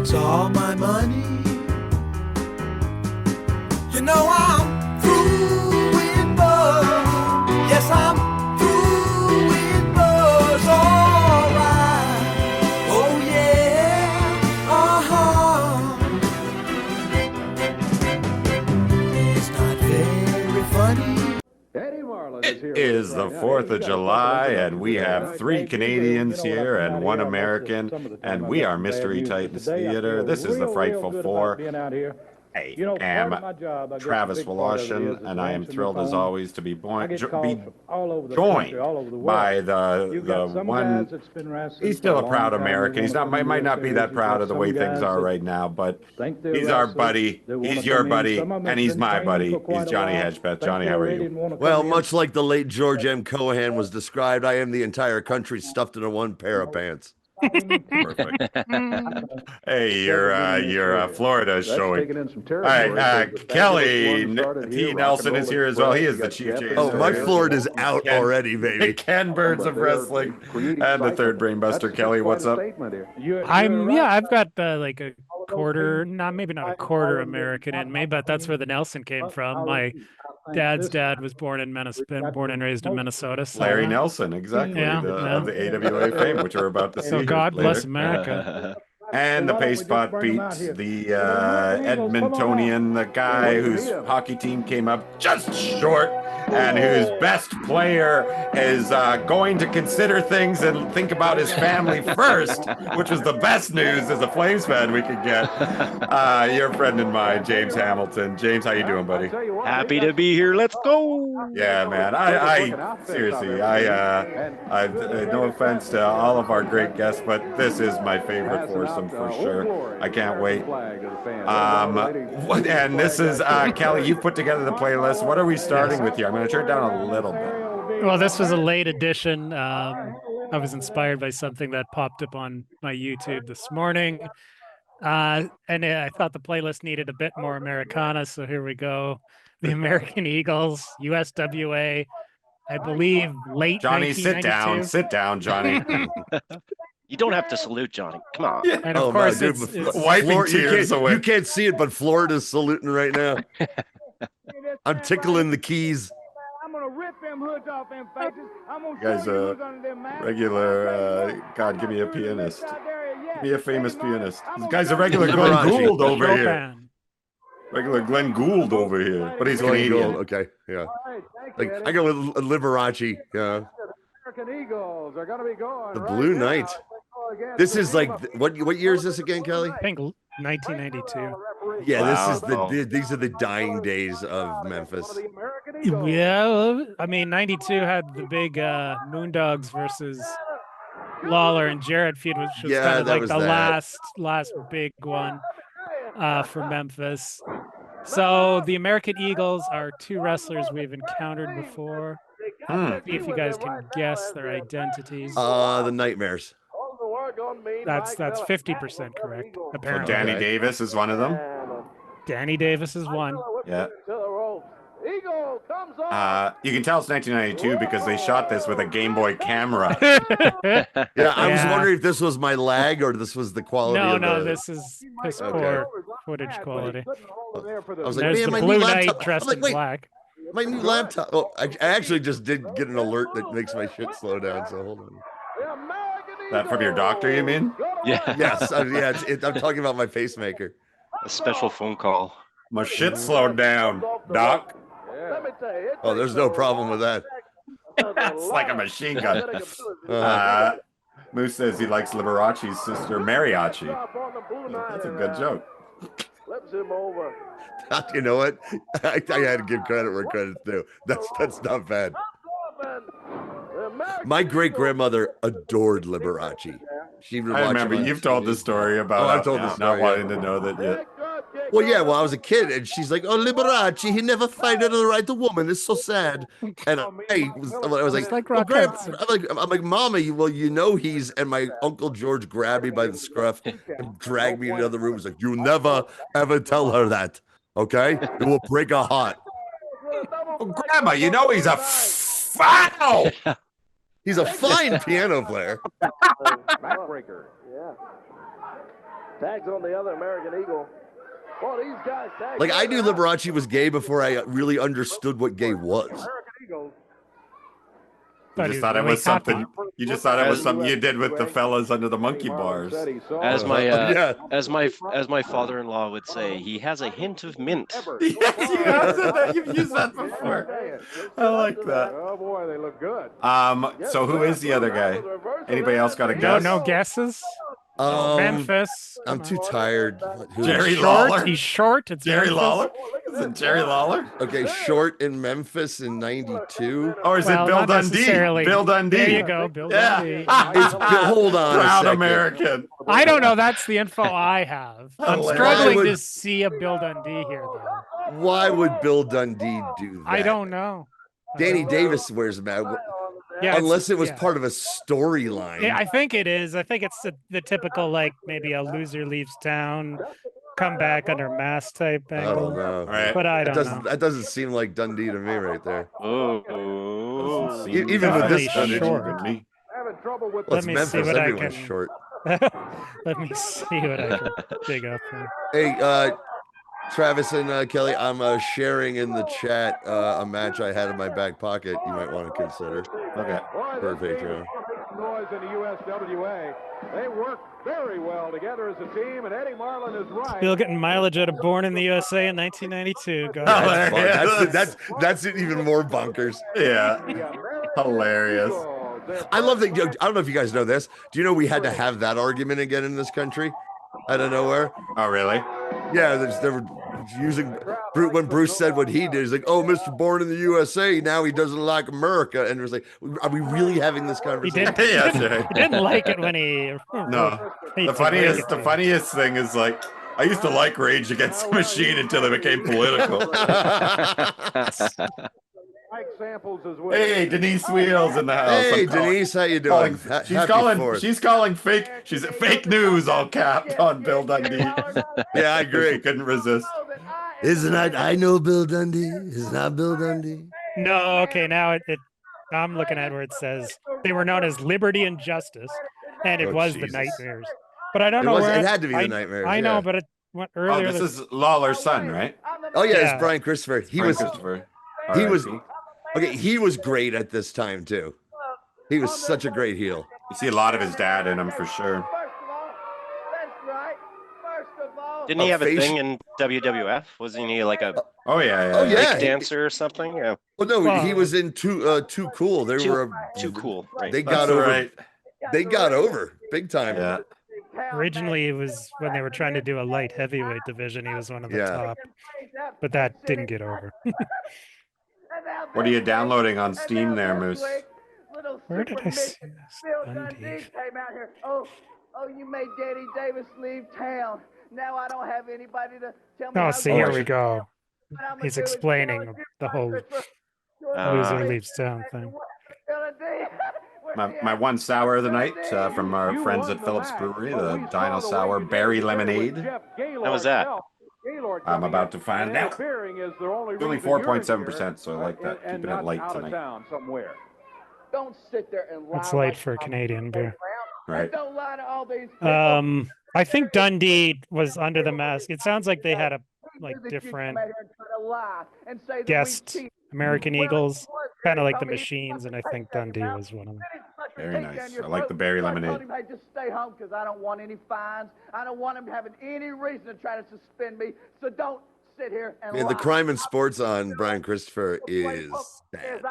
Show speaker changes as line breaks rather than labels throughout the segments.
takes all my money. You know I'm through with buzz. Yes, I'm through with buzz. All right. Oh yeah. It's not very funny.
It is the 4th of July, and we have 3 Canadians here and 1 American, and we are Mystery Titans Theater. This is the Frightful Four. I am Travis Voloshin, and I am thrilled as always to be joined by the one. He's still a proud American. He's not, might not be that proud of the way things are right now, but he's our buddy. He's your buddy, and he's my buddy. He's Johnny Hedgepeth. Johnny, how are you?
Well, much like the late George M. Cohan was described, I am the entire country stuffed into one pair of pants.
Perfect. Hey, your Florida showing. All right, Kelly T. Nelson is here as well. He is the chief.
Oh, my Florida's out already, baby.
Ken Burns of wrestling and the third brainbuster. Kelly, what's up?
I've got like a quarter, maybe not a quarter American in me, but that's where the Nelson came from. My dad's dad was born and raised in Minnesota. So,
Larry Nelson, exactly, of the AWA fame, which we're about to see.
So God bless America.
And the pace spot beat the Edmontonian, the guy whose hockey team came up just short and whose best player is going to consider things and think about his family first, which was the best news as a Flames fan we could get. Your friend and mine, James Hamilton. James, how you doing, buddy?
Happy to be here. Let's go.
Yeah, man. I seriously, I no offense to all of our great guests, but this is my favorite foursome for sure. I can't wait. And this is Kelly. You put together the playlist. What are we starting with here? I'm going to turn it down a little bit.
Well, this was a late edition. I was inspired by something that popped up on my YouTube this morning. And I thought the playlist needed a bit more Americana, so here we go. The American Eagles, USWA, I believe late
Johnny, sit down, Johnny.
You don't have to salute Johnny. Come on.
Yeah.
And of course,
dude,
it's
wiping tears away.
You can't see it, but Florida's saluting right now. I'm tickling the keys.
I'm gonna rip them hoods off them faces. I'm gonna
You guys, regular, God, give me a pianist. Give me a famous pianist. This guy's a regular Glenn Gould over here. Regular Glenn Gould over here, but he's Canadian.
Okay, yeah. Like I go with Liberace. Yeah.
American Eagles are gonna be going.
The Blue Knight. This is like what year is this again, Kelly?
I think 1992.
Yeah,
Wow.
these are the dying days of Memphis.
Yeah, I mean 92 had the big Moondogs versus Lawler and Jarrett feud, which was kind of like the last big one for Memphis. So the American Eagles are 2 wrestlers we've encountered before. See if you guys can guess their identities.
The Nightmares.
That's 50% correct. Apparently,
So Danny Davis is one of them.
Danny Davis is one.
Yeah. You can tell it's 1992 because they shot this with a Game Boy camera.
Yeah, I was wondering if this was my lag or this was the quality.
No, this is piss poor footage quality.
I was like,
There's
man,
the
my
Blue
new
Knight
laptop.
dressed
I'm like,
in
wait,
black.
my new laptop. Oh, I actually just did get an alert that makes my shit slow down. So hold on.
That from your doctor, you mean?
Yeah.
Yes, I'm talking about my pacemaker.
A special phone call.
My shit slowed down, Doc.
Oh, there's no problem with that.
It's like a machine gun. Moose says he likes Liberace's sister, Mariachi. That's a good joke.
You know what? I had to give credit where credit's due. That's not bad. My great grandmother adored Liberace. She would
I
watch
remember
him on
you've told the story about
I've told the story,
not wanting to know that yet.
Well, yeah, well, I was a kid, and she's like, "Oh, Liberace, he never found the right woman. It's so sad." And I was like, well, I'm like, Mama, you know he's. And my Uncle George grabbed me by the scruff and dragged me into the other room. He's like, "You never ever tell her that, okay? It will break her heart."
Oh, Grandma, you know he's a foul.
He's a fine piano player.
Backbreaker. Yeah. Tags on the other American Eagle. Well, these guys tagged
Like I knew Liberace was gay before I really understood what gay was.
American Eagles.
You just thought it was something. You just thought it was something you did with the fellas under the monkey bars.
As my
yeah.
as my father-in-law would say, he has a hint of mint.
Yes, you have said that. You've used that before. I like that.
Oh boy, they look good.
So who is the other guy? Anybody else got a
No,
guess?
no guesses. Memphis.
I'm too tired. Who is
Jerry
it?
Lawler.
Short. He's short. It's
Jerry
Memphis.
Lawler? Is it Jerry Lawler?
Okay, Short in Memphis in '92.
Or is
Well,
it Bill
not
Dundee?
necessarily.
Bill Dundee.
There you go, Bill Dundee.
Yeah.
It's hold on a
Proud
second.
American.
I don't know. That's the info I have. I'm
Hilarious.
struggling
Why
to
would-
see a Bill Dundee here, though.
Why would Bill Dundee do that?
I don't know.
Danny Davis wears a mask.
Yeah,
Unless it was
yeah.
part of a storyline.
Yeah, I think it is. I think it's the typical, like, maybe a loser leaves town, come back under mask type
I
angle.
don't know.
Right.
But I
That
don't
doesn't
know.
that doesn't seem like Dundee to me right there.
Oh.
Even with this
Definitely
footage.
short.
Having trouble with
Well,
Let
it's
me see
Memphis.
what I
Everyone's
can-
short.
Let me see what I can dig up here.
Hey, Travis and Kelly, I'm sharing in the chat a match I had in my back pocket. You might want to consider.
Okay.
For Patreon.
noise in the USWA. They work very well together as a team, and Eddie Marlin is right.
Still getting mileage out of Born in the USA in 1992. Go
Oh,
ahead.
That's fun. That's even more bunkers.
Yeah. Hilarious.
I love that. I don't know if you guys know this. Do you know we had to have that argument again in this country? Out of nowhere.
Oh, really?
Yeah, they were using when Bruce said what he did. He's like, "Oh, Mr. Born in the USA, now he doesn't like America," and it was like, "Are we really having this
He
conversation?"
didn't.
Yeah, that's right.
He didn't like it when he.
No.
he
The funniest thing is like I used to like Rage Against the Machine until they became political.
Examples as well.
Hey, Denise Wheels in the house.
Hey,
I'm calling-
Denise, how you doing?
She's calling fake. She's fake news all capped on Bill Dundee.
Yeah, I agree.
She couldn't resist.
Isn't I know Bill Dundee? Is not Bill Dundee?
No, okay, now I'm looking at where it says they were known as Liberty and Justice, and it
Oh,
was
Jesus.
the Nightmares. But I don't
It
know
was-
where
it had to be the
I-
Nightmares,
I
yeah.
know, but it went
Oh,
earlier.
this is Lawler's son, right?
Oh yeah,
Yeah.
it's Brian Christopher. He
Brian
was
Christopher.
he was-
R.I.P.
okay. He was great at this time too. He was such a great heel.
You see a lot of his dad in him for sure.
Didn't he have a
face-
thing in WWF? Wasn't he like a
Oh yeah.
Oh, yeah.
break dancer or something? Yeah.
Well, no,
Well-
he was in Too Cool. They
Too-
were
Too cool. Right.
They
That's
got over.
right.
They got over big time.
Yeah.
Originally, it was when they were trying to do a light heavyweight division. He was one of the
Yeah.
top, but that didn't get over.
What are you downloading on Steam there, Moose?
Where did I see this? Dundee.
came out here. Oh, you made Danny Davis leave town. Now I don't have anybody to tell me.
Oh,
how
see,
good
here
it
we
is.
go.
What I'ma
He's
do is
explaining
go and
the whole
Uh,
loser leaves town thing.
My one sour of the night from our
You
friends
won
at
the
Phillips
match,
Brewery,
but
the
we saw
Dino
the
Sour
way you
Berry
did it with
Lemonade.
Jeff Gaylord
How was that?
himself. Gaylord
I'm
coming
about
in
to find
and
out.
interfering is the only
It's only
reason you're
4.7%, so I
here,
like that.
and
Keeping it
not
light
out of
tonight.
town somewhere.
Don't sit there and lie.
It's light
like
for
I'm
Canadian beer.
Right.
Don't lie to all these people.
I think Dundee was under the mask. It sounds like they had a like
That you
different
come out here and try to lie and say that we
guest
cheat.
American
Well,
Eagles,
it was
kind of like the
Tommy.
Machines, and I think Dundee was one of them.
Very nice. I like the berry
I told
lemonade.
him, hey, just stay home because I don't want any fines. I don't want him having any reason to try to suspend me. So don't sit here and
Man,
lie.
the crime and sports on Brian Christopher is bad.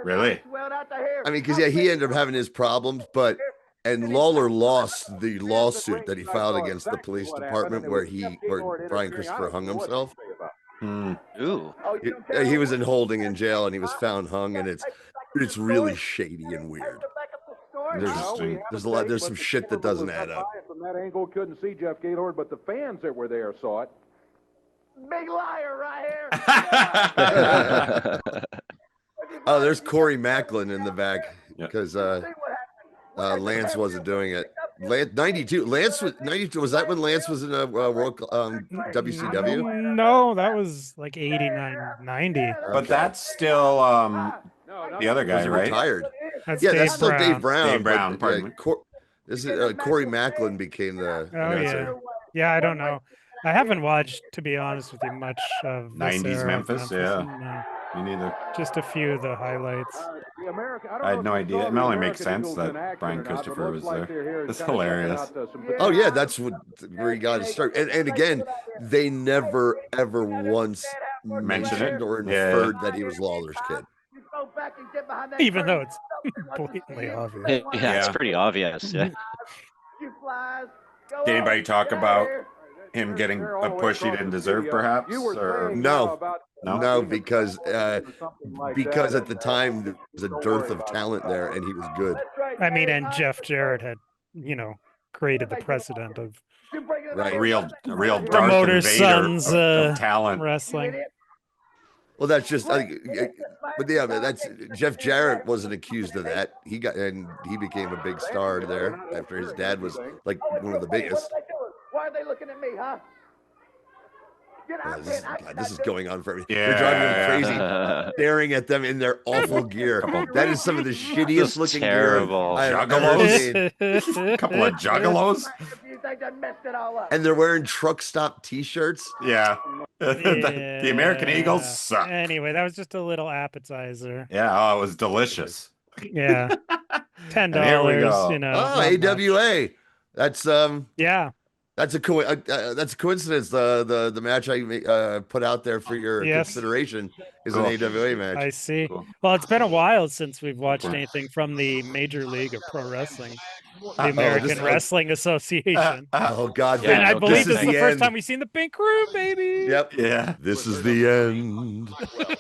Really?
I mean, because yeah, he ended up having his problems, but and Lawler lost the lawsuit that he filed against the police department where Brian Christopher hung himself.
Hmm.
Ooh.
He was in holding in jail and he was found hung, and it's really shady and weird. There's some shit that doesn't add up.
From that angle, couldn't see Jeff Gaylord, but the fans that were there saw it.
Big liar right here.
Oh, there's Corey Macklin in the back
Yep.
because Lance wasn't doing it. 92. Lance was 92. Was that when Lance was in a world WCW?
No, that was like 89, 90.
But that's still the other guy,
He's
right?
retired.
That's
Yeah,
Dave
that's still
Brown.
Dave Brown.
Dave Brown,
but,
pardon me.
This is Corey Macklin became the
Oh
announcer.
Yeah, I don't know. I haven't watched, to be honest with you, much of this
90s
era of
Memphis, yeah.
No,
Me neither.
just a few of the highlights.
I had no idea. It only makes sense that Brian Christopher was there. It's hilarious.
Oh yeah, that's where you got to start. And again, they never ever once mentioned or inferred that he was Lawler's kid.
Even though it's blatantly obvious.
Yeah, it's pretty obvious. Yeah.
Did anybody talk about him getting a push he didn't deserve, perhaps? Or
No, because at the time there was a dearth of talent there, and he was good.
I mean, and Jeff Jarrett had, created the precedent of
real
promoter
Darth Vader
sons
of talent
wrestling.
Well, that's just, but yeah, that's Jeff Jarrett wasn't accused of that. He became a big star there after his dad was like one of the biggest.
Why are they looking at me, huh?
This is going on for me.
Yeah,
They're driving me crazy, staring at them in their awful gear. That is some of the shittiest looking
terrible
gear I've ever seen.
A couple of juggalos.
And they're wearing truck stop T-shirts.
Yeah. The American Eagles suck.
Anyway, that was just a little appetizer.
Yeah, oh, it was delicious.
Yeah. $10,
Here we go.
Oh, AWA. That's
yeah.
That's a coincidence. The match I put out there for your consideration is an AWA match.
I see.
Cool.
Well, it's been a while since we've watched anything from the Major League of Pro Wrestling, the American Wrestling Association.
Oh God!
And I believe this is the first time we've seen the pink room, baby.
Yep.
Yeah.
This is the end,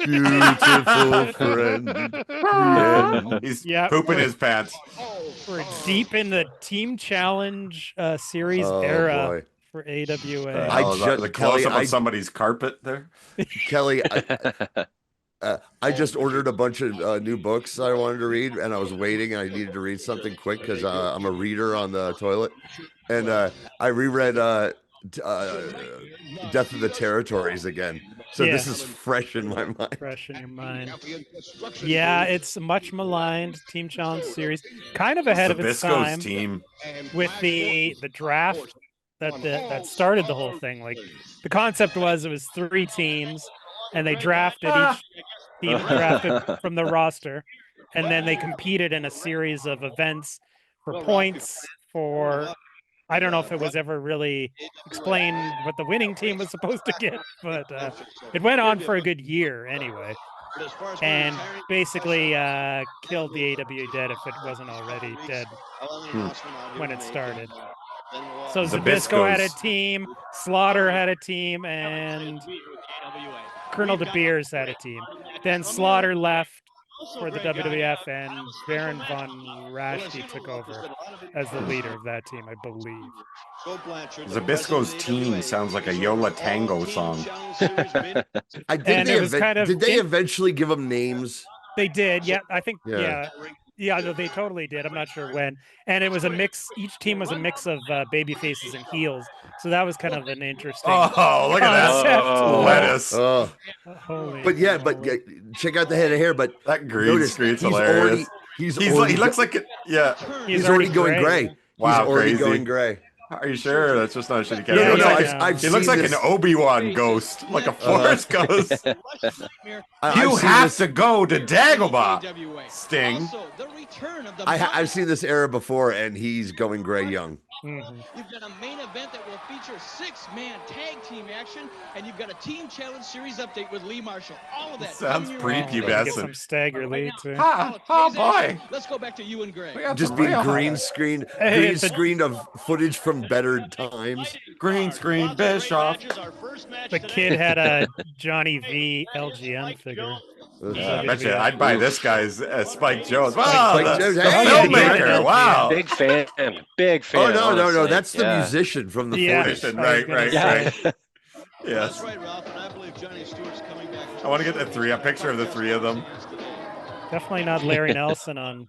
beautiful friend. The end.
He's pooping his pants.
We're deep in the Team Challenge series era
boy.
for AWA.
The close-up of somebody's carpet there.
Kelly, I just ordered a bunch of new books I wanted to read, and I was waiting, and I needed to read something quick because I'm a reader on the toilet. And I reread Death of the Territories again. So this is fresh in my mind.
Fresh in your mind. Yeah, it's a much maligned Team Challenge series. Kind of ahead of its time
team.
With the draft that started the whole thing. Like, the concept was it was 3 teams, and they drafted each team drafted from the roster, and then they competed in a series of events for points for... I don't know if it was ever really explained what the winning team was supposed to get, but it went on for a good year anyway, and basically killed the AW dead if it wasn't already dead when it started. So Zbyszko had a team, Slaughter had a team, and Colonel De Beers had a team. Then Slaughter left for the WWF, and Baron von Raschke took over as the leader of that team, I believe.
Zbyszko's team sounds like a Yola Tango song.
Did they eventually give them names?
They did, yeah. I think, yeah, no, they totally did. I'm not sure when. And it was a mix. Each team was a mix of baby faces and heels. So that was kind of an interesting.
Oh, look at that lettuce.
But check out the head of hair. But
that green screen's hilarious. He looks like it. Yeah,
he's already going gray.
Wow,
he's already
crazy.
going gray.
Are you sure? That's just not a shitty character.
No.
He looks like an Obi-Wan ghost, like a Force ghost. You have to go to Dagobah, Sting.
I've seen this era before, and he's going gray young.
You've got a main event that will feature 6-man tag team action, and you've got a Team Challenge Series update with Lee Marshall. All of that
sounds prepubescent.
Get some Stagger Lee too.
Oh boy!
Let's go back to you and Greg.
Just being green screened of footage from better times.
Green screen Bischoff.
The kid had a Johnny V LGN figure.
I bet you I'd buy this guy's Spike Jones. Wow,
Spike Jones.
The filmmaker. Wow.
Big fan.
Oh no, that's the musician from the 40s.
Right.
Yeah.
Yes.
Right, Ralph, and I believe Johnny Stewart's coming back.
I want to get a picture of the 3 of them.
Definitely not Larry Nelson on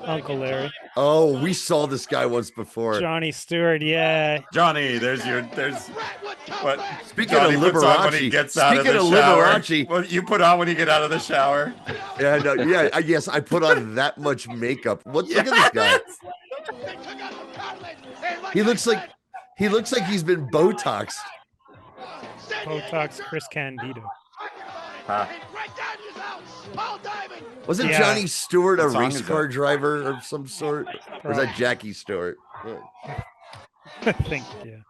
Uncle Larry.
Oh, we saw this guy once before.
Johnny Stewart, yeah.
Johnny, there's what?
Speaking of Liberace,
when he gets out of the shower.
Liberace,
what you put on when you get out of the shower?
Yes, I put on that much makeup. Look at this guy. He looks like he's been Botoxed.
Botox Chris Candido.
Wasn't
Yeah.
Johnny Stewart a
What song
race
is
car
that?
driver of some sort? Or is that Jackie Stewart?
I think, yeah.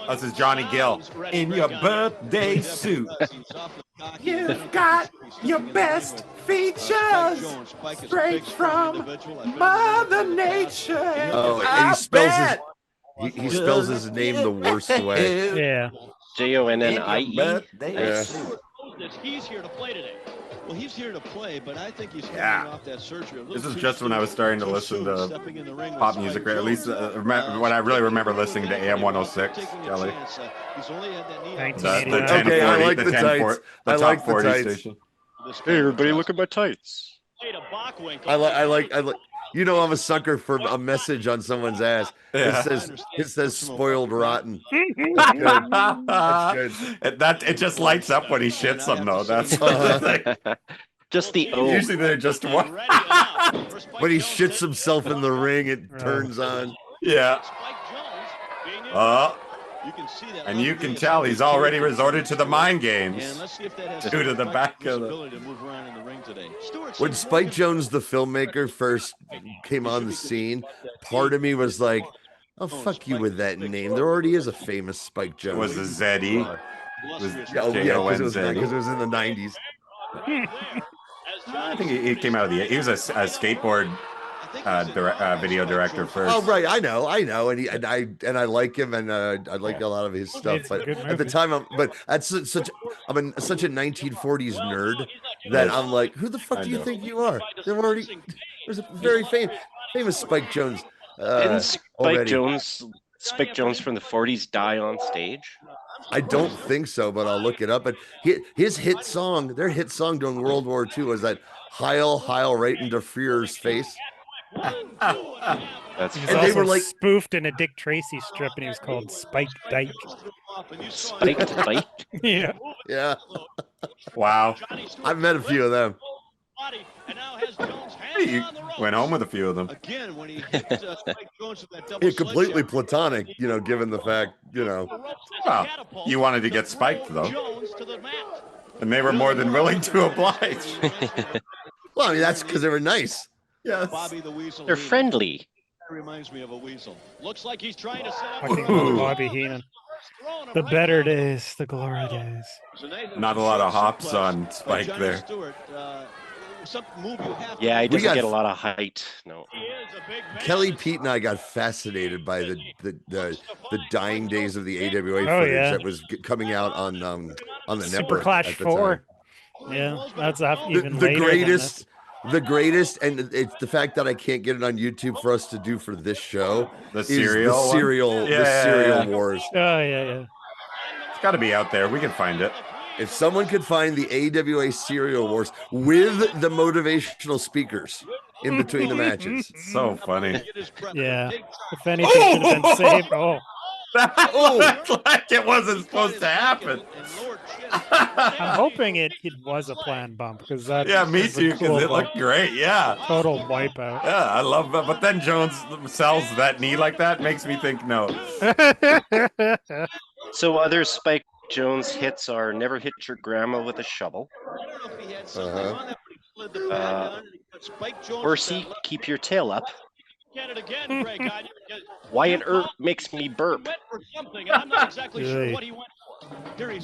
This is Johnny Gill. In your birthday suit, you've got your best features straight from Mother Nature.
Oh, and he spells his name the worst way.
Yeah.
Jonnie.
Yeah.
He's here to play today. Well, he's here to play, but I think he's coming off that surgery.
This is just when I was starting to listen to pop music, or at least when I really remember listening to AM 106, Kelly.
Okay, I like the tights. I like the tights.
Station.
Hey, everybody, look at my tights.
I like. You know, I'm a sucker for a message on someone's ass.
Yeah.
It says spoiled rotten. That's good. That's good.
It just lights up when he shits them, though. That's
just the O.
Usually they're just one.
When he shits himself in the ring, it turns on.
Yeah. And you can tell he's already resorted to the mind games due to the back of the...
When Spike Jonze, the filmmaker, first came on the scene, part of me was like, oh, fuck you with that name. There already is a famous Spike Jonze.
It was a Zeddy.
Because it was in the 90s.
I think he came out of the... He was a skateboard video director first.
Oh right, I know, and I like him, and I like a lot of his stuff. But at the time, I'm such a 1940s nerd that I'm like, who the fuck do you think you are? There's a very famous Spike Jonze.
Didn't Spike Jonze from the 40s die on stage?
I don't think so, but I'll look it up. But his hit song, their hit song during World War II was that Heil, Heil right into Führer's face.
They were like spoofed in a Dick Tracy strip, and he was called Spike Dyke.
Spike Dyke?
Yeah.
Wow.
I've met a few of them.
You went home with a few of them.
Completely platonic, given the fact,
Well, you wanted to get spiked, though. And they were more than willing to oblige.
Well, I mean, that's because they were nice.
Yes.
They're friendly.
Reminds me of a weasel. Looks like he's trying to set up
Bobby Heenan. The better days, the glory days.
Not a lot of hops on Spike there.
Yeah, he doesn't get a lot of height. No.
Kelly, Pete, and I got fascinated by the dying days of the AWA footage that was coming out on the network.
Super Clash 4. Yeah, that's even
the
later
greatest. The greatest, and it's the fact that I can't get it on YouTube for us to do for this show.
The cereal
wars.
Oh yeah.
It's got to be out there. We can find it.
If someone could find the AWA cereal wars with the motivational speakers in between the matches,
so funny.
Yeah. If anything should have been saved.
That's like it wasn't supposed to happen.
I'm hoping it was a planned bump, because that.
Yeah, me too, because it looked great. Yeah.
Total wipeout.
Yeah, I love that. But then Jones sells that knee like that, makes me think no.
So other Spike Jonze hits are "Never Hit Your Grandma with a Shovel," "Horsey, Keep Your Tail Up," "Wyatt Earp Makes Me Burp."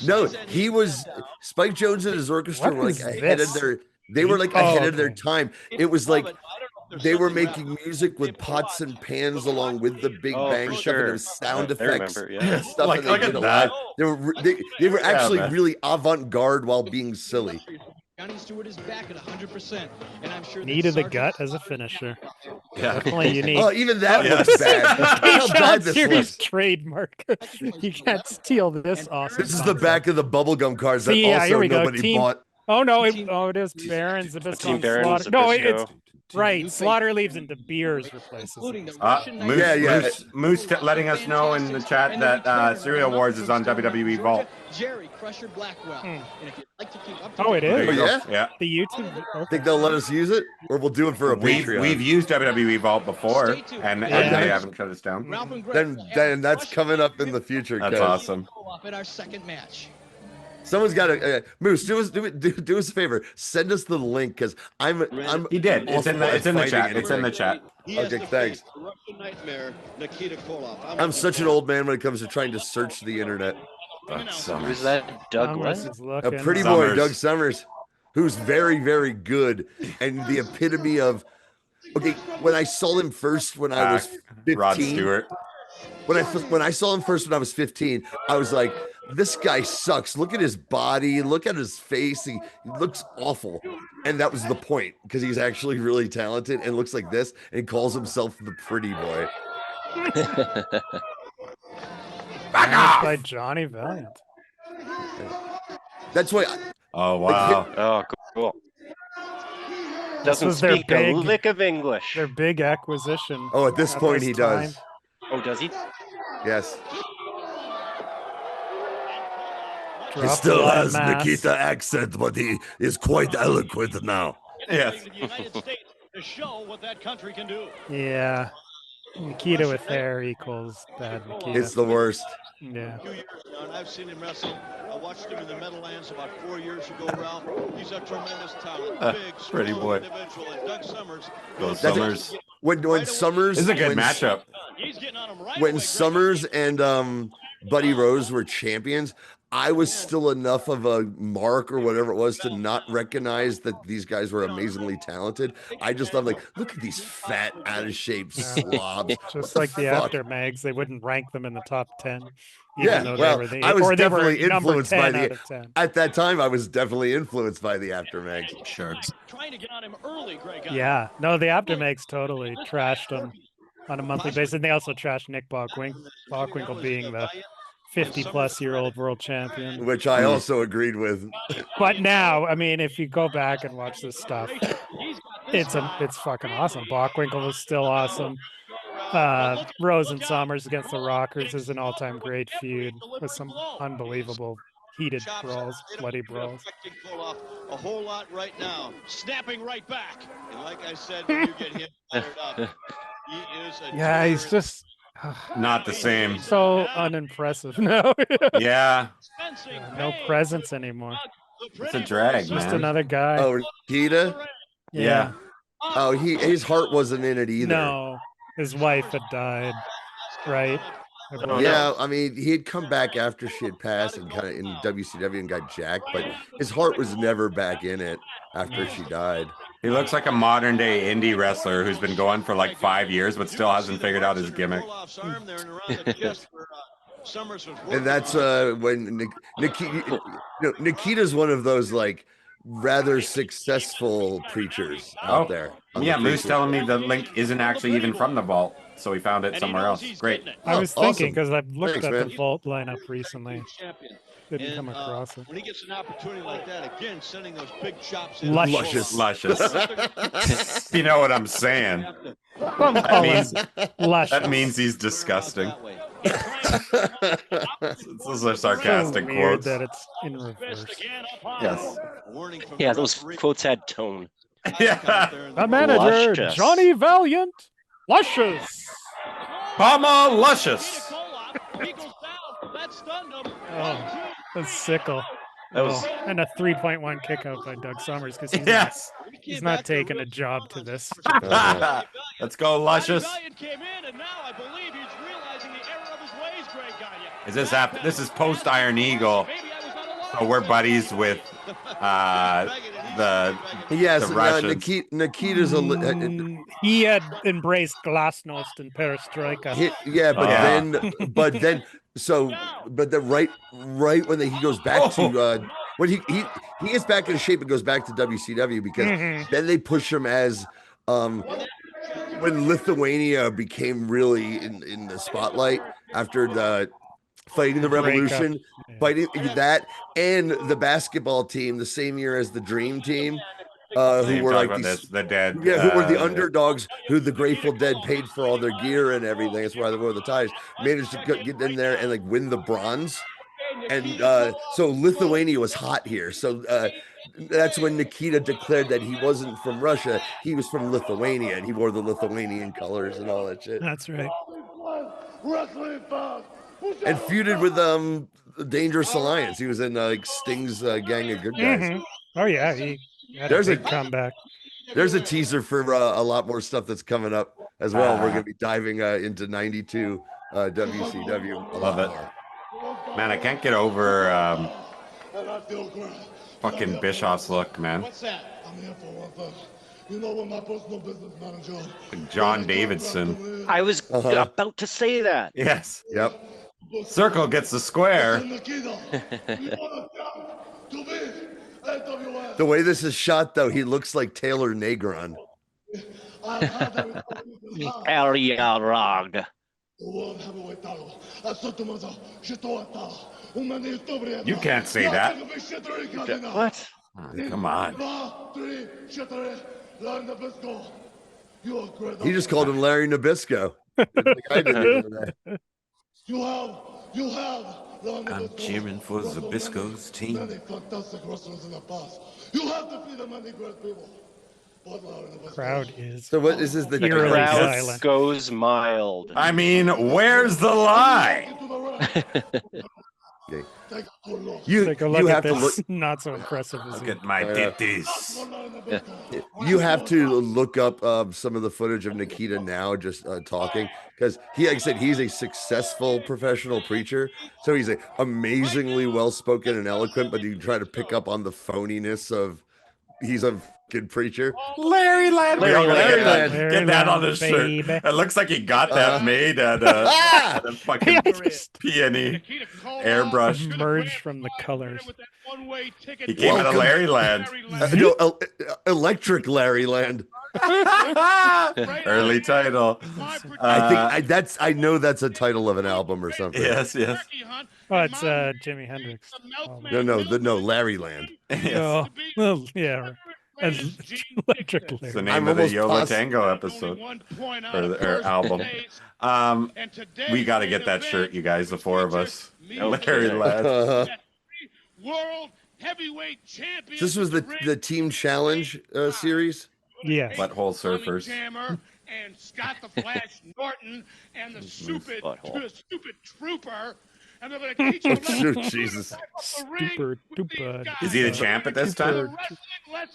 No, he was Spike Jonze and his orchestra were like ahead of their. They were like ahead of their time. It was like they were making music with pots and pans along with the Big Bang stuff, and there was sound effects, stuff.
Like,
and they did a lot. They were actually really avant-garde while being silly.
Johnny Stewart is back at 100%, and I'm sure
Knee to the gut as a finisher.
Yeah,
definitely unique.
Oh, even that looks bad. Look how bad this looks.
Trademark. You can't steal this awesome.
This is the back of the bubblegum cards that
here
also
we go.
nobody bought.
Oh no! It is Baron Zabisco.
Baron
Slaughter. No,
Zabisco.
Right, Slaughter leaves into Beers replaces
Moose letting us know in the chat that Serial Wars is on WWE Vault.
Jerry Crusher Blackwell. And if you'd like to keep up to
Oh, it is?
Yeah.
The YouTube. Okay.
Think they'll let us use it, or we'll do it for a Patreon?
We've used WWE Vault before, and they haven't shut us down.
Then that's coming up in the future.
That's awesome.
In our second match.
Someone's got to Moose. Do us a favor. Send us the link because I'm.
He did. It's in the chat. It's in the chat.
Okay, thanks. I'm such an old man when it comes to trying to search the internet.
Who's that? Doug what?
A pretty boy, Doug Summers, who's very, very good and the epitome of. Okay, when I saw him first when I was 15.
Rod Stewart.
When I saw him first when I was 15, I was like, this guy sucks. Look at his body. Look at his face. He looks awful. And that was the point, because he's actually really talented and looks like this and calls himself the pretty boy.
Back off!
By Johnny Valiant.
That's why.
Oh, wow.
Oh, cool. Doesn't speak a lick of English.
Their big acquisition.
Oh, at this point he does.
Oh, does he?
Yes.
Drop
He still has
mass.
Nikita accent, but he is quite eloquent now.
Yes.
To show what that country can do.
Yeah. Nikita with hair equals bad Nikita.
It's the worst.
Yeah.
And I've seen him wrestle. I watched him in the Meadowlands about 4 years ago, Ralph. He's a tremendous talent. Big,
pretty
strong
boy.
individual. And Doug Summers.
Summers.
When Summers.
This is a good matchup.
He's getting on him right
When
away.
Summers and Buddy Rose were champions, I was still enough of a mark or whatever it was to not recognize that these guys were amazingly talented. I just thought, like, look at these fat, out of shape slobs.
Just like the after mags, they wouldn't rank them in the top 10.
Yeah, well, I was definitely influenced by
the.
At that time, I was definitely influenced by the after mags.
Sure.
Trying to get on him early, Greg.
Yeah, no, the after mags totally trashed them on a monthly basis. And they also trashed Nick Bockwinkel being the 50-plus-year-old world champion,
which I also agreed with.
But now, I mean, if you go back and watch this stuff, it's fucking awesome. Bockwinkel is still awesome. Rose and Summers against the Rockers is an all-time great feud with some unbelievable heated brawls, bloody brawls.
A whole lot right now, snapping right back. And like I said, when you get him fired up, he is a
he's just.
Not the same.
So unimpressive. No.
Yeah.
No presence anymore.
It's a drag,
Just
man.
another guy.
Oh, Nikita?
Yeah.
Oh, his heart wasn't in it either.
No, his wife had died, right?
Yeah, I mean, he had come back after she had passed and kind of in WCW and got jacked, but his heart was never back in it after she died.
He looks like a modern day indie wrestler who's been going for like 5 years, but still hasn't figured out his gimmick.
And that's when Nikita's one of those like rather successful preachers out there.
Yeah, Moose telling me the link isn't actually even from the vault, so he found it somewhere else. Great.
I was thinking because I've looked
Thanks,
at
man.
the vault lineup recently. Didn't come across it.
When he gets an opportunity like that, again, sending those big chops in.
Luscious.
You know what I'm saying? That means he's disgusting. Those are sarcastic
So weird
quotes.
that it's in reverse.
Yes.
Yeah, those quotes had tone.
Yeah.
The manager,
Luscious.
Johnny Valiant, Luscious.
Mama Luscious.
Oh, that's sickle.
That was-
And a 3.1 kick out by Doug Summers because
Yes.
he's not taking a job to this.
Let's go, Luscious. Is this after? This is post Iron Eagle. So we're buddies with the Russians.
Nikita's
He had embraced glasnost and perestroika.
But then right when he goes back to when he gets back into shape and goes back to WCW because then they push him as when Lithuania became really in the spotlight after the fighting the revolution, fighting that and the basketball team the same year as the Dream Team who were like
the dead.
Who were the underdogs, who the Grateful Dead paid for all their gear and everything. That's why they wore the ties. Managed to get in there and like win the bronze. And so Lithuania was hot here. So that's when Nikita declared that he wasn't from Russia. He was from Lithuania, and he wore the Lithuanian colors and all that shit.
That's right.
And feuded with Dangerous Alliance. He was in like Sting's gang of good guys.
Oh yeah, he had a big comeback.
There's a teaser for a lot more stuff that's coming up as well. We're gonna be diving into '92 WCW.
Love it. Man, I can't get over fucking Bischoff's look, man.
What's that?
I'm here for one thing. You know what my personal business manager?
John Davidson.
I was about to say that.
Yes.
Yep.
Circle gets the square.
The way this is shot, though, he looks like Taylor Negron.
Area Rog.
You can't say that.
What?
Oh, come on.
He just called him Larry Nabisco. I didn't know that.
I'm cheering for Zabisco's team.
Crowd is.
So what is this? The
crowd goes mild.
I mean, where's the lie?
You
Take a look
have
at
to
this.
look.
Not so impressive as
Look at my titties.
You have to look up some of the footage of Nikita now, just talking, because he, like I said, he's a successful professional preacher. So he's amazingly well spoken and eloquent, but you try to pick up on the phoniness of he's a good preacher.
Larry Land.
Larry Land.
Get that on the shirt. It looks like he got that made at a fucking peony airbrush.
Merged from the colors.
He came out of Larry Land.
Electric Larry Land.
Early title.
I know that's a title of an album or something.
Yes.
Oh, it's Jimi Hendrix.
No, Larry Land.
Oh, well, yeah. Electric Larry.
It's the name of the Yola Tango episode or album. We got to get that shirt, you guys, the four of us. Larry Land.
World Heavyweight Champion.
This was the Team Challenge series.
Yeah.
Butthole Surfers.
And Scott the Flash Norton and the stupid trooper. And they're going to teach him
Jesus.
Stupid.
Is he the champ at this time?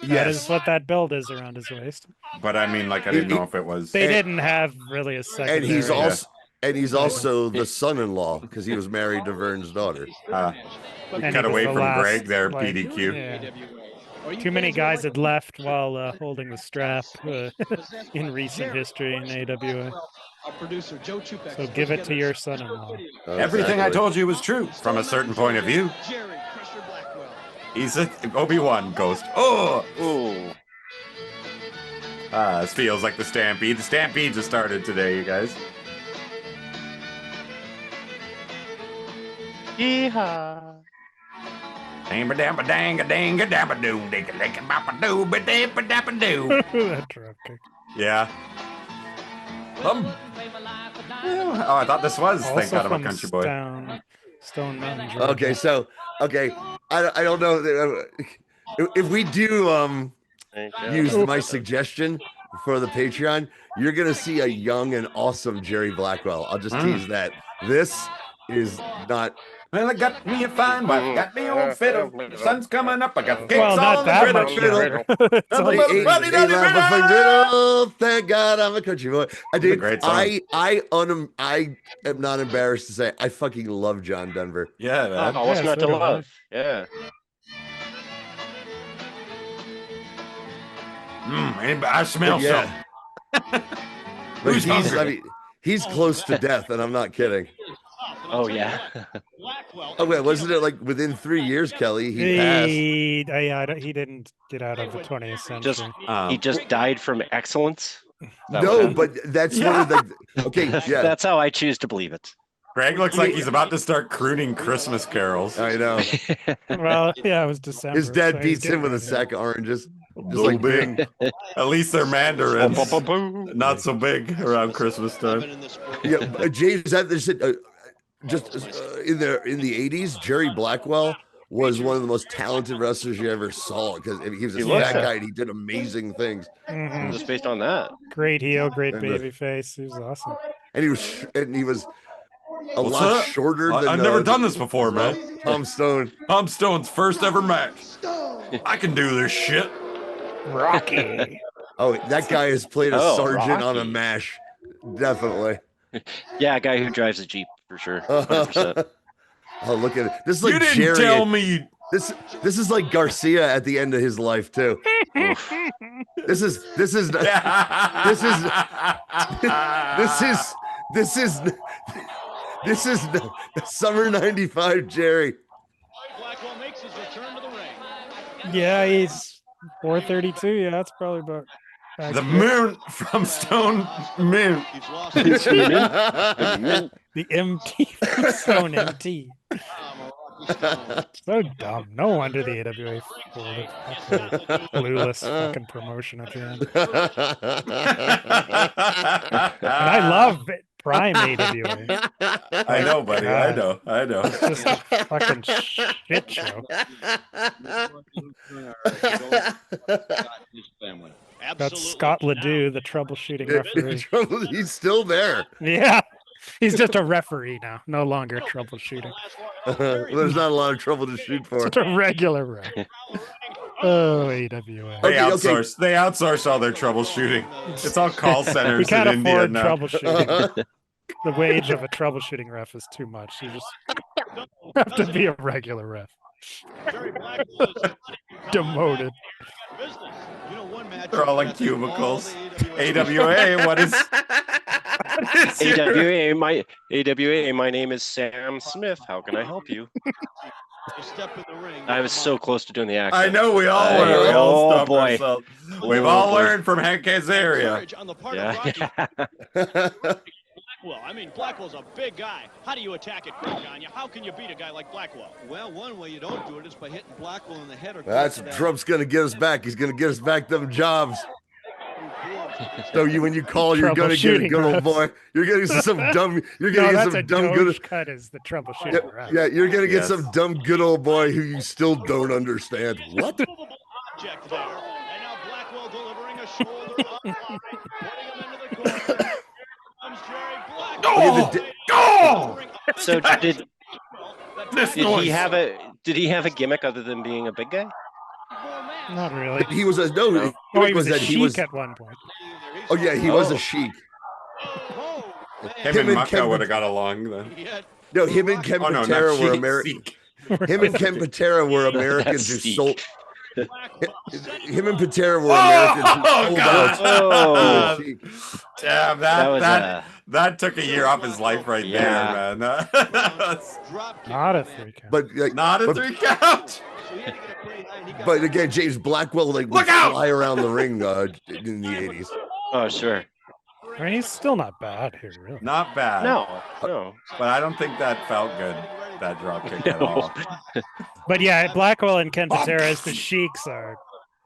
That is what that belt is around his waist.
But I mean, like, I didn't know if it was.
They didn't have really a second.
And he's also the son-in-law because he was married to Vern's daughter.
Cut away from Greg there, PDQ.
Yeah. Too many guys had left while holding the strap in recent history in AWA. So give it to your son-in-law.
Everything I told you was true from a certain point of view. He's an Obi-Wan ghost. Oh! This feels like the Stampede. The Stampede just started today, you guys.
Yeehaw.
That drop kick.
Yeah. Oh, I thought this was Thank God I'm a Country Boy.
Stone Mountain. Georgia.
Okay. I don't know if we do use my suggestion for the Patreon, you're gonna see a young and awesome Jerry Blackwell. I'll just tease that. This is not.
Well, I got me a fine wife, got me old fiddle. The sun's coming up, I got kicks
Well, not
on
that
the
much
fiddle. Thank God I'm a country boy. I am not embarrassed to say I fucking love John Denver.
Yeah, man.
Oh, what's not to love? Yeah.
I smell something.
But he's close to death, and I'm not kidding.
Oh yeah.
Oh wait, wasn't it like within 3 years, Kelly? He passed.
He didn't get out of the 20th century.
He just died from excellence.
No, but that's one of the. Okay, yeah.
That's how I choose to believe it.
Greg looks like he's about to start crooning Christmas carols.
I know.
Well, yeah, it was December.
His dad beats him with a sack of oranges. Just like
big. At least they're mandarins. Not so big around Christmas time.
Yeah, James, just in the 80s, Jerry Blackwell was one of the most talented wrestlers you ever saw because he was a fat guy and he did amazing things.
Just based on that.
Great heel, great baby face. He was awesome.
And he was a lot shorter than
I've never done this before, man.
Tom Stone.
Tom Stone's first ever match. I can do this shit.
Rocky.
Oh, that guy has played a sergeant on a MASH. Definitely.
Yeah, a guy who drives a Jeep for sure. 100%.
Oh, look at it. This is like
You didn't
Jerry.
tell me.
This is like Garcia at the end of his life too. This is summer '95 Jerry.
Blackwell makes his return to the ring.
Yeah, he's 432. Yeah, that's probably about
the moon from Stone Moon.
The MT from Stone MT. So dumb. No wonder the AWA folded. Clueless fucking promotion at the end. And I love Prime AWA.
I know, buddy. I know.
It's just a fucking shit show. That's Scott Ledoux, the troubleshooting referee.
He's still there.
Yeah. He's just a referee now, no longer troubleshooting.
There's not a lot of trouble to shoot for.
Just a regular ref. Oh, AWA.
They outsource. They outsource all their troubleshooting. It's all call centers
we can't
in India
afford
now.
Troubleshooting. The wage of a troubleshooting ref is too much. You just have to be a regular ref. Demoted.
They're all like cubicles. AWA, what is
AWA? My name is Sam Smith. How can I help you? I was so close to doing the accent.
I know we all were.
Oh boy,
we've all learned from Hank Azaria.
Yeah.
Well, I mean, Blackwell's a big guy. How do you attack it, Greg Gagne? How can you beat a guy like Blackwell?
Well, one way you don't do it is by hitting Blackwell in the head. Or
that's Trump's going to get us back. He's going to get us back them jobs. So when you call, you're going to get a good old boy. You're getting some dumb. You're going to get some dumb good.
Cut is the troubleshooting ref.
Yeah, you're going to get some dumb good old boy who you still don't understand. What?
Object there. And now Blackwell delivering a shoulder up, putting him into the corner.
So did he have a gimmick other than being a big guy?
Not really.
He was a
he was a Sheik at one point.
Oh yeah, he was a Sheik.
Him and Mucko would have got along then.
No, him and Ken Patera were American. Him and Ken Patera were Americans who sold. Him and Patera were Americans who sold out.
Damn, that took a year off his life right there, man.
Not a 3 count.
But not a 3 count.
But again, James Blackwell would fly around the ring in the 80s.
Oh, sure.
I mean, he's still not bad here, really.
Not bad.
No.
But I don't think that felt good, that drop kick at all.
But yeah, Blackwell and Ken Patera as the Sheiks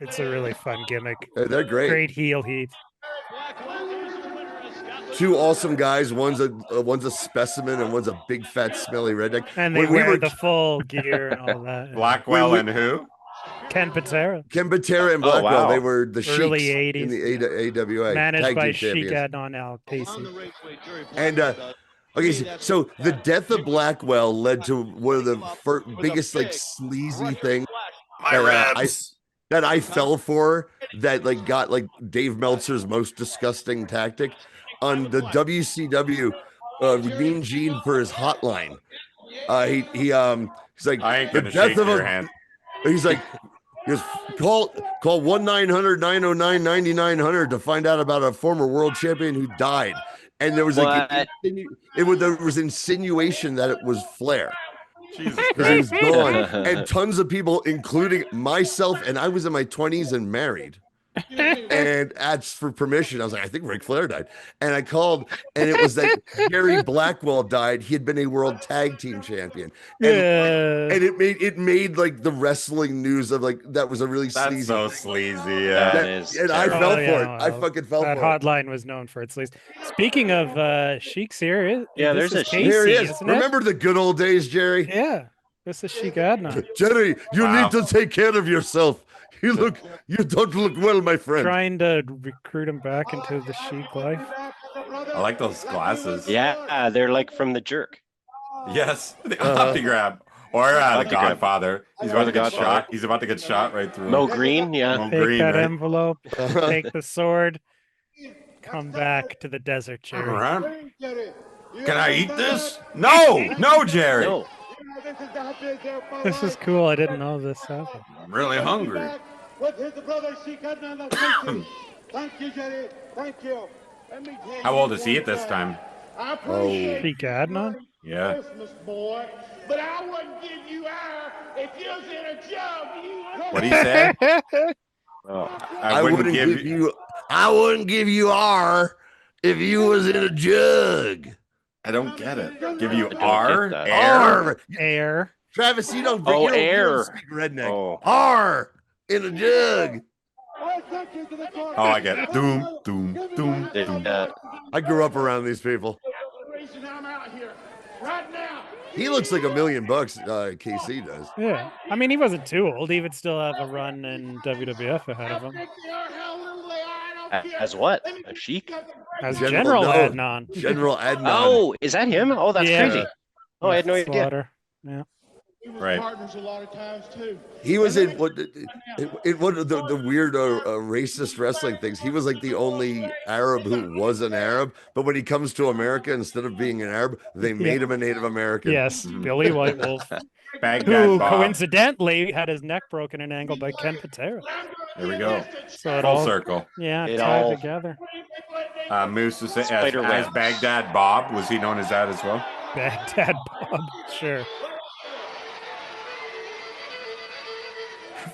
it's a really fun gimmick.
They're great.
Great heel heat.
Two awesome guys. One's a specimen and one's a big fat smelly redneck.
And they wear the full gear and all that.
Blackwell and who?
Ken Patera.
Ken Patera and Blackwell. They were the
early
Sheiks
80s
in the AWA.
Managed by Sheik Adnan Al-Pacey.
And okay, so the death of Blackwell led to one of the biggest sleazy things that I fell for. That got Dave Meltzer's most disgusting tactic on the WCW. Mean Gene for his hotline. He's like,
I ain't gonna shake your hand.
He's like, call 1-900-909-9900 to find out about a former world champion who died. And there was there was insinuation that it was Flair.
Jesus
He was gone. And tons of people, including myself, and I was in my 20s and married. and asked for permission. I was like, I think Ric Flair died. And I called, and it was that Jerry Blackwell died. He had been a world tag team champion. And it made like the wrestling news of like that was a really
That's
sleazy
so
thing.
sleazy. Yeah.
That is
And I
terrible.
fell for it. I fucking fell
that
for it.
hotline was known for its least. Speaking of Sheik's here.
Yeah,
this
there's
is
a
Casey,
Sheik.
Here he is.
isn't it?
Remember the good old days, Jerry?
Yeah. This is Sheik Adnan.
Jerry, you
Wow.
need to take care of yourself. You don't look well, my friend.
Trying to recruit him back into the Sheik life.
I like those glasses.
Yeah, they're like from The Jerk.
Yes, the Opti grab. Or the
Opti grab.
Godfather. He's about to get shot. He's about to get shot right through.
Mo Green, yeah.
Mo
Take
Green,
that
right?
envelope, take the sword, come back to the desert, Jerry.
All right. Can I eat this? No, Jerry.
No.
This is cool. I didn't know this happened.
I'm really hungry.
Thank you, Jerry. Thank you.
How old is he at this time?
I appreciate
Sheik Adnan?
Yeah.
Christmas, boy, but I wouldn't give you air if you was in a jug.
What do you say?
I wouldn't give you. I wouldn't give you R if you was in a jug.
I don't get it. Give you
don't
R?
get that.
Air?
Air.
Travis, you don't.
Oh,
you don't
air.
speak redneck.
Oh.
R in a jug.
Oh, I get it. Doom, doom, doom, doom.
I grew up around these people.
Reason I'm out here right now.
He looks like $1 million. KC does.
Yeah. I mean, he wasn't too old. He would still have a run in WWF ahead of him.
As what? A Sheik?
As
General-
General
no.
Adnan.
General Adnan.
Oh, is that him? Oh, that's
Yeah.
crazy. Oh, I had no idea.
Slaughter. Yeah.
We were
Right.
partners a lot of times too.
He was in what? In one of the weird racist wrestling things. He was like the only Arab who was an Arab. But when he comes to America, instead of being an Arab, they made him a Native American.
Yes, Billy White Wolf,
Baghdad
who
Bob.
coincidentally had his neck broken and angled by Ken Patera.
There we go.
So it
Full
all,
circle.
yeah,
It
tied
all-
together.
Moose was as
Spiderweb.
Baghdad Bob. Was he known as that as well?
Baghdad Bob, sure.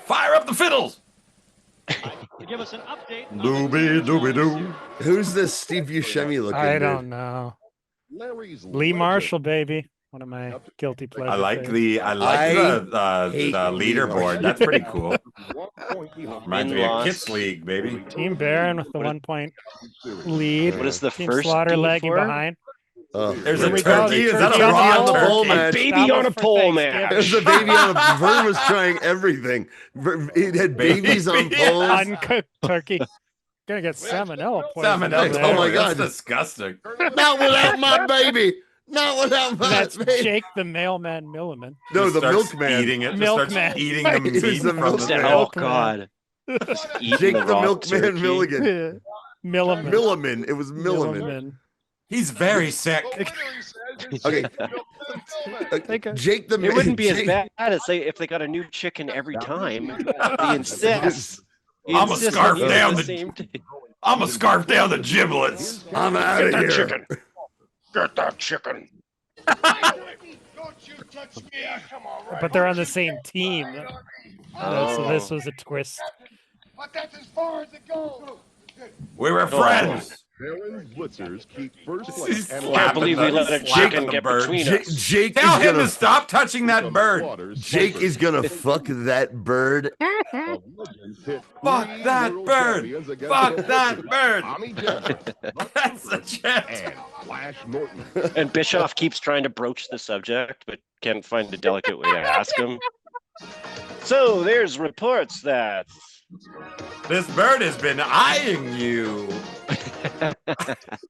Fire up the fiddles!
To give us an update.
Doobie doobie doo.
Who's this Steve Buscemi looking?
I
dude?
don't know. Lee Marshall, baby. One of my guilty pleasures.
I like
I
the
hate
leaderboard. That's pretty cool. Reminds me of
In-laws.
Kids League, baby.
Team Baron with the 1-point lead.
What is the
Team
first
Slaughter
team
lagging
for?
behind.
There's
Here
a
we go,
turkey.
the
Is that
turkey
a
on the
raw
pole
turkey?
match.
Baby
That
on
was
a
for
pole
Thanksgiving.
There's a baby on a. Vern was trying everything. It had babies on
Baby.
poles.
Uncooked turkey. Gonna get salmonella poisoning.
Salmonella.
over
Oh
there.
my
That's
God.
disgusting.
Not without my baby. Not without my
That's
baby.
Jake the mailman Milliman.
No,
Just
the
starts
milkman.
Eating it. Just
Milkman.
starts eating the
It
meat
is the
from
milkman.
the
Oh,
Milkman.
God. Just eating
Jake the
raw
milkman
turkey.
Milligan.
Milliman.
Milliman. It was Milliman.
Milliman.
He's very sick.
Okay.
Take a-
Jake the
It wouldn't be as
Jake-
bad as if they got a new chicken every time. They insist. They
I'm a
insist
scarf
on eating
down
the
the-
same day.
I'm gonna scarf down the giblets.
I'm out of here.
chicken.
Get that chicken.
Don't you touch me. Come on, right.
But they're on the same team. So this was a twist.
But that's as far as it goes.
We were friends.
Baron Blitzers keep first
He's
place. and
slapping
Can't believe we
the-
let a
slapping
chicken
the
get
bird.
between
Jake,
us.
Jake
Tell
is
him to
gonna.
stop touching that bird.
Jake is gonna fuck that bird.
Fuck that bird. Fuck that bird. That's the chant.
And Flash Norton.
And Bischoff keeps trying to broach the subject, but can't find a delicate way to ask him. So there's reports that
This bird has been eyeing you.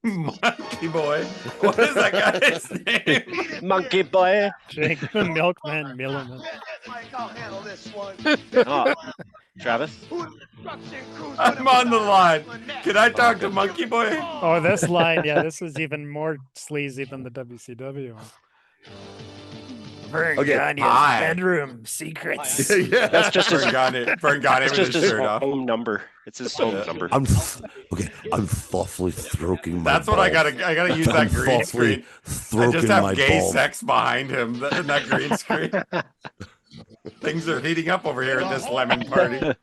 Monkey boy. What is that guy's name?
Monkey Boy.
Jake the Milkman Milliman.
I'll handle this one.
Oh, Travis.
I'm on the line. Can I talk to Monkey Boy?
Oh, this line, yeah, this was even more sleazy than the WCW one.
Okay,
hi.
bedroom secrets.
Yeah.
That's just his.
Vern got him
It's
with
just
his
his
shirt off.
home number. It's his home number.
I'm thoughtfully stroking my.
That's what I
balls.
gotta use that
I'm
green
thoughtfully
screen. I
stroking
just have
my
gay
balls.
sex behind him in that green screen. Things are heating up over here at this lemon party.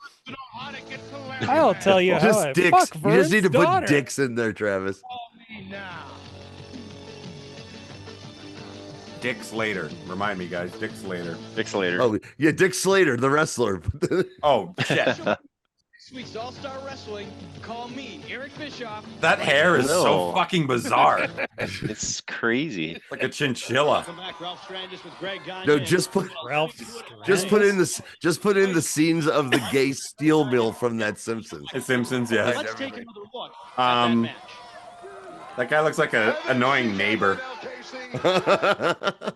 I'll tell you how
Just
I
dicks.
fuck
You just need to
Vern's
put
daughter.
dicks in there, Travis.
Dick Slater. Remind me, guys. Dick Slater.
Dick Slater.
Oh, yeah, Dick Slater, the wrestler.
Oh, shit.
This week's All-Star Wrestling. Call me, Eric Bischoff.
That hair is so
No.
fucking bizarre.
It's crazy.
Like a chinchilla.
Welcome back, Ralph Strandis with Greg Gagne.
No, just put in the scenes of the gay steel mill from that Simpsons.
The Simpsons, yeah.
Let's take another look at that match.
That guy looks like an annoying neighbor.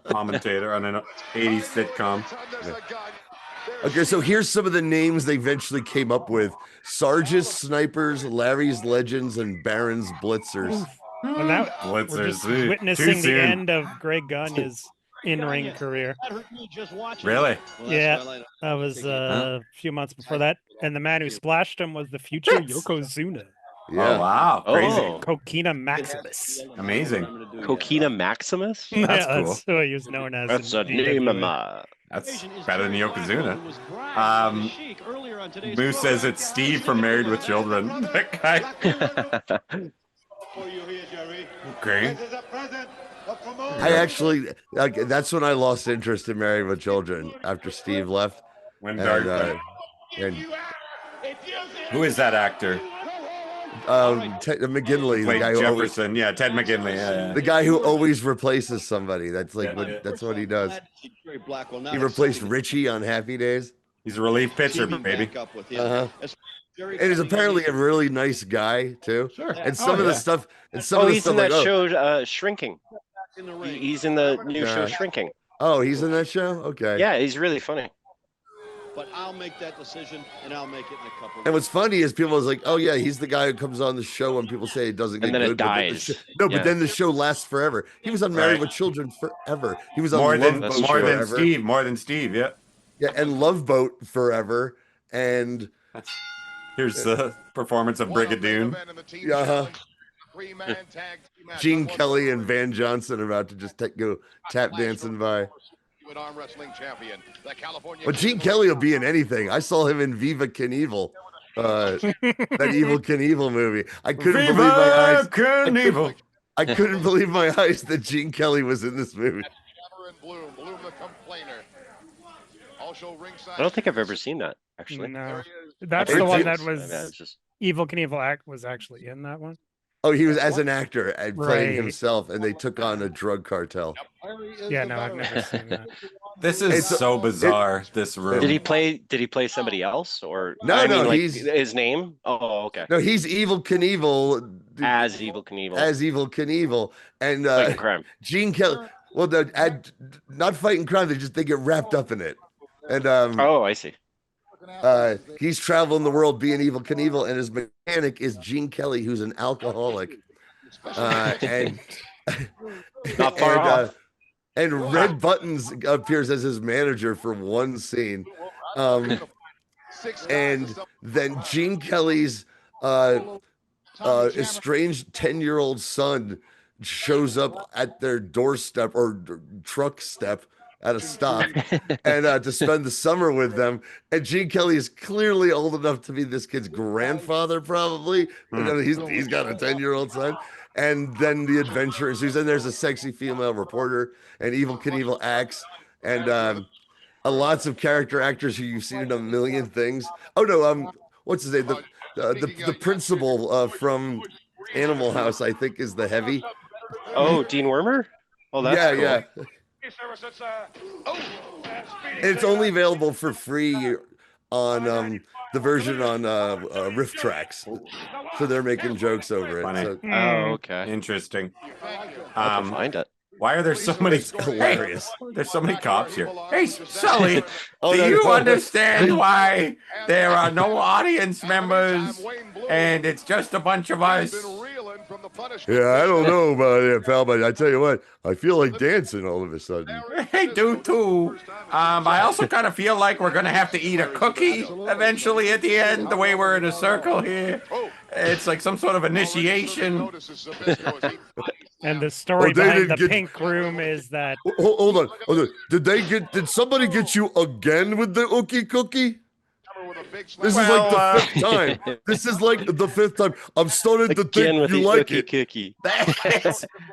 Commentator on an 80s sitcom.
Okay, so here's some of the names they eventually came up with: Sarge's Snipers, Larry's Legends, and Baron's Blitzers.
And that, we're
Blitzers.
just
Too
witnessing the
soon.
end of Greg Gagne's in-ring career.
That hurt me just watching
Really?
it. Well, that's
Yeah,
why I like-
that was a few months before that. And the man who splashed him was the future Yokozuna,
Yeah.
Oh, wow. Crazy.
Oh.
Coquina Maximus.
Amazing.
Coquina Maximus?
Yeah,
That's
that's who he was known as.
That's
in
a name of
GWA.
my.
That's better than Yokozuna.
Who was bragging to Sheik earlier on today's
Moose says
program.
it's Steve from Married with Children. That guy.
For you here, Jerry.
Okay.
This is a present of promotion.
I actually, that's when I lost interest in Married with Children after Steve left.
When
And,
Dark.
and
Who is that actor?
Ted McGinley, the
Wait,
guy who always,
Jefferson. Yeah, Ted McGinley. Yeah,
the guy who always replaces somebody. That's like that's what he does.
Jerry Black will not
He replaced
exceed
Richie on Happy Days.
He's a relief pitcher,
teaming
baby.
back up with him.
Uh-huh.
As Jerry
And he's
Gagne
apparently a really nice guy too.
Sure.
And some of the stuff, and some
Oh,
of the
he's
stuff
in that
like,
show, Shrinking.
in the ring.
He's in the new show,
Yeah.
Shrinking.
oh, he's in that show. Okay.
Yeah, he's really funny.
But I'll make that decision, and I'll make it in a couple.
And what's funny is people was like, "Oh yeah, he's the guy who comes on the show when people say it doesn't get
And then it
good." but then the
dies.
show- no,
Yeah.
but then the show lasts forever. He was on Married
Right.
with Children forever. He was on
More
Love
than
Boat
more than
forever.
Steve. More than Steve. Yeah.
Yeah, and Love Boat forever. And
Here's the performance of Brigadoon.
uh-huh. Gene Kelly and Van Johnson are about to just go tap dancing by. But Gene Kelly will be in anything. I saw him in Viva Knievel, that Evil Knievel movie. I couldn't believe my eyes.
Knievel.
I couldn't believe my eyes that Gene Kelly was in this movie.
I don't think I've ever seen that, actually.
No, that's
Hey,
the one
Jim-
that
I mean,
was
it's just-
Evil Knievel was actually in that one.
Oh, he was as an actor and playing
Right.
himself, and they took on a drug cartel.
Yeah, no, I've never seen that.
This is
It's-
so bizarre. This room.
Did he play somebody else, or
No,
I
no,
mean, like,
he's-
his name? Oh, okay.
No, he's Evil Knievel
As Evil Knievel.
as Evil Knievel, and
Fighting crime.
Gene Kelly. Well, not fighting crime. They get wrapped up in it, and
Oh, I see.
he's traveling the world being Evil Knievel, and his mechanic is Gene Kelly, who's an alcoholic, and
Not far off.
And Red Buttons appears as his manager for one scene, and then Gene Kelly's estranged 10-year-old son shows up at their doorstep or truck step at a stop and to spend the summer with them. And Gene Kelly is clearly old enough to be this kid's grandfather, probably. He's got a 10-year-old son. And then the adventure ensues. And there's a sexy female reporter, and Evil Knievel acts, and lots of character actors who you've seen in a million things. Oh no, what's his name? The principal from Animal House, I think, is the heavy.
Oh, Dean Wormer? Oh, that's cool.
yeah. It's only available for free on the version on Riff Tracks, so they're making jokes over it.
Funny.
So,
Oh, okay.
Interesting.
I'll have to find it.
Why are there so many?
it's hilarious.
There's so many cops here. Hey, Sully,
Oh,
do
no,
you
no.
understand why there are no audience members and it's just a bunch of us?
Yeah, I don't know about it, pal, but I tell you what, I feel like dancing all of a sudden.
Hey, do too. I also kind of feel like we're gonna have to eat a cookie eventually at the end. The way we're in a circle here, it's like some sort of initiation.
And the story
they
behind
didn't
the
get-
pink room is that
Hold on. Did somebody get you again with the ookie cookie? This is like the fifth time. This is like the fifth time. I'm starting to
Again
think
with
you
the
like
ookie
it.
cookie.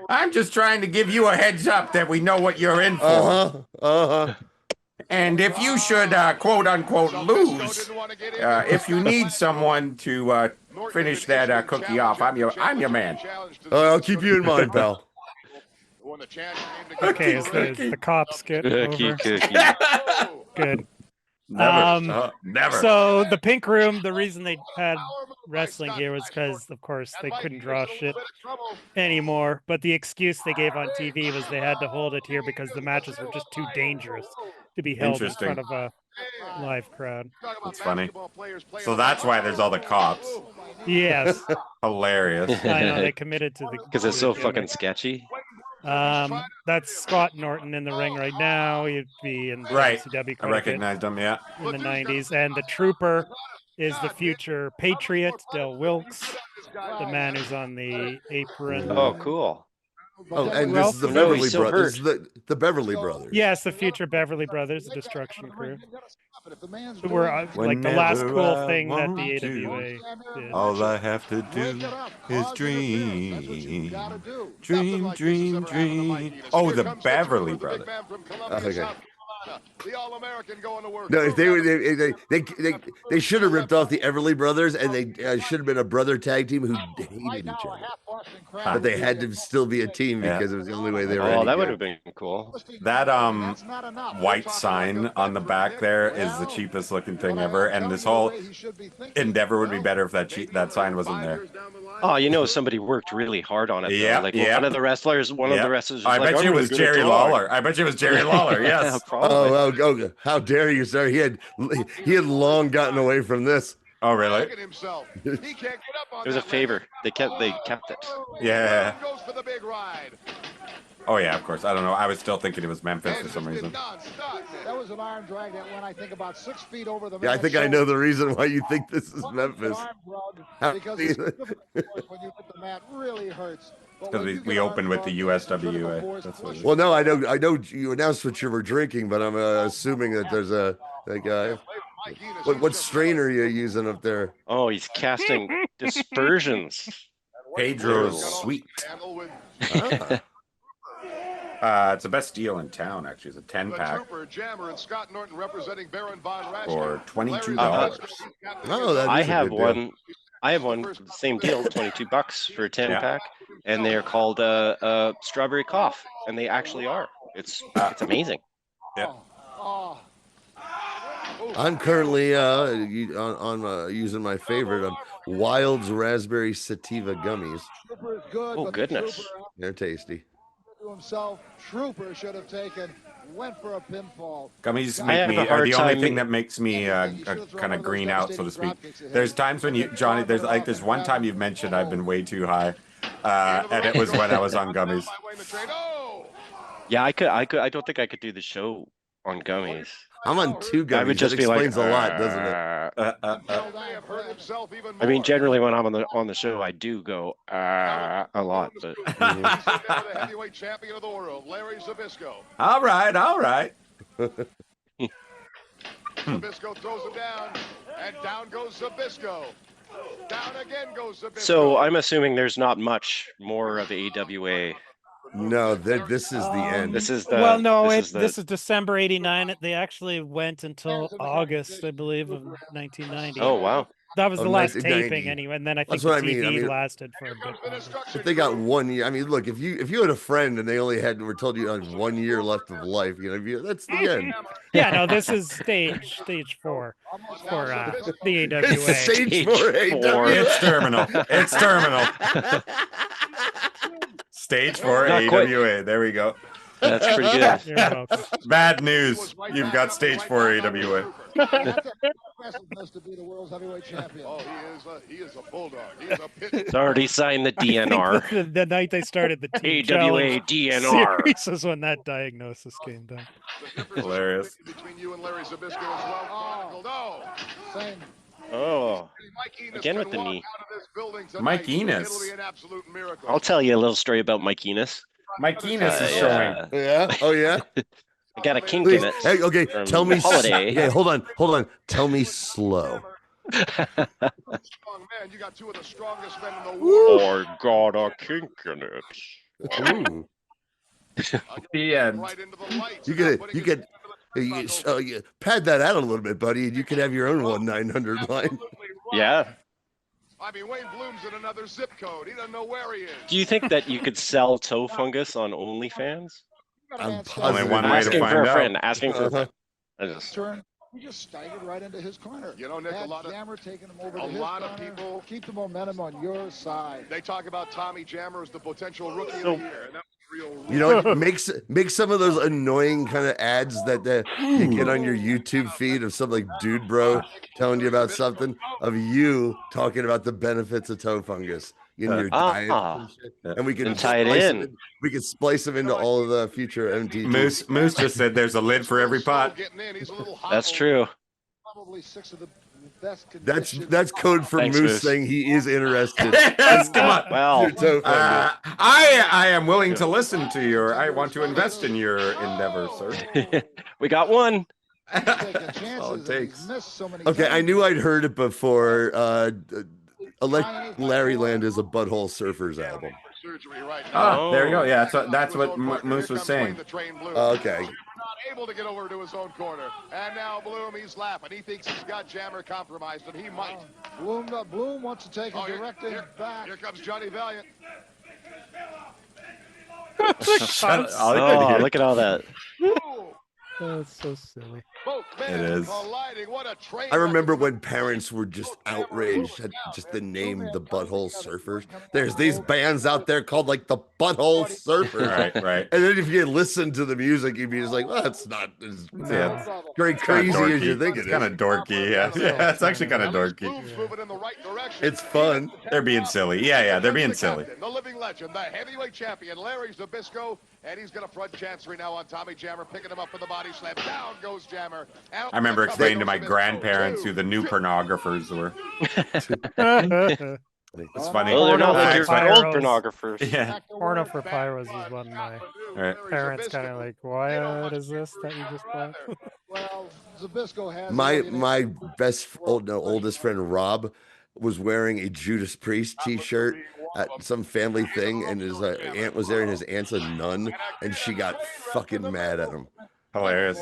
I'm just trying to give you a heads up that we know what you're in for. And if you should, quote unquote, lose, if you need someone to finish that cookie off, I'm your man.
I'll keep you in mind, pal.
Okay, is the cop skit over? Good.
Never.
So the pink room, the reason they had wrestling here was because, of course, they couldn't draw shit anymore. But the excuse they gave on TV was they had to hold it here because the matches were just too dangerous to be held in front of a live crowd.
That's funny. So that's why there's all the cops.
Yes.
Hilarious.
I know, they committed to the...
Because it's so fucking sketchy.
That's Scott Norton in the ring right now. He'd be in the
Right.
WCW
I recognized him, yeah.
in the 90s. And the Trooper is the future Patriot, Del Wilkes, the man who's on the apron.
Oh, cool.
Oh, and this is the Beverly Brothers. The Beverly Brothers.
Yes, the future Beverly Brothers, the Destruction Crew. Who were like the last cool thing that the AWA did.
All I have to do is dream. Dream, dream, dream. Oh, the Beverly Brothers.
Okay. No, if they should have ripped off the Everly Brothers, and they should have been a brother tag team who hated each other. But they had to still be a team because it was the only way they were.
Oh, that would have been cool.
That white sign on the back there is the cheapest looking thing ever, and this whole endeavor would be better if that sign wasn't there.
Oh, you know, somebody worked really hard on it. Yeah, like one of the wrestlers.
I bet you it was Jerry Lawler. I bet you it was Jerry Lawler. Yes.
Oh, how dare you, sir? He had long gotten away from this.
Oh, really?
It was a favor. They kept it.
Yeah. Oh yeah, of course. I don't know. I was still thinking it was Memphis for some reason.
That was an arm drag that went, I think, about 6 feet over the.
Yeah, I think I know the reason why you think this is Memphis.
Because when you hit the mat, really hurts.
Because we opened with the USWA. That's what
well, no, I know you announced what you were drinking, but I'm assuming that there's a guy. What strain are you using up there?
Oh, he's casting dispersions.
Pedro's Sweet. It's the best deal in town, actually. It's a 10-pack for $22.
Oh,
I have one. I have one. Same deal, $22 for a 10-pack, and they are called Strawberry Cough, and they actually are. It's amazing.
Yeah.
I'm currently using my favorite Wild's Raspberry Sativa Gummies.
Oh goodness,
they're tasty.
Himself, Trooper should have went for a pinfall.
Gummies are the only thing that makes me kind of green out, so to speak. There's times when Johnny, there's one time you've mentioned I've been way too high, and it was when I was on gummies.
Yeah, I don't think I could do the show on gummies.
I'm on 2 gummies.
I would just
that explains
be like,
a lot, doesn't it?
I mean, generally when I'm on the show, I do go a lot, but.
All right.
Zbyszko throws him down, and down goes Zbyszko. Down again goes Zbyszko.
So I'm assuming there's not much more of AWA.
No, this is the end.
This is the.
Well, no, this is December '89. They actually went until August, I believe, of 1990.
Oh wow.
That was the last taping anyway, and then I think the TV lasted for a bit.
If they got 1 year, I mean, look, if you had a friend and they only were told you had 1 year left of life, that's the end.
Yeah, no, this is stage 4 for the AWA.
Stage 4 AWA.
It's terminal. Stage 4 AWA. There we go.
That's pretty good.
You're welcome.
Bad news. You've got Stage 4 AWA.
To be the world's heavyweight champion. Oh,
he is a bulldog. He is a pit.
It's already signed the DNR.
The night they started the Team
AWA DNR
series was when that diagnosis came down.
Hilarious.
Between you and Larry Zbyszko as well.
Same.
Oh, again with the knee.
Mike Enos.
I'll tell you a little story about Mike Enos.
Mike Enos is showing.
Yeah. Oh yeah.
I got a kink
Please.
in it.
Hey, okay, tell me.
Holiday.
Okay, hold on. Tell me slow.
Strong man, you got two of the strongest men in the world.
I got a kink in it.
Ooh.
Yeah.
Right into the lights.
You pad that out a little bit, buddy, and you can have your own 1-900 line.
Yeah.
I mean, Wayne Bloom's in another zip code. He doesn't know where he is.
Do you think that you could sell toe fungus on OnlyFans?
I'm
Only one way to
Asking
find
for a
out.
friend. Asking for a friend. I just...
He just staggered right into his corner.
You know, Nick, a lot of
Jammer taking him over
a
to his
lot of
corner.
people
Keep the momentum on your side.
They talk about Tommy Jammer as the potential rookie of the year, and that was real.
You know what? Make some of those annoying kind of ads that you get on your YouTube feed of some like dude bro telling you about something of you talking about the benefits of toe fungus in your diet and shit. And we can
tie it in.
We can splice them into all of the future MTGs.
Moose just said there's a lid for every pot.
That's true.
Probably 6 of the best
That's code for
Thanks,
Moose
Moose.
saying he is interested.
Yes, come on.
Well,
I am willing to listen to your. I want to invest in your endeavor, sir.
We got one.
That's all it takes. Okay, I knew I'd heard it before. Larry Land is a Butthole Surfers album.
Oh, there you go. Yeah, that's what Moose was saying.
Okay.
Able to get over to his own corner, and now Bloom, he's laughing. He thinks he's got Jammer compromised, and he might.
Bloom wants to take him directly back.
Here comes Johnny Valiant.
Oh, look at all that.
That's so silly.
It is.
I remember when parents were just outraged at just the name the Butthole Surfers. There's these bands out there called like the Butthole Surfers.
Right.
And then if you listen to the music, you'd be just like, well, it's not as very crazy as you think it is.
It's kind of dorky. Yeah, it's actually kind of dorky.
It's fun.
They're being silly. Yeah, they're being silly.
The living legend, the heavyweight champion, Larry Zbyszko, and he's going to front Chancery now on Tommy Jammer, picking him up for the body slam. Down goes Jammer.
I remember explaining to my grandparents who the new pornographers were. It's funny.
Well, they're not like your
Pyros.
old pornographers.
Yeah.
Porno for Pyros is one of my parents kind of like, what is this that you just bought?
Well, Zbyszko has
My oldest friend Rob was wearing a Judas Priest t-shirt at some family thing, and his aunt was there, and his aunt's a nun, and she got fucking mad at him.
Hilarious.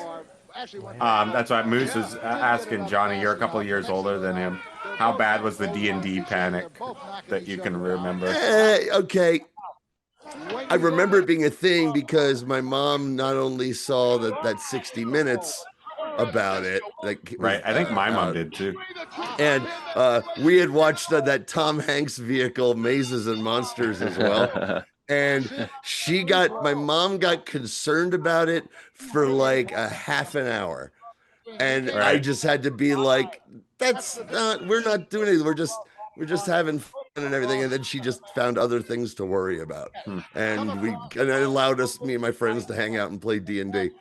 That's why Moose is asking Johnny. You're a couple of years older than him. How bad was the D&D panic that you can remember?
Okay. I remember it being a thing because my mom not only saw that 60 Minutes about it,
Right. I think my mom did too.
And we had watched that Tom Hanks vehicle, Mazes and Monsters, as well. And my mom got concerned about it for like a half an hour. And I just had to be like, we're not doing anything. We're just having fun and everything. And then she just found other things to worry about. And it allowed me and my friends to hang out and play D&D.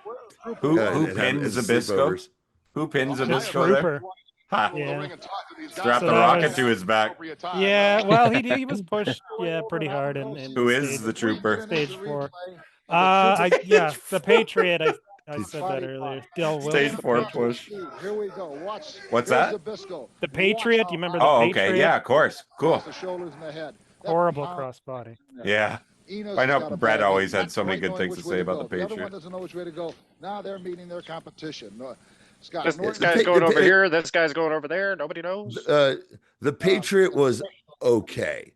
Who pins Zbyszko? Who pins Zbyszko there? Ha.
Yeah.
Strap the rocket to his back.
Yeah, well, he was pushed, pretty hard. In
Who is the trooper?
Stage 4. The Patriot. I said that earlier.
Stage 4 push.
Here we go. Watch.
What's that?
The Patriot. You remember the Patriot?
Okay. Yeah, of course. Cool.
The shoulders and the head.
Horrible crossbody.
Yeah. I know Brett always had so many good things to say about the Patriot.
The other one doesn't know which way to go. Now they're meeting their competition. Scott,
this guy's going over here. This guy's going over there. Nobody knows.
The Patriot was okay.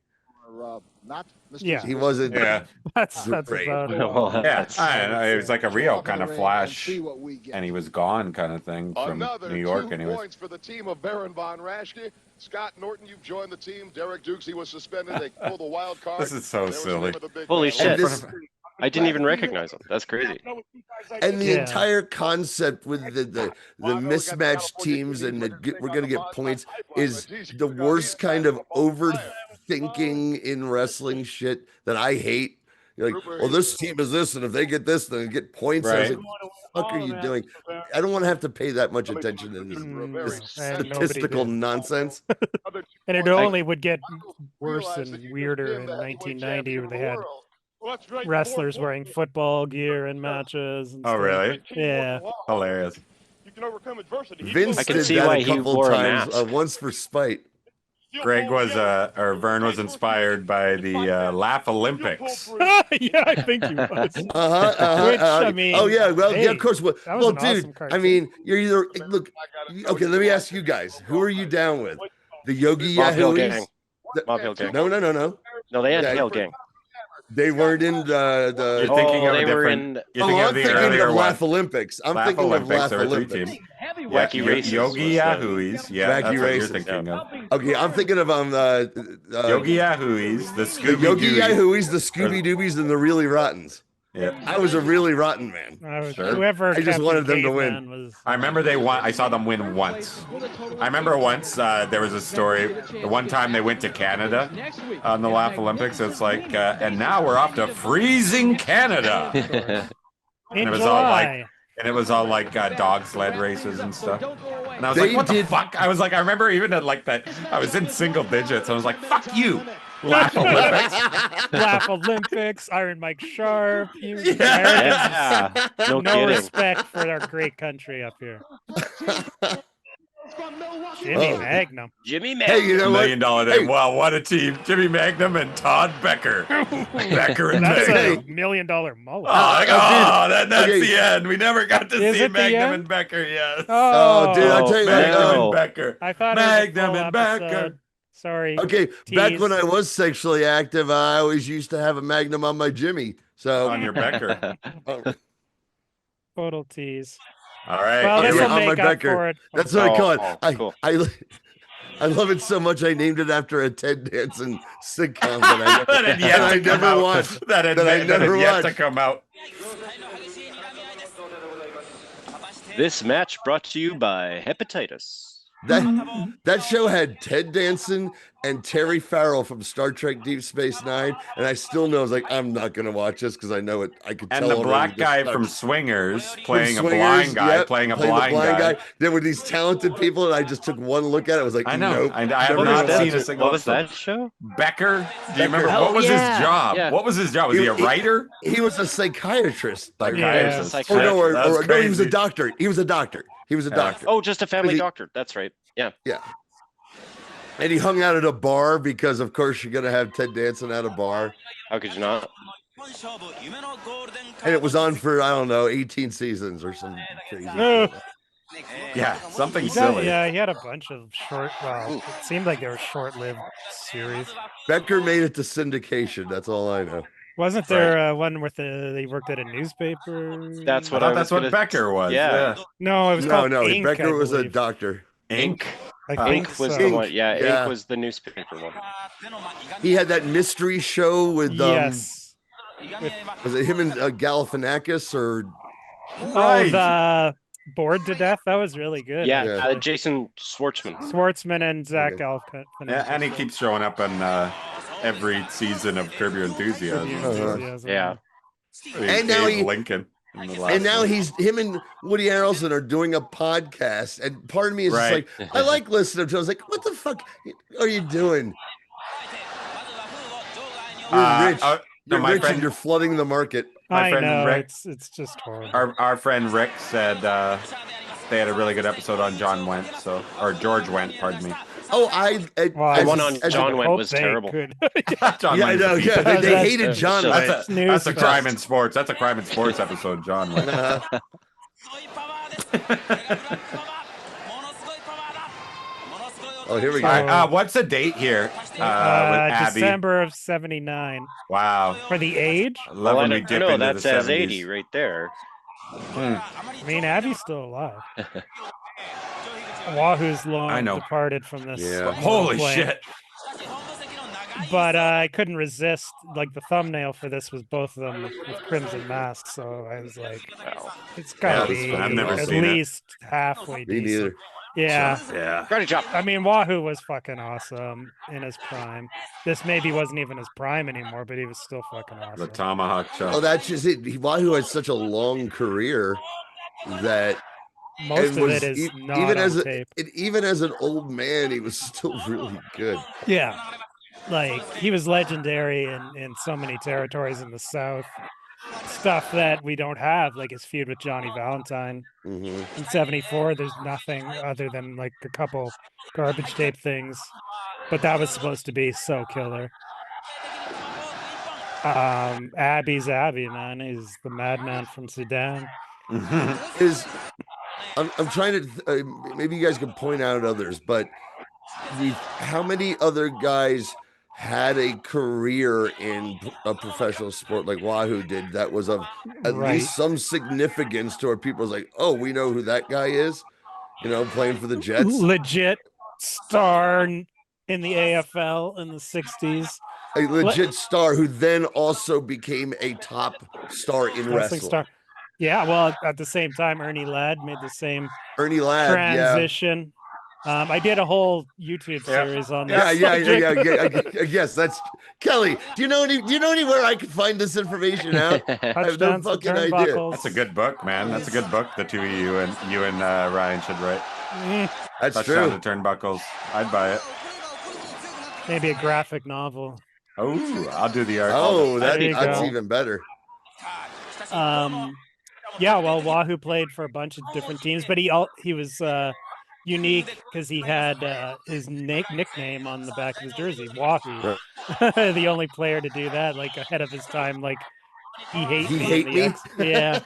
Not Mr.
Yeah.
He wasn't.
Yeah.
That's
great.
about it.
Yeah, I don't know. It was like a real kind of flash, and he was gone kind of thing from New York. Anyways.
Points for the team of Baron von Raschke. Scott Norton, you've joined the team. Derek Dukes, he was suspended. They pulled the wild card.
This is so silly.
Holy shit. I didn't even recognize him. That's crazy.
And the entire concept with the mismatched teams and we're going to get points is the worst kind of overthinking in wrestling shit that I hate. You're like, well, this team is this, and if they get this, then they get points.
Right.
I was like, what the fuck are you doing? I don't want to have to pay that much attention to this statistical nonsense.
And it only would get worse and weirder in 1990 where they had wrestlers wearing football gear in matches. And
Oh,
stuff.
really?
Yeah.
Hilarious.
Vince
I can
did
see
that
why
a
he
couple
wore a
times,
mask.
once for spite.
Greg was or Vern was inspired by the Laugh Olympics.
Yeah, I think he was. Which, I mean,
oh yeah, well, yeah,
hey,
of course. Well,
that was an
dude,
awesome cartoon.
I mean, you're either look. Okay, let me ask you guys: who are you down with? The Yogi
Mob Hill
Yahoois?
Gang. Mob Hill Gang.
No.
No, they had
Okay.
Hill Gang.
They weren't in the.
You're thinking of
they
a
were
different.
in.
You're thinking
I'm
of the
thinking
earlier
of
one.
Laugh Olympics. I'm
Laugh
thinking of
Olympics.
Laugh
There were 3
Olympics.
teams.
Wacky Races
Yogi
was the-
Yahoois. Yeah,
Wacky
that's what
Races.
you're thinking of.
Okay, I'm thinking of
Yogi Yahoois, the
the
Scooby
Yogi
Doo.
Yahoois, the Scooby Doobies, and the Really Rottens.
Yeah.
I was a really rotten man.
Sure.
Whoever
I just
Captain
wanted them to
Caveman
win.
Was,
I remember they won. I saw them win once. I remember once there was a story. The one time they went to Canada on the Laugh Olympics, it's like, and now we're off to freezing Canada.
in
And it was
July.
And it was all like dog sled races and stuff. And I was
They
like, what
did-
the fuck? I was like, I remember even at like that, I was in single digits. I was like, fuck you, Laugh Olympics.
Laugh Olympics, Iron Mike Sharp.
Yeah. No
No
kidding.
respect for our great country up here. Jimmy Magnum.
Jimmy
Hey, you know what?
$1 million name. Wow, what a team. Jimmy Magnum and Todd Becker. Becker and
That's
Magnum.
a $1 million mullet.
That's
Okay.
the end. We never got to
Is
see
it the
Magnum
end?
and Becker, yes.
Oh, dude, I'll tell you what.
Magnum
no.
and Becker.
I thought it was a
Magnum
full
and Becker.
episode. Sorry.
Okay, back
Tease.
when I was sexually active, I always used to have a Magnum on my Jimmy. So
On your Becker.
Total tease.
All right.
Well,
Okay,
this
here
will
on my
make up
Becker.
for it.
That's what I call it.
Oh, cool.
I love it so much. I named it after a Ted Danson sitcom that
that had yet
I
to come
never
out.
watched.
That had
I never
yet to
watched.
come out.
This match brought to you by hepatitis.
That show had Ted Danson and Terry Farrell from Star Trek Deep Space Nine, and I still know, I was like, I'm not gonna watch this because I know it. I could
And
tell.
the
already
black
this
guy
sucks.
from Swingers
From
playing a
Swingers,
blind guy,
yep,
playing a
playing the
blind guy.
There were these talented people, and I just took one look at it. I was like,
I know.
Nope,
I have
never
not
gonna
seen
watch
a
it.
single
What was
episode.
that show?
Becker? Do you remember?
Oh,
What was
yeah.
his job?
Yeah.
What was his job? Was he a writer?
He was a psychiatrist.
Psychiatrist.
Yeah.
Or no,
That's
no, he was a
crazy.
doctor. He was a doctor. He was a doctor.
Oh, just a family
He-
doctor. That's right. Yeah.
Yeah. And he hung out at a bar because, of course, you're going to have Ted Danson at a bar.
How could you not?
And it was on for, I don't know, 18 seasons or some crazy
No.
shit.
Yeah, something
He got-
silly.
yeah, he had a bunch of short. Well, it seemed like they were short-lived series.
Becker made it to syndication. That's all I know.
Wasn't there one where they worked at a newspaper?
That's
I
what
thought
I
that's
was
what
gonna-
Becker was.
Yeah.
No, it was called
No,
Ink,
Becker
I
was a
believe.
doctor.
Ink.
I think
Ink was
so.
the one. Yeah,
Yeah.
Ink was the newspaper one.
He had that mystery show with,
Yes.
was it him and Galifianakis or?
Oh, the Bored to Death. That was really good.
Yeah,
Yeah.
Jason Schwartzman.
Schwartzman and Zach
Okay.
Galifianakis.
Yeah, and he keeps showing up in every season of Curb Your Enthusiasm.
Enthusiasm.
Yeah.
And now he-
Lincoln. in the last
And now
one.
him and Woody Harrelson are doing a podcast, and part of me is
Right.
just like, I like listening to it. I was like, what the fuck are you doing? You're rich.
no,
You're
my
rich
friend-
and you're flooding the market.
My
I
friend
know
Rick-
it's just horrible.
Our friend Rick said they had a really good episode on John Went, or George Went, pardon me.
Oh,
Well,
The one on
as a-
John Went
hope
was
they
terrible.
could.
John
Yeah, I
Went's
know.
a piece
Yeah,
of
they
shit.
hated John
That's
Went.
That's a
News
crime
fest.
in sports. That's a crime in sports episode, John Went.
Oh, here we
All
go.
right, what's the date here with Abby?
December of '79
Wow.
for the age.
I love when we dip
no,
into
that
the
says
70s.
80 right there.
I mean, Abby's still alive. Wahoo's long
I know.
departed from this.
Yeah.
Holy
plane.
shit.
But I couldn't resist. Like the thumbnail for this was both of them with crimson masks, so I was like, it's gotta
Yeah,
be
I've never
at
seen it.
least halfway
Me
decent.
neither.
Yeah.
Yeah.
Great job.
I mean, Wahoo was fucking awesome in his prime. This maybe wasn't even his prime anymore, but he was still fucking
The
awesome.
Tomahawk
Oh,
Chop.
that's just it. Wahoo had such a long career that
Most of
was
it is not
even
on
as
tape.
even as an old man, he was still really good.
Yeah. like he was legendary in so many territories in the South. Stuff that we don't have, like his feud with Johnny Valentine in '74. There's nothing other than like a couple garbage tape things, but that was supposed to be so killer. Abby's Abby, man. He's the madman from Sudan.
Is I'm trying to maybe you guys can point out others, but how many other guys had a career in a professional sport like Wahoo did that was of at least some significance to where people was like, oh, we know who that guy is, you know, playing for the Jets,
legit star in the AFL in the '60s,
a legit star who then also became a top star in wrestling.
Star. Yeah, well, at the same time, Ernie Ladd made the same transition. Yeah. I did a whole YouTube series on this.
Yes, that's Kelly. Do you know anywhere I can find this information out? I have no fucking idea.
That's a good book, man. That's a good book. The two of you and Ryan should write.
That's
Touchdown
true.
to Turnbuckles. I'd buy it.
Maybe a graphic novel.
Oh, I'll do the art.
Oh, that's even better.
Yeah, well, Wahoo played for a bunch of different teams, but he was unique because he had his nickname on the back of his jersey, Wahoo. The only player to do that, like ahead of his time, like he hate me. Yeah.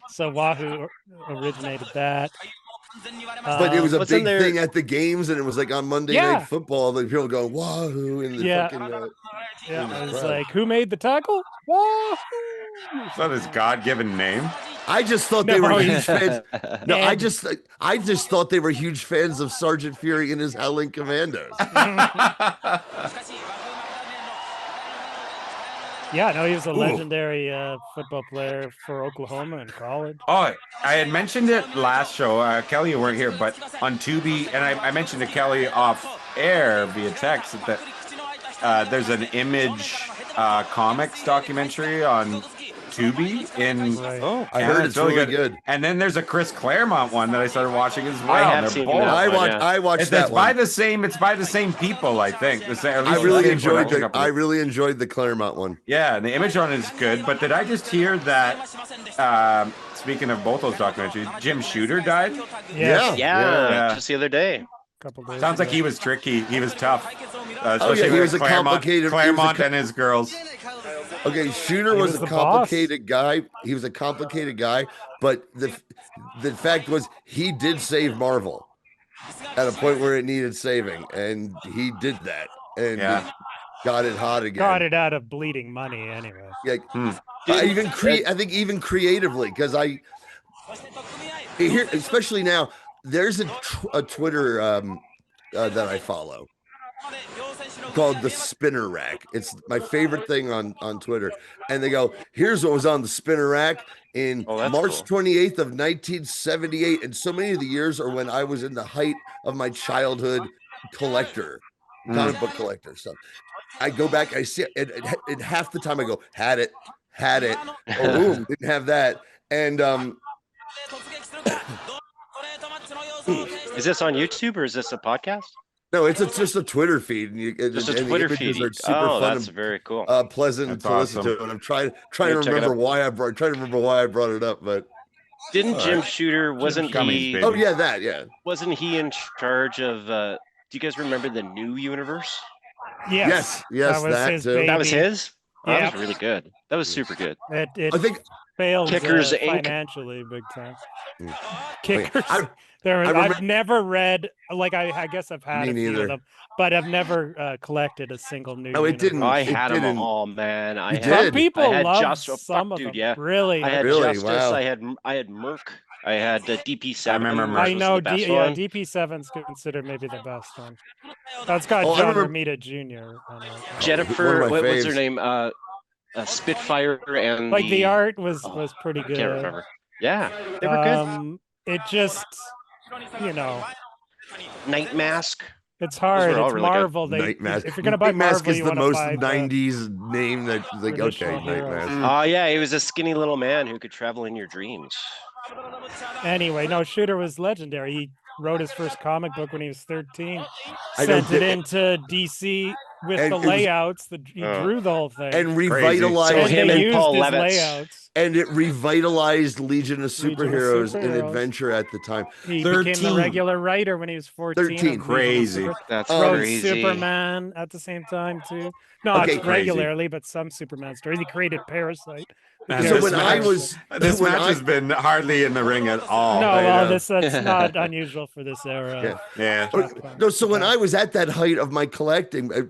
So Wahoo originated that.
But it was a big thing at the games, and it was like on Monday Night Football, like people going Wahoo in the fucking.
It was like, who made the tackle? Wahoo.
Is that his God-given name?
I just thought they were huge fans. No, I just thought they were huge fans of Sergeant Fury and his Howling Commandos.
Yeah, no, he was a legendary football player for Oklahoma in college.
Oh, I had mentioned it last show. Kelly, you weren't here, but on Tubi, and I mentioned to Kelly off air via text that there's an Image comics documentary on Tubi in
I heard it's really good.
And then there's a Chris Claremont one that I started watching as well.
I have seen that.
I watched that one.
It's by the same people, I think.
I really enjoyed the Claremont one.
Yeah, and the Image one is good. But did I just hear that? Speaking of both those documentaries, Jim Shooter died.
Yeah, just the other day.
Sounds like he was tricky. He was tough.
He was a complicated
Claremont and his girls.
Okay, Shooter was a complicated guy. He was a complicated guy, but the fact was he did save Marvel at a point where it needed saving, and he did that, and got it hot again.
Got it out of bleeding money anyway.
Yeah, I think even creatively, because I hear, especially now, there's a Twitter that I follow called the Spinner Rack. It's my favorite thing on Twitter. And they go, here's what was on the Spinner Rack in March 28th of 1978. And so many of the years are when I was in the height of my childhood comic book collector stuff. I go back, I see it, and half the time I go, had it. Oh, boom, didn't have that. And
is this on YouTube or is this a podcast?
No, it's just a Twitter feed.
Just a Twitter feed. Oh, that's very cool.
Pleasant to listen to. And I'm trying to remember why I brought it up, but
didn't Jim Shooter wasn't he?
Oh yeah,
Wasn't he in charge of? Do you guys remember the New Universe?
Yes,
that was his. Oh, that was really good. That was super good.
I think
failed Kickers
financially big time. Kickers. I've never read, like I guess I've had a few of them, but I've never collected a single new.
No, it didn't.
I had them all, man.
Some people love
some of them.
Yeah, really.
I had Justice. Wow. I had Merc. I had DP7.
I remember Merc.
I know DP7's considered maybe the best one. That's got John Romita Jr.
Jennifer, what's her name? Spitfire and
like the art was pretty good.
I can't remember. Yeah, they were good.
It just,
Night Mask.
It's hard. It's really Marvel.
Night Mask.
If you're gonna buy
Mask,
Marvel,
is the most '90s name that like okay, Night Mask.
Oh yeah, he was a skinny little man who could travel in your dreams.
Anyway, no, Shooter was legendary. He wrote his first comic book when he was 13. Sent it into DC with
And
the
it was-
layouts. He drew the whole thing.
and
So
revitalized
him
they
and
used
Paul
his
Levitz.
layouts.
and it revitalized Legion of
Legion of
Superheroes in
Superheroes.
adventure at the time.
He became the regular writer when he was 14.
13.
Crazy.
That's
wrote
crazy.
Superman at the same time too. Not
Okay.
regularly, but some Superman stories. He created Parasite.
And
So
this
when I
match-
was
This
when
match
I-
has been hardly in the ring at all.
No,
I
well,
know.
that's not unusual for this era.
Yeah.
No, so when I was at that height of my collecting, at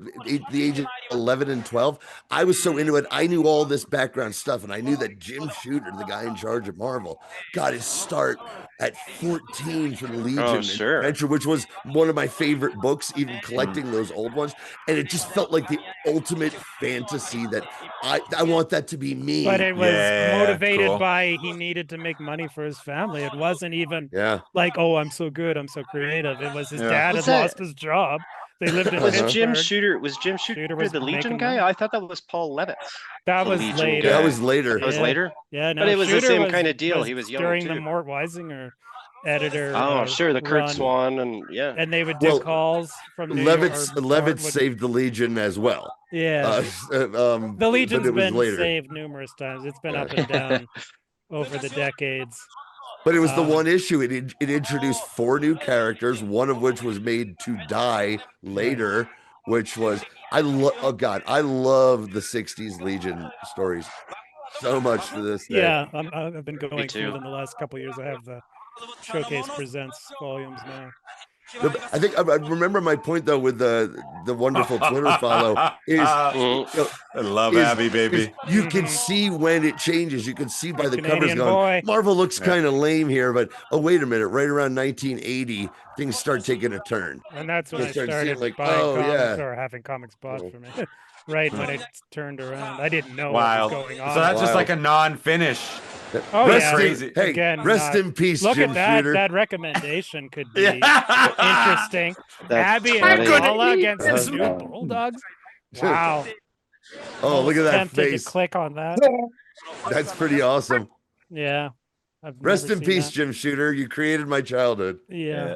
the age of 11 and 12, I was so into it. I knew all this background stuff, and I knew that Jim Shooter, the guy in charge of Marvel, got his start at 14 for the Legion Adventure, which was one of my favorite books, even collecting those old ones. And it just felt like the ultimate fantasy that I want that to be me.
But it was motivated by he needed to make money for his family. It wasn't even like, oh, I'm so good, I'm so creative. It was his dad had lost his job. They lived in
Was
Pittsburgh.
Jim Shooter the Legion guy? I thought that was Paul Levitz.
That was
Legion
later.
guy.
That was later.
That was later?
Yeah, no,
but it was the
Shooter
same kind of deal. He was young
during
too.
the Mort Weisinger editor.
Oh, sure, the Kurt
run.
Swan
and they would do calls from New York,
Levitz saved the Legion as well.
Yeah, the
but
Legion's
it was
been
later.
saved numerous times. It's been up and down over the decades.
But it was the one issue. It introduced 4 new characters, one of which was made to die later, which was I love the 60s Legion stories so much to this day.
Yeah, I've been going through them the last couple of years. I have the Showcase Presents volumes now.
I think I remember my point though with the wonderful Twitter follow is
I love Abby, baby.
You can see when it changes. You can see by the covers
Canadian
going,
boy.
Marvel looks kind of lame here, but oh wait a minute, right around 1980, things start taking a turn.
And that's when
You
I
start
started
seeing
buying comics or having comics bought for me. Right when it turned around. I didn't know what was going on.
So that's just like a non-finish.
Oh,
rest
yeah.
crazy. Hey,
Again,
rest in peace,
look
Jim
at that.
Shooter.
That recommendation could be interesting. Abby and Paula against the new Bulldogs. Wow.
Oh, look at that
Tempted
face.
to click on that.
That's pretty awesome.
Yeah.
Rest in peace, Jim Shooter. You created my childhood.
Yeah.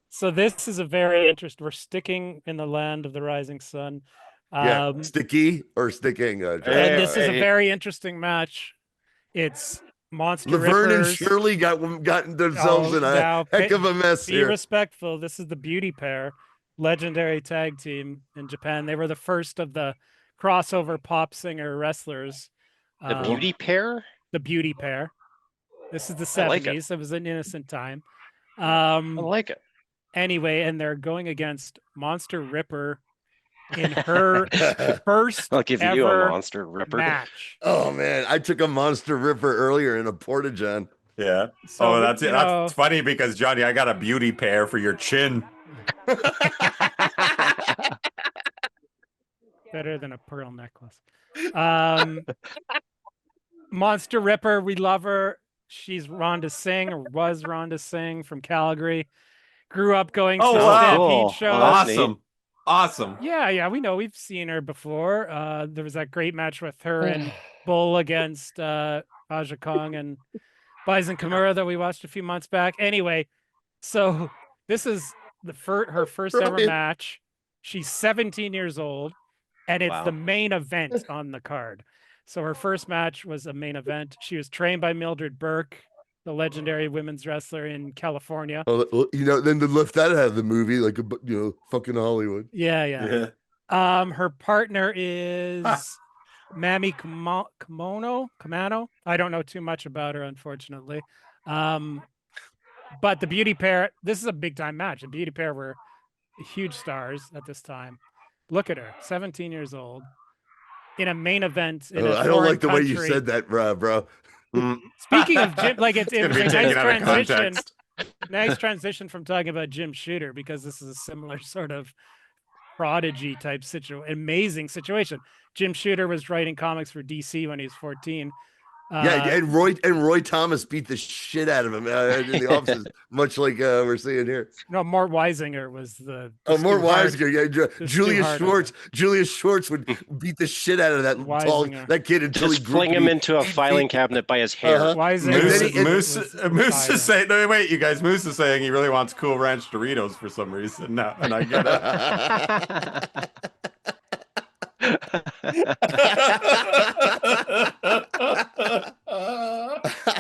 So this is a very interesting. We're sticking in the land of the rising sun.
Sticky or sticking.
And this is a very interesting match. It's Monster
Laverne and
Rippers.
Shirley gotten themselves in a heck of a mess
be
here.
respectful. This is the Beauty Pair, legendary tag team in Japan. They were the first of the crossover pop singer wrestlers.
The Beauty Pair?
The Beauty Pair. This is the 70s.
I like it.
It was an innocent time.
I like it.
Anyway, and they're going against Monster Ripper in her first
I'll give you a Monster Ripper
match.
Oh man, I took a Monster Ripper earlier in a Porta-John.
Yeah.
So,
that's it. That's funny because Johnny, I got a beauty pair for your chin.
Better than a pearl necklace. Monster Ripper, we love her. She's Rhonda Singh, or was Rhonda Singh from Calgary. Grew up going to Stampede shows.
Awesome.
Yeah, we know. We've seen her before. There was that great match with her and Bull against Aja Kong and Bison Kimura that we watched a few months back. Anyway, so this is her first ever match. She's 17 years old, and it's the main event on the card. So her first match was a main event. She was trained by Mildred Burke, the legendary women's wrestler in California.
Oh, then to lift that out of the movie, like fucking Hollywood.
Yeah. Her partner is Mami Kamano. I don't know too much about her, unfortunately. But the Beauty Pair, this is a big time match. The Beauty Pair were huge stars at this time. Look at her, 17 years old, in a main event.
I don't like the way you said that, bro.
Speaking of Jim, like it's a nice transition.
Context.
Nice transition from talking about Jim Shooter, because this is a similar sort of prodigy type amazing situation. Jim Shooter was writing comics for DC when he was 14.
And Roy Thomas beat the shit out of him in the offices, much like we're seeing here.
No, Mort Weisinger was the.
Mort Weisinger, Julius Schwartz would beat the shit out of that kid until
just
he
fling him into a filing cabinet by his hair.
Moose is saying, no, wait, you guys. Moose is saying he really wants Cool Ranch Doritos for some reason. No, and I get it.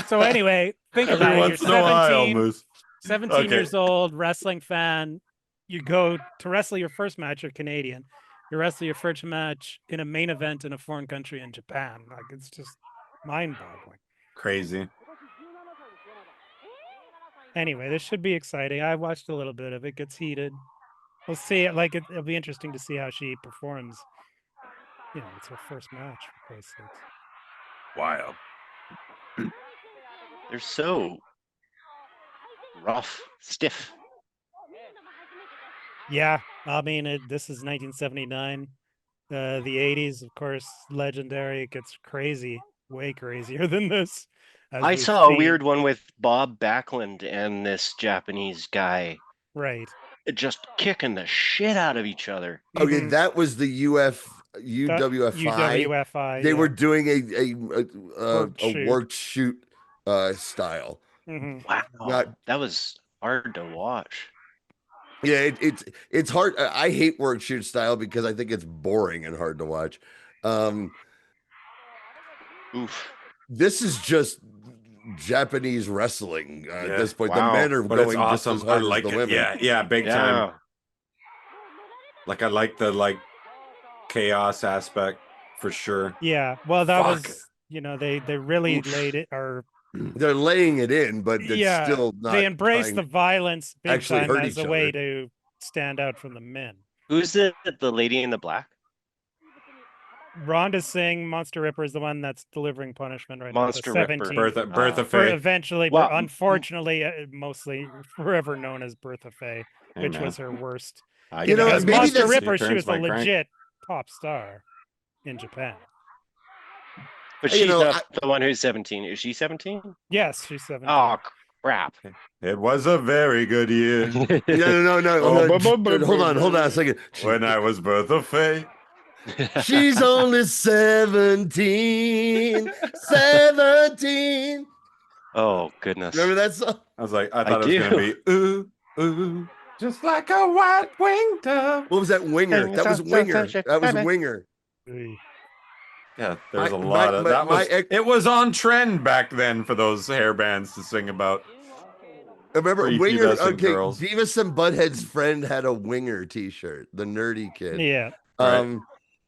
So anyway, think
Every
about it.
once
You're
in a while,
17,
Moose.
17
Okay.
years old, wrestling fan. You go to wrestle your first match. You're Canadian. You wrestle your first match in a main event in a foreign country in Japan. Like, it's just mind-boggling.
Crazy.
Anyway, this should be exciting. I watched a little bit of it. Gets heated. We'll see. It'll be interesting to see how she performs. You know, it's her first match, for Christ's sakes.
Wild.
They're so rough, stiff.
Yeah, I mean, this is 1979. The 80s, of course, legendary. It gets crazy, way crazier than this.
I saw a weird one with Bob Backlund and this Japanese guy.
Right.
Just kicking the shit out of each other.
Okay, that was the UWFI.
UWFI.
They
yeah.
were doing
Work
work shoot style.
Wow, that was hard to watch.
Yeah, it's hard. I hate work shoot style because I think it's boring and hard to watch.
Oof.
This is just Japanese wrestling at this point.
Wow.
The men are
But it's
going just as
awesome.
hard
I like
as the
it.
women.
Yeah, big time. Like I like the chaos aspect for sure.
Yeah, well, that was, you know, they really laid it, or
they're laying it in, but it's still not.
They embrace the violence big
actually
time
hurt
as
each
a way
other.
to stand out from the men.
Who's the lady in the black?
Rhonda Singh, Monster Ripper, is the one that's delivering punishment right
Monster
now.
Ripper.
Bertha
For
Faye.
eventually,
Well,
unfortunately, mostly forever known as Bertha Faye,
Hey,
which
man.
was her worst.
You know,
because
maybe
Monster
that's-
Ripper,
She
she was
turns
a
my crank.
legit pop star in Japan.
But
You
she's
know,
not the one who's 17. Is she 17?
Yes, she's 17.
Oh, crap.
It was a very good year
No. Hold on a second.
when I was Bertha Faye.
She's only 17. 17.
Oh, goodness.
Remember that song?
I was like, I thought it was
do.
gonna be ooh, just like a white winged dove.
What was that? Winger. That was Winger. That was Winger.
Yeah, there's a
My-
lot of
my-
that.
my
Was
ex-
it was on trend back then for those hair bands to sing about.
Remember Winger?
Prepubescent
Okay,
girls.
Beavis and Butthead's friend had a Winger T-shirt. The nerdy kid.
Yeah.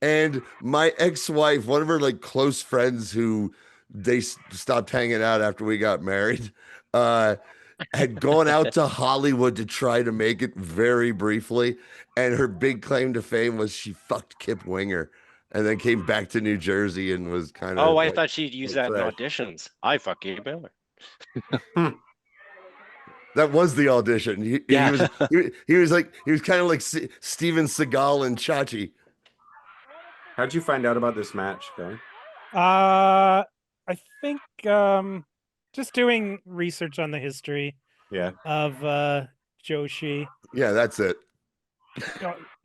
And my ex-wife, one of her close friends who they stopped hanging out after we got married, had gone out to Hollywood to try to make it very briefly, and her big claim to fame was she fucked Kip Winger, and then came back to New Jersey and was kind of.
Oh, I thought she'd use that in
trash.
auditions. I fuck Gabe Miller.
That was the audition. He was kind of like Steven Seagal and Chachi.
How'd you find out about this match, guy?
I think just doing research on the history of Joshi.
Yeah, that's it.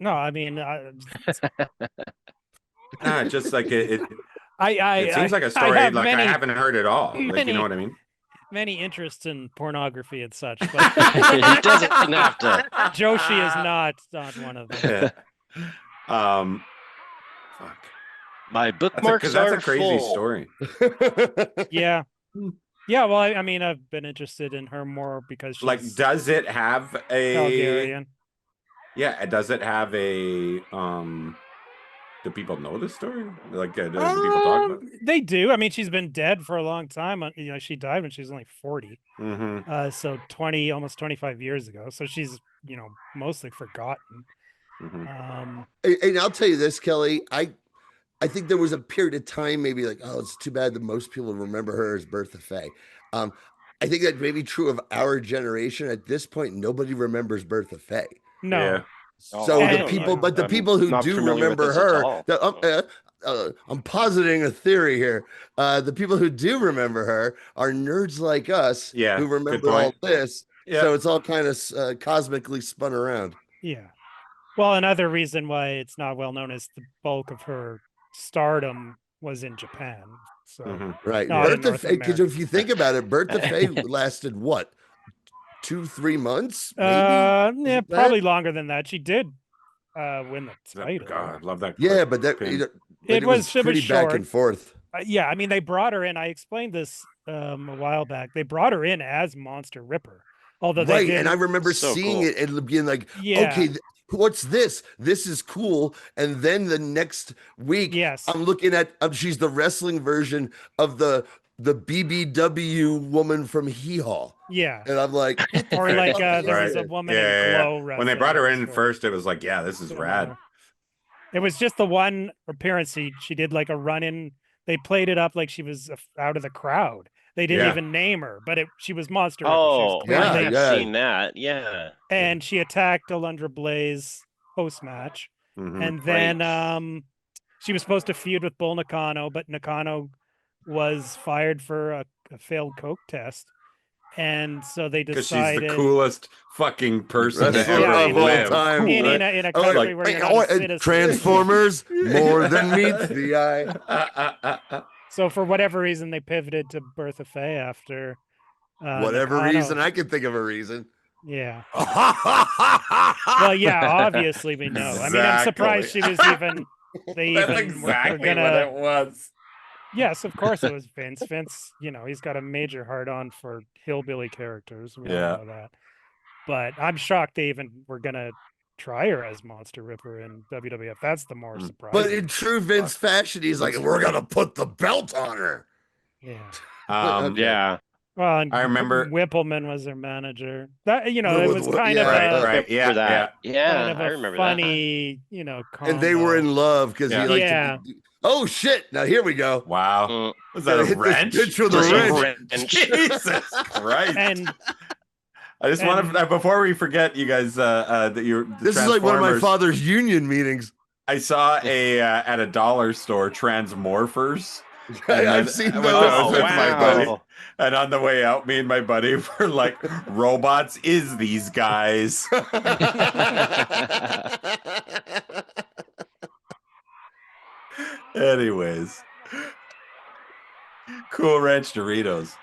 No, I mean,
Just like it
it
seems like a story I haven't heard at all. Like, you know what I mean?
Many interests in pornography and such, but
He doesn't have to.
Joshi is not one of them.
Fuck.
My bookmarks
That's
are
a crazy
full.
story.
Yeah. Yeah, well, I mean, I've been interested in her more because she's
Does it have a
Bulgarian.
Yeah, does it have a do people know this story? Do people talk about it?
They do. I mean, she's been dead for a long time. You know, she died when she was only 40.
Mm-hmm.
So almost 25 years ago. So she's, mostly forgotten.
Mm-hmm.
And I'll tell you this, Kelly, I think there was a period of time, maybe it's too bad that most people remember her as Bertha Faye. I think that may be true of our generation. At this point, nobody remembers Bertha Faye.
No.
Yeah.
So the people who do remember her, I'm positing a theory here. The people who do remember her are nerds like us, who remember all this.
Yeah.
So it's all kind of cosmically spun around.
Yeah. Well, another reason why it's not well known is the bulk of her stardom was in Japan. So
right,
not in
Bertha
North
Faye. Because if you think about it, Bertha Faye lasted what, 2-3 months? Maybe?
Yeah, probably longer than that. She did win the title.
God, I love that.
Yeah, but that Like,
it was
pretty
short.
back and forth.
Yeah, I mean, they brought her in. I explained this a while back. They brought her in as Monster Ripper, although they
Right,
didn't.
and I remember
So
seeing
cool.
it and being like,
Yeah.
okay, what's this? This is cool. And then the next week,
Yes.
I'm looking at she's the wrestling version of the BBW woman from Hee Haw.
Yeah.
And I'm like, what the
Or like
fuck is
there was
this?
a woman in Glow wrestling.
When they brought her in
before.
first, it was like, yeah, this is rad.
It was just the one appearance she did like a run in. They played it up like she was out of the crowd. They didn't
Yeah.
even name her, but she was Monster Ripper.
Oh,
She was
I
clearly-
have seen that. Yeah.
And she attacked Alundra Blaze post match. And then she was supposed to feud with Bull Nakano, but Nakano was fired for a failed coke test. And so they
Because
decided
she's the coolest fucking person to
Wrestler
ever
of all
live.
time.
in a country where you're not a citizen.
Transformers, more than meets the eye.
So for whatever reason, they pivoted to Bertha Faye after
Whatever
Nakano.
reason, I can think of a reason.
Yeah. Well, yeah, obviously we know. I mean, I'm surprised she was even.
That's exactly what it was.
Yes, of course it was Vince. Vince, he's got a major hard-on for hillbilly characters. We all know that. But I'm shocked they even were gonna try her as Monster Ripper in WWF. That's the more surprising.
But in true Vince fashion, he's like, we're gonna put the belt on her.
Yeah.
Yeah.
Well, and
I remember
Whippleman was their manager. That it was kind of
I remember
funny,
And they were in love because he liked
Yeah.
to. Oh shit! Now here we go.
Wow. Was that a
Hit this
wrench?
bitch with a wrench.
Jesus Christ.
And
I just want to, before we forget, you guys, that you're.
This is like one of my
Transformers,
father's union meetings.
I saw at a dollar store Transmorphers.
I've seen those.
With my buddy. And on the way out, me and my buddy were like, robots is these guys. Anyways. Cool Ranch Doritos.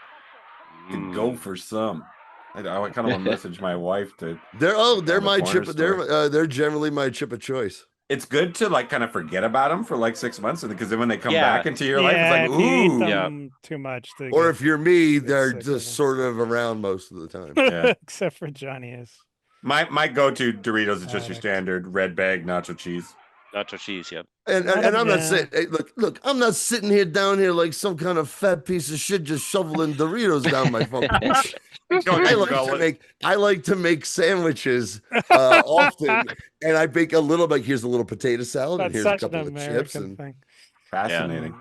Go for some. I kind of want to message my wife to.
They're my chip. They're generally my chip of choice.
It's good to like kind of forget about them for like 6 months, because then when they come back into your life, it's like,
if you eat
ooh,
them too much.
Or if you're me, they're just sort of around most of the time.
Yeah.
Except for Johnny is.
My go-to Doritos is just your standard red bag nacho cheese.
Nacho cheese, yep.
And I'm not saying, hey, look, I'm not sitting here down here like some kind of fat piece of shit just shoveling Doritos down my phone. I like to make sandwiches often, and I bake a little bit. Here's a little potato salad, and here's a couple of chips. And
Fascinating.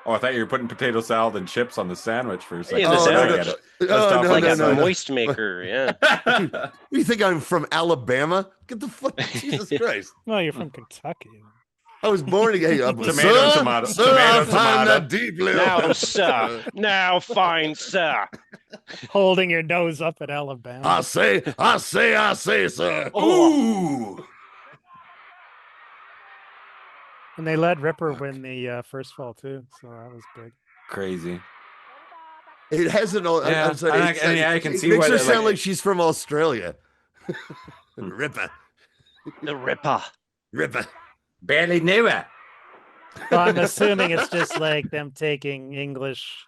Oh, I thought you were putting potato salad and chips on the sandwich for a second.
Yeah, the sandwich.
I get it.
Like a moist maker, yeah.
You think I'm from Alabama? Get the fuck, Jesus Christ!
No, you're from Kentucky.
I was born again.
Tomato.
I find that deeply.
Now, sir. Now, fine, sir.
Holding your nose up at Alabama.
I say, sir.
Ooh.
And they let Ripper win the first fall too, so that was big.
Crazy.
It hasn't all.
Yeah,
I'm sorry,
I can see
it makes
why
her
they
sound like she's from Australia. Ripper.
The Ripper.
Ripper.
Barely knew it.
Well, I'm assuming it's just like them taking English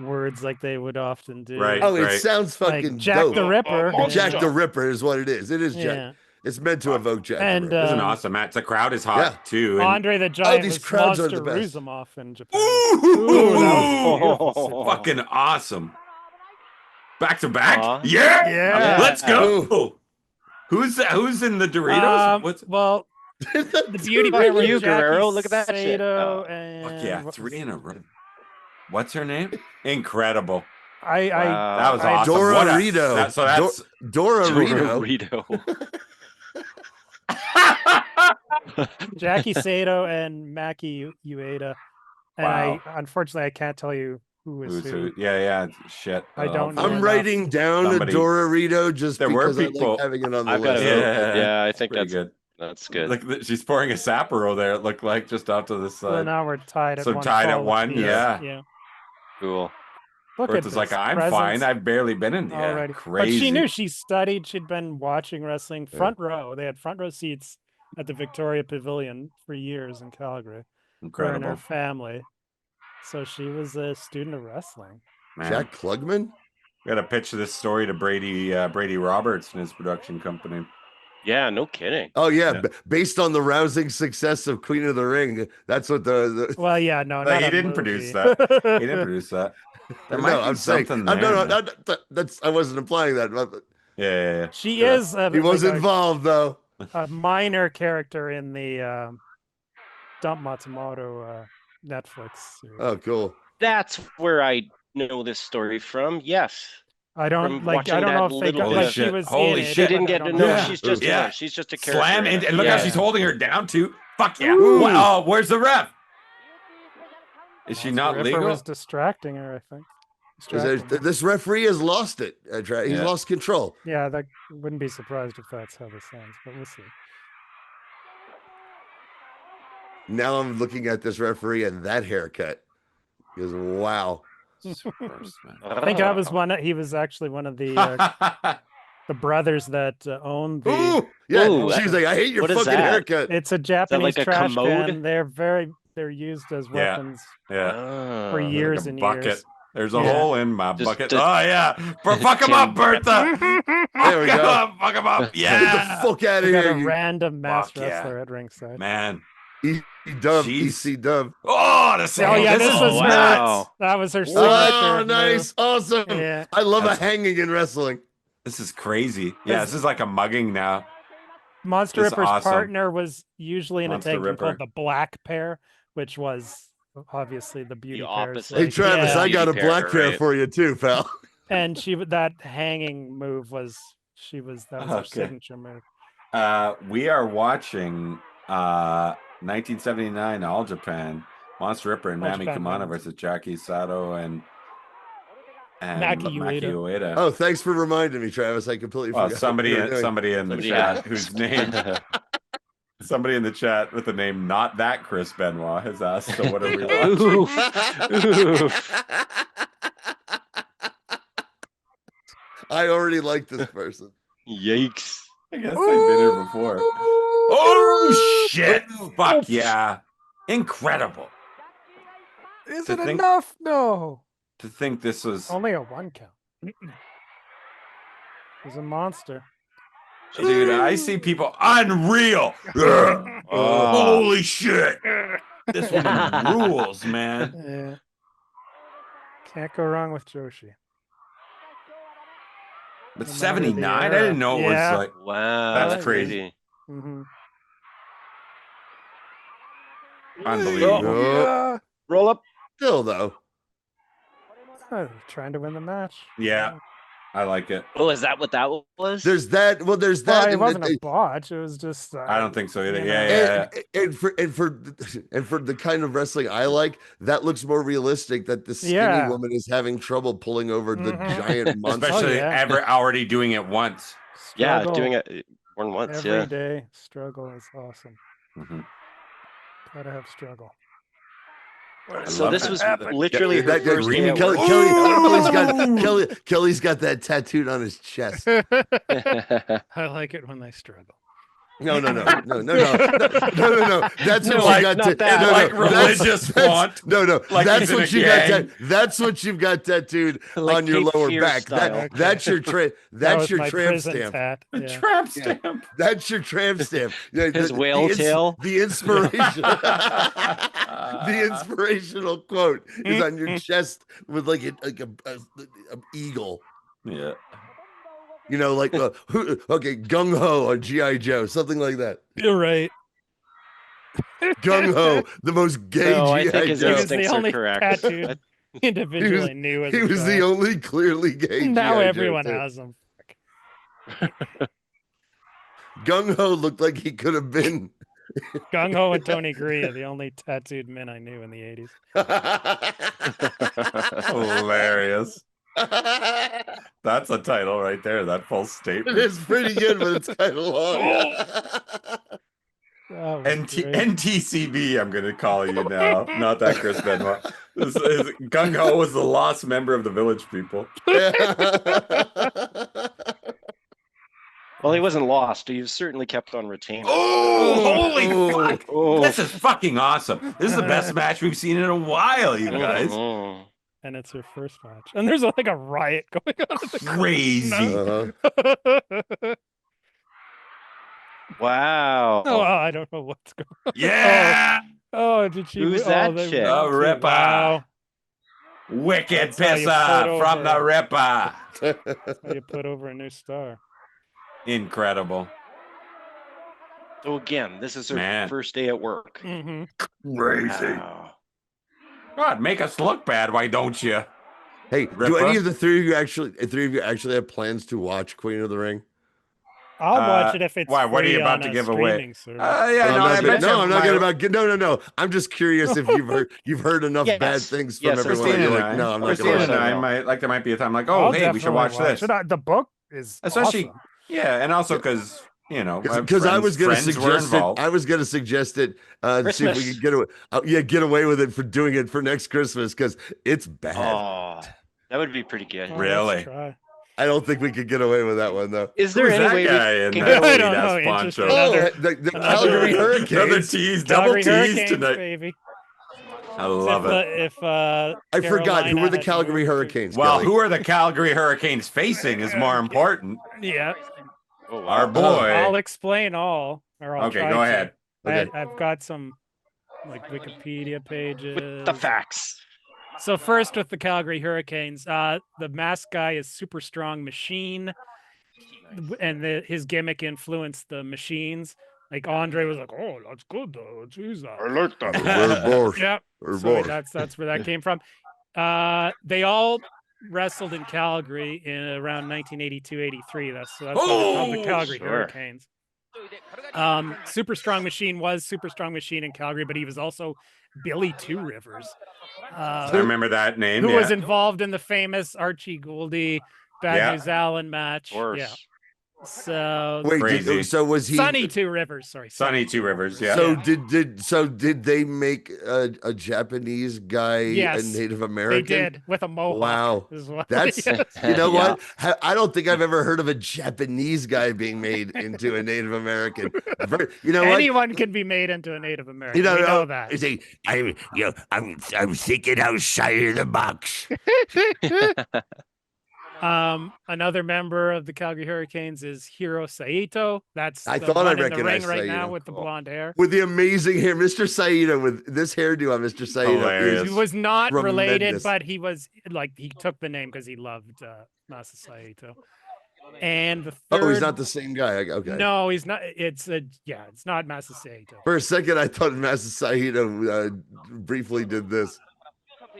words like they would often do.
Right.
Oh, it sounds
Like
fucking
Jack
dope.
the Ripper.
Jack the Ripper is what it is. It is Jack.
Yeah.
It's meant to evoke Jack.
And
the Ripper.
It's an awesome match. The crowd is hot too. And
Andre the Giant
these
was
crowds are
Monster
the best.
Ruzumov in Japan.
Ooh,
that was beautiful.
fucking awesome. Back to back.
Yeah.
Let's go. Who's in the Doritos?
Well, the beauty
Look at
pair
you,
was
Guerrero.
Jackie
Look at that shit.
Sato
Oh.
and
Fuck yeah,
what
3
was
in a
the-
row. What's her name? Incredible.
That
was awesome.
Dora
What a-
Rito.
that's
Dora Rito.
Rito.
Jackie Sato and Maki Ueda. And
Wow.
unfortunately I can't tell you who was
Who's
who.
who? Yeah. Shit.
I don't know.
I'm
enough.
writing down
Somebody-
a Dora Rito just
There were
because I
people-
like having it on the
I've got
list.
it. Yeah, I think
Pretty
that's good.
Look, she's pouring a Sapporo there. It looked like just off to the
So
side.
now we're tied at
So
one.
tied at
fall
one,
apiece.
yeah.
Cool.
Look
Bertha's
at
like,
this
I'm
presence
fine. I've barely been in. Yeah,
already.
crazy.
But she knew she studied. She'd been watching wrestling front row. They had front row seats at the Victoria Pavilion for years in Calgary. Her and her
Incredible.
family. So she was a student of wrestling.
Man.
Jack Klugman?
We got to pitch this story to Brady Roberts and his production company.
Yeah, no kidding.
Oh yeah, based on the rousing success of Queen of the Ring, that's what the
Well, yeah, no,
Like,
not
he
a
didn't
movie.
produce that. He didn't produce that. There might
no,
be
I'm saying,
something
no,
there.
no, that's I wasn't implying that. But
Yeah.
She is.
he was
like
involved though.
A minor character in the Dump Matsumoto Netflix series.
Oh, cool.
That's where I know this story from. Yes.
I don't
From
like. I don't know if they got
Holy
like
shit.
she was.
Holy
in
shit.
She
It,
didn't
but I
get to
don't
know.
know.
She's just
Yeah.
she's just a character.
Slam
in
and
it.
look how
Yeah.
she's holding her down too. Fuck yeah.
Ooh.
Oh, where's the ref? Is she
The
not
ref
legal?
was distracting her, I think. Distracting her.
This referee has lost it. He's lost control.
Yeah, that wouldn't be surprised if that's how this ends, but we'll see.
Now I'm looking at this referee and that haircut. Because wow.
I think I was one. He was actually one of the brothers that owned the.
Ooh, yeah,
Ooh,
she was like, "I hate your
what is
fucking
that?
haircut."
It's a Japanese
like a
trash
commode?
can. They're used as weapons
Yeah.
for years
Like a
and
bucket.
years.
There's a
Yeah.
hole in my bucket.
just-
Oh yeah. Fuck him up, Bertha.
There we go.
Fuck him up.
Get
Yeah.
the fuck out of
We got
here,
a
you
random masked
Fuck yeah.
wrestler at ringside.
Man.
Dub,
Jeez.
EC Dub.
Oh, the same.
Oh yeah,
this
this
is
was
nuts.
wow.
That was her signature.
Oh,
move.
nice, awesome.
Yeah.
I love
That's-
a hanging in wrestling.
This is crazy. Yeah, this is like a mugging now.
Monster
This is
Ripper's
awesome.
partner was usually in
Monster
a tag team called
Ripper.
the Black Pair, which was obviously the beauty pair.
opposite.
Hey Travis,
yeah.
I got a
Beauty
black
pair,
pair
right?
for you too, pal.
And that hanging move was that was her
Okay.
signature move.
We are watching 1979 All Japan. Monster Ripper and
All
Mami
Japan
Kimano
women's.
versus Jackie Sato and
Maki
Maki
Ueda.
Ueda.
Oh, thanks for reminding me, Travis. I completely
Well,
forgot.
somebody
what we were doing.
in the
Somebody
chat
had-
whose name somebody in the chat with the name not that Chris Benoit has asked, so what are we watching?
I already like this person.
Yikes.
I guess I've been here before. Oh shit! Fuck yeah! Incredible.
Is
To
it
think-
enough? No.
To think this was
Only a 1 count. He's a monster.
dude, I see people unreal.
Oh.
Holy shit! This one rules, man.
Yeah. Can't go wrong with Joshi.
But
No matter the
79, I
era.
didn't know it
Yeah.
was like
Wow.
That's crazy.
Mm-hmm.
unbelievable.
Oh,
Roll up.
still though.
Trying to win the match.
Yeah, I like it.
Oh, is that what that was?
There's that. Well, there's
Well,
that.
it
and
wasn't
the-
a botch. It was just.
I don't think so either.
you
Yeah,
know.
yeah.
and for the kind of wrestling I like, that looks more realistic. That the skinny
Yeah.
woman is having trouble pulling over the
Mhm.
giant monster.
Especially
yeah.
ever already doing it once.
Yeah,
Struggle
doing it more than once.
every
Yeah.
day. Struggle is awesome.
Mhm.
Gotta have struggle.
So
love
this
that.
was
Happened.
literally her
That-
first day at work.
Kelly's got that tattooed on his chest.
I like it when they struggle.
No. That's what
No,
you
like,
got.
not that.
No,
Like
that's-
religious
that's-
font.
No,
Like
that's
he's in
what
a
you got.
gang.
That's what you've got tattooed
Like
on your
Cape
lower
Fear
back.
style.
That's your
That
That's
was
your
my
tramp
prison
stamp.
tat.
A
Yeah.
tramp stamp.
That's your tramp stamp. Yeah,
His whale tail.
The inspiration. The inspirational quote is on your chest with like a eagle.
Yeah.
You know, like gung ho on GI Joe, something like that.
You're right.
Gung ho, the most gay
No, I
GI
think his
He
Joe.
was the
instincts are
only
correct.
tattooed individual I knew as
He
a
was the
child.
only clearly gay.
Now
G.I. Joe,
everyone
too.
has them.
Gung ho looked like he could have been.
Gung Ho and Tony Gree are the only tattooed men I knew in the 80s.
Hilarious. That's a title right there. That full
It
statement.
is pretty good, but it's kind of long.
That was great.
NTCB, I'm going to call you now. Not that Chris Benoit. This is, Gung Ho was the lost member of the Village People.
Well, Well, he wasn't lost. He was certainly kept on retainer.
Oh, holy fuck!
Oh.
This is fucking awesome. This is the best match we've seen in a while, you guys.
And it's her first match. And there's like a riot going on.
Crazy.
Wow.
Oh, I don't know what's going on.
Yeah.
Oh, did she?
Who's that chick?
The Ripper.
Wow.
Wicked
That's how you
pisser
put
from the
over-
Ripper.
That's how you put over a new star.
Incredible.
So again, this is her
Man.
first day at work.
Mm-hmm.
Crazy.
Wow.
God, make us look bad, why don't you?
Hey, do
Ripper?
any of the three of you actually have plans to watch Queen of the Ring?
I'll watch it if it's
why? What are you
free
about
on
to
a
give away?
streaming service.
Yeah, no, I bet
no,
you
I'm not
my-
gonna about. No. I'm just curious if you've heard enough
Yes.
bad things from
Yes,
everyone.
Christina
You're
and
like,
I,
no, I'm not
Christina
gonna
and
watch
I
that.
might like there might be a time like,
I'll
hey, we should watch
definitely
this.
it. The book is
Especially,
awesome.
yeah, and also because
Because I was going to suggest it. I was going to suggest it to see if we could get away. Get away with it for doing it for next Christmas because it's bad.
Oh, that would be pretty good.
Really?
I don't think we could get away with that one though.
Is there
Who's
any
that
way
guy
we
in
can
that
get away?
I don't know.
sweet-ass poncho?
Interesting.
The Calgary Hurricanes.
Another tease, double
Calgary
tease
Hurricanes,
tonight.
baby.
I love it.
If
I forgot who were the Calgary Hurricanes.
Well,
Kelly?
who are the Calgary Hurricanes facing is more important.
Yeah.
Oh, wow.
Our boy.
I'll explain all. Or I'll
Okay,
try
go
to.
ahead.
Okay.
I've got some like Wikipedia pages.
The facts.
So first with the Calgary Hurricanes, the mask guy is Super Strong Machine, and his gimmick influenced the machines. Like Andre was like, "Oh, that's good though. Jeez,
I like that.
yeah." So that's where that came from. They all wrestled in Calgary in around 1982-83. That's called the Calgary Hurricanes. Super Strong Machine was Super Strong Machine in Calgary, but he was also Billy Two Rivers.
I remember that name.
Who was involved in the famous Archie Goldie Bad News Allen match.
Of course.
Yeah. So
Crazy.
So was he
Sonny Two Rivers? Sorry,
Sonny Two Rivers. Yeah.
So did they make a Japanese guy a Native American?
They did with a mohawk.
Wow,
as well.
that's you know what? I don't think I've ever heard of a Japanese guy being made into a Native American. You know what?
Anyone can be made into a Native American.
You
we know
that.
that.
I'm thinking outside of the box.
Another member of the Calgary Hurricanes is Hiro Saito. That's
I
the
thought I
one in the ring
recognized
right
Saito.
now with the blonde hair.
With the amazing hair, Mr. Saito, with this hairdo on Mr. Saito.
Hilarious.
He was not related,
tremendous.
but he was like he took the name because he loved Masa Saito. And the third,
He's not the same guy. Okay.
No, he's not. It's not Masa Saito.
For a second, I thought Masa Saito briefly did this.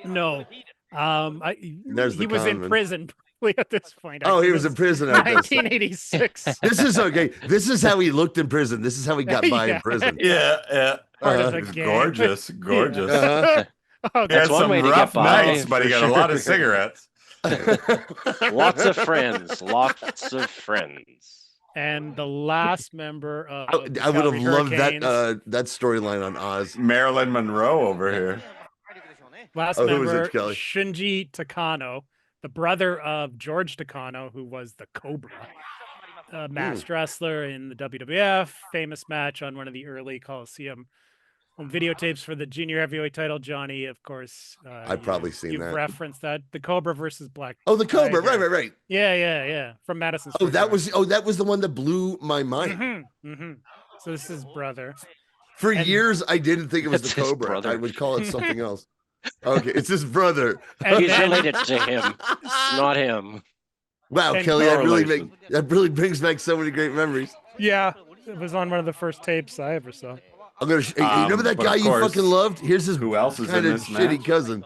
No,
There's the
he was in
conman.
prison at this point.
Oh, he was in prison at this.
1986.
This is okay. This is how he looked in prison. This is how he got by in prison.
Yeah.
Part of the game.
Gorgeous.
Oh,
He had
That's one
some
way to
rough
get by,
nights, but he
for
got a lot of
sure.
cigarettes.
Lots of friends. Lots of friends.
And the last member of the
I would have
Calgary
loved
Hurricanes,
that storyline on Oz.
Marilyn Monroe over here.
last
who was
member
it, Kelly?
Shinji Takano, the brother of George Takano, who was the Cobra, masked wrestler in the WWF, famous match on one of the early Coliseum videotapes for the junior heavyweight title. Johnny, of course,
I've probably seen
you've
that.
referenced that, the Cobra versus Black.
Oh, the Cobra,
Tiger.
right.
Yeah, from Madison.
Oh, that was the one that blew my mind.
So this is brother.
For years, I didn't think it was the
That's his
Cobra.
brother.
I would call it something else. Okay, it's his brother.
And
He's
then-
related to him, not him.
Wow,
and
Kelly,
no
that really brings back so many great memories.
Yeah, it was on one of the first tapes I ever saw.
I'm gonna. You remember that
but
guy
of
you
course,
fucking loved? Here's his
who else is in
kind of
this
shitty
match?
cousin.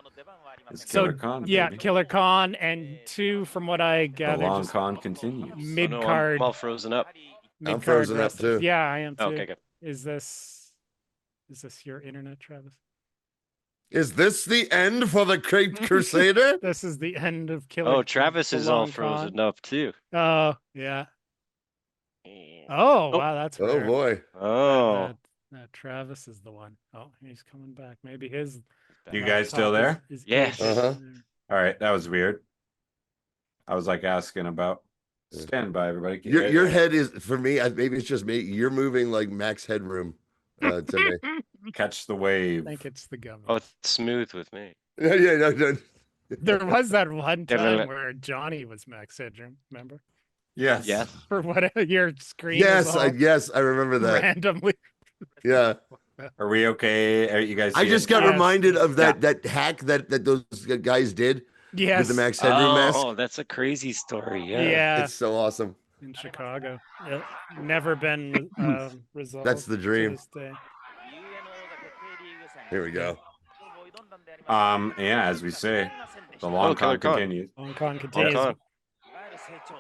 It's
So
Killer Khan,
yeah,
baby.
Killer Khan, and two, from what I
The
gathered,
long
just
con continues.
mid
Oh, no,
card.
I'm all frozen up.
I'm frozen up, too.
Yeah, I am too.
Okay, good.
Is this your internet, Travis?
Is this the end for the Great Crusader?
This is the end of Killer.
Oh, Travis
the
is all
Long
frozen
Con.
up too.
Oh yeah. Oh wow, that's
Oh
rare.
boy.
Oh,
Travis is the one. Oh, he's coming back. Maybe his.
You guys
laptop
still there?
is
Yes.
Uh-huh.
All right, that was weird. I was like asking about Stand by, everybody.
Your head is, for me, maybe it's just me. You're moving like Max Headroom to me.
Catch the wave.
I think it's the gummy.
Oh, it's smooth with me.
Yeah, no.
There was that one time where Johnny was Max Headroom, remember?
Yes.
Yes.
For whatever your screen.
Yes, I remember that.
Randomly.
Yeah.
Are we okay? Are you guys?
I just got reminded of that hack that those guys did.
Yes.
With the Max Headroom mask.
Oh, that's a crazy story. Yeah.
Yeah.
It's so awesome.
In Chicago. Never been resolved.
That's the dream.
To this day.
Here we go.
Yeah, as we say, the long con continues.
Long con continues.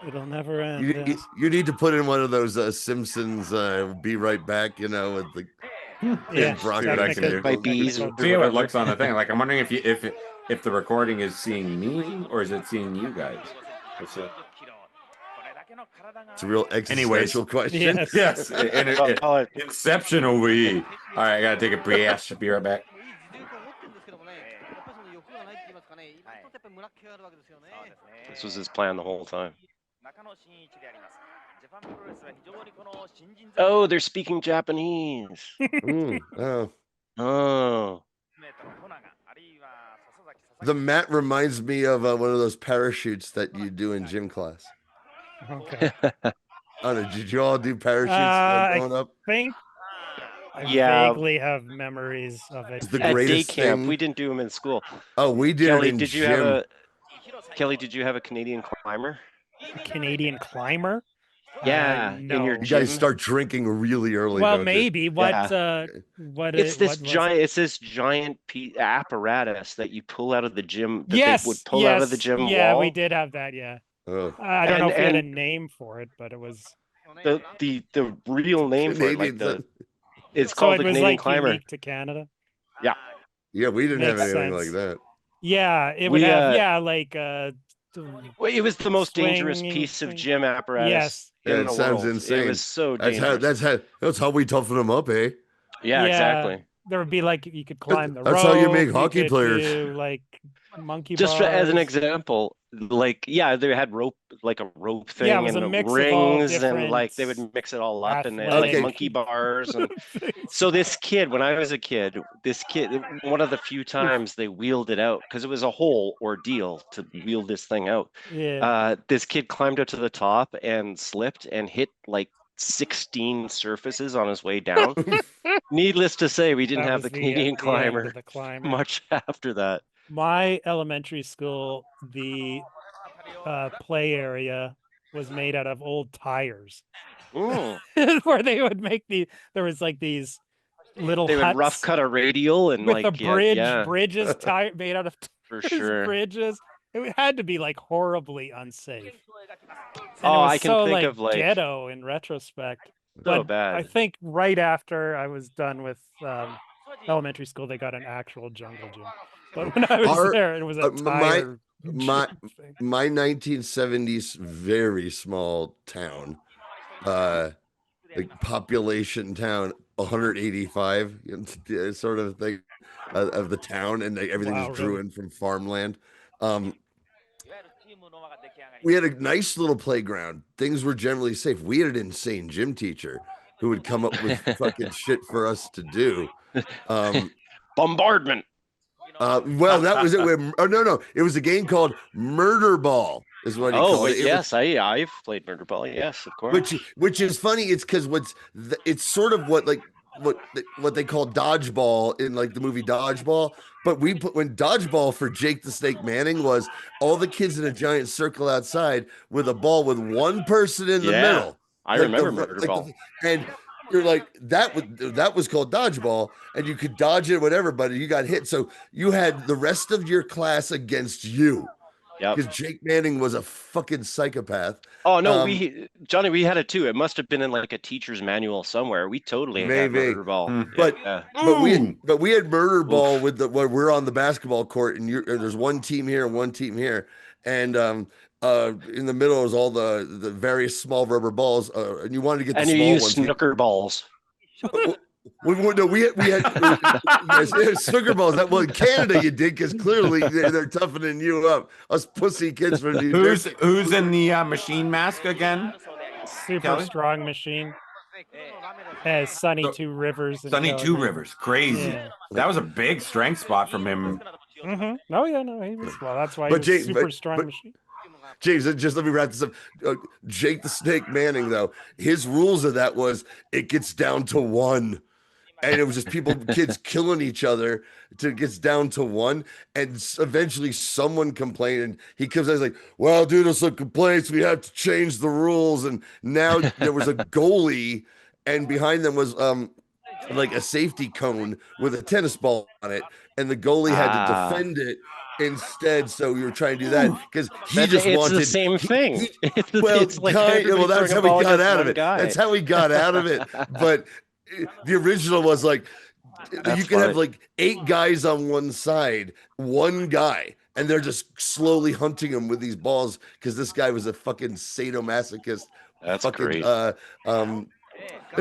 It'll never end.
You need to put in one of those Simpsons be right back, with the
by bees. See how it looks on the thing. Like, I'm wondering if the recording is seeing me or is it seeing you guys? It's
a real existential question.
Yes. Inception over here. All right, I gotta take a breath. Be right back.
This was his plan the whole time. Oh, they're speaking Japanese. Oh.
The mat reminds me of one of those parachutes that you do in gym class.
Okay.
Did you all do parachutes growing up?
I vaguely have memories of it.
It's the
At
greatest
day camp,
thing.
we didn't do them in school.
Oh, we did
Kelly,
it in
did you
gym.
Kelly, did you have a Canadian climber?
A Canadian climber?
Yeah,
no.
in your
You
gym.
guys start drinking really early.
Well,
don't
maybe.
you?
It's this giant apparatus that you pull out of the gym. That they would pull out of the gym
Yeah,
wall.
we did have that. Yeah.
Oh.
I don't know if we had a name for it, but it was
the real name for it. It's
so
called
it
the
was
Canadian
like
climber.
unique to Canada.
Yeah.
Yeah, we didn't have
Makes
anything
sense.
like that.
Yeah, it would have like
well, it was the most dangerous
swinging
piece of
thing.
gym apparatus.
Yes.
Yeah,
in
it
the
sounds
world.
insane.
It was so dangerous.
That's how we toughen them up, eh?
Yeah, exactly.
There would be like you could climb the rope.
That's how you make hockey
could
players.
do, like monkey
Just as an
bars.
example, they had rope, like a rope thing,
Yeah, it was a
and
mix of all
rings, and
different
like they would mix it all up, and they had
athletic-
like monkey bars. And so this kid, when I was a kid, one of the few times they wheeled it out, because it was a whole ordeal to wheel this thing out.
Yeah.
This kid climbed up to the top and slipped and hit like 16 surfaces on his way down. Needless to say, we didn't
That
have
was
the Canadian
end
climber
of the climber.
much after that.
My elementary school, the play area was made out of old tires. Where they would make there was like these little
They would
huts
rough cut a radial and
with
like
a bridges tire made out of
for sure.
bridges. It had to be like horribly unsafe. And
Oh,
it was
I can
so,
think of like
ghetto in retrospect.
So
But
bad.
I think right after I was done with elementary school, they got an actual jungle gym. But when I was there, it was a tire.
my 1970s very small town, like population town, 185 sort of thing of the town, and everything
Wow,
just drew
really?
in from farmland. We had a nice little playground. Things were generally safe. We had an insane gym teacher who would come up with fucking shit for us to do.
Bombardment.
Well, that was it. No. It was a game called Murder Ball, is what he called it.
Yes, I've played Murder Ball. Yes, of course.
Which is funny. It's because it's sort of what they call dodgeball in like the movie Dodgeball. But when dodgeball for Jake the Snake Manning was all the kids in a giant circle outside with a ball with one person in the middle.
I remember Murder Ball.
And you're like, that was called dodgeball, and you could dodge it, whatever, but you got hit. So you had the rest of your class against you.
Yeah.
Because Jake Manning was a fucking psychopath.
Oh no, Johnny, we had it too. It must have been in like a teacher's manual somewhere. We totally had Murder Ball.
But we had Murder Ball with where we're on the basketball court, and there's one team here and one team here, and in the middle is all the various small rubber balls, and you wanted to get the small
you use
ones.
snooker balls.
We had sugar balls. That well, in Canada you did because clearly they're toughening you up. Us pussy kids from New Jersey.
Who's in the machine mask again?
Super
Kelly?
strong machine. Has Sunny Two Rivers.
Sunny Two Rivers, crazy.
Yeah.
That was a big strength spot from him.
Oh yeah, no, he was. Well, that's why he was super strong machine.
James, just let me wrap this up. Jake the Snake Manning, though, his rules of that was it gets down to one. And it was just kids killing each other till it gets down to one. And eventually someone complained. And he comes out, he's like, well, due to some complaints, we have to change the rules. And now there was a goalie, and behind them was like a safety cone with a tennis ball on it. And the goalie had to defend it instead. So we were trying to do that because he just wanted
the same thing.
That's how we got out of it. That's how we got out of it. But the original was like you can have like 8 guys on one side, one guy, and they're just slowly hunting him with these balls because this guy was a fucking sadomasochist.
That's great.
Let me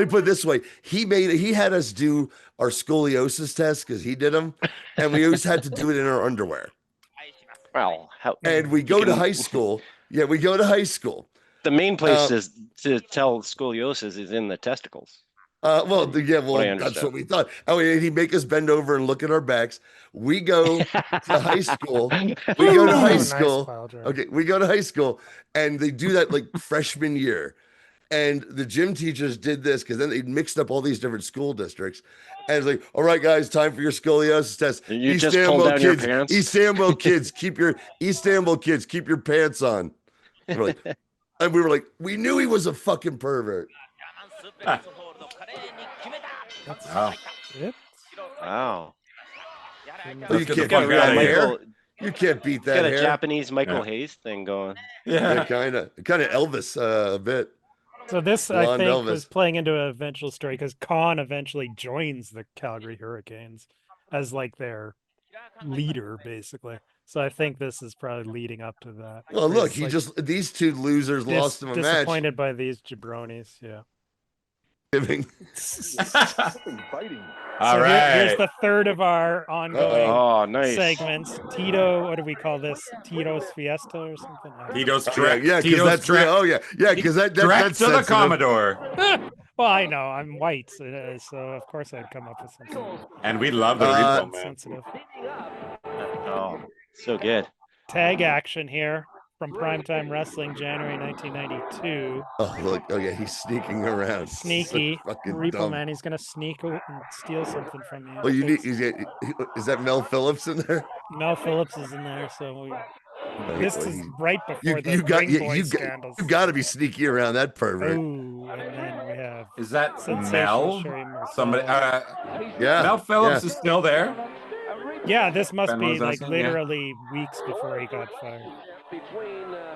put it this way: he had us do our scoliosis test because he did them, and we always had to do it in our underwear.
Well,
and we go to high school. Yeah, we go to high school.
The main place to tell scoliosis is in the testicles.
That's what we thought. Oh, yeah, he'd make us bend over and look at our backs. We go to high school. We go to high school. Okay, we go to high school, and they do that like freshman year. And the gym teachers did this because then they mixed up all these different school districts. And it's like, all right, guys, time for your scoliosis test.
You just pulled down your pants?
Istanbul kids, keep your pants on. And we were like, we knew he was a fucking pervert.
Wow.
Wow.
Well, you can't beat that hair. You can't beat that
got a
hair.
Japanese Michael Hayes thing going.
Yeah, kind of Elvis a bit.
So this, I
Blonde
think,
Elvis.
was playing into an eventual story because Khan eventually joins the Calgary Hurricanes as like their leader, basically. So I think this is probably leading up to that.
Well, look, these two losers lost him a match.
Disappointed by these jabronis, yeah.
All right.
Here's the third of our ongoing
nice
segments. Tito, what do we call this? Tito's Fiesta or something?
Tito's Trek.
Yeah, because that's because that's
to the Commodore.
Well, I know I'm white, so of course I'd come up with something.
And we love the repo, man.
Sensitive.
Oh, so good.
Tag action here from Primetime Wrestling, January 1992.
Oh, look. Oh, yeah, he's sneaking around.
Sneaky.
So fucking
Repo
dumb.
Man, he's going to sneak and steal something from you.
Well, is that Mel Phillips in there?
Mel Phillips is in there, so this is right before the scandals.
You got to be sneaky around that pervert.
Ooh, and then we have
Is that
Sensational
Mel?
Sherry Marcel.
Somebody?
Yeah.
Mel Phillips is still there.
Yeah, this must
Ben
be
was
like
asking,
literally weeks before he got fired.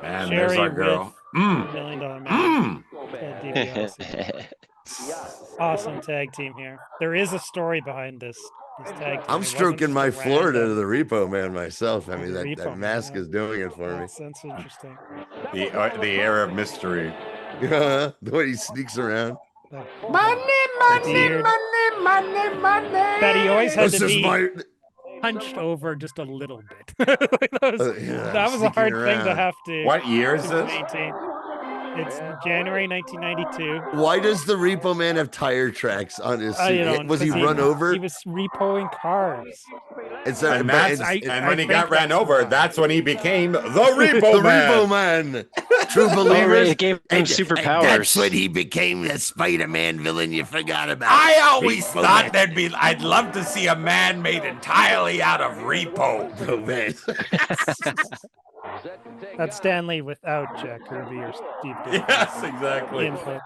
And
Sherry
there's our girl.
with $1 Million Man. Awesome tag team here. There is a story behind this tag team.
I'm stroking my Florida to the Repo Man myself. I mean, that mask is doing it for me.
That's interesting.
The air of mystery.
The way he sneaks around.
Money. That he always had to be hunched over just a little bit. that was a hard thing to have to.
What year is this?
maintain. It's January 1992.
Why does the Repo Man have tire tracks on his suit? Was he run over?
He was repoing cars.
And
when he got ran over, that's when he became the Repo Man.
Repo Man. True believers.
It gave him superpowers.
That's when he became the Spider-Man villain you forgot about.
I always thought I'd love to see a man made entirely out of repo.
Oh, man.
That's Stanley without Jack Kirby or Steve Davis.
Yes, exactly.
Input.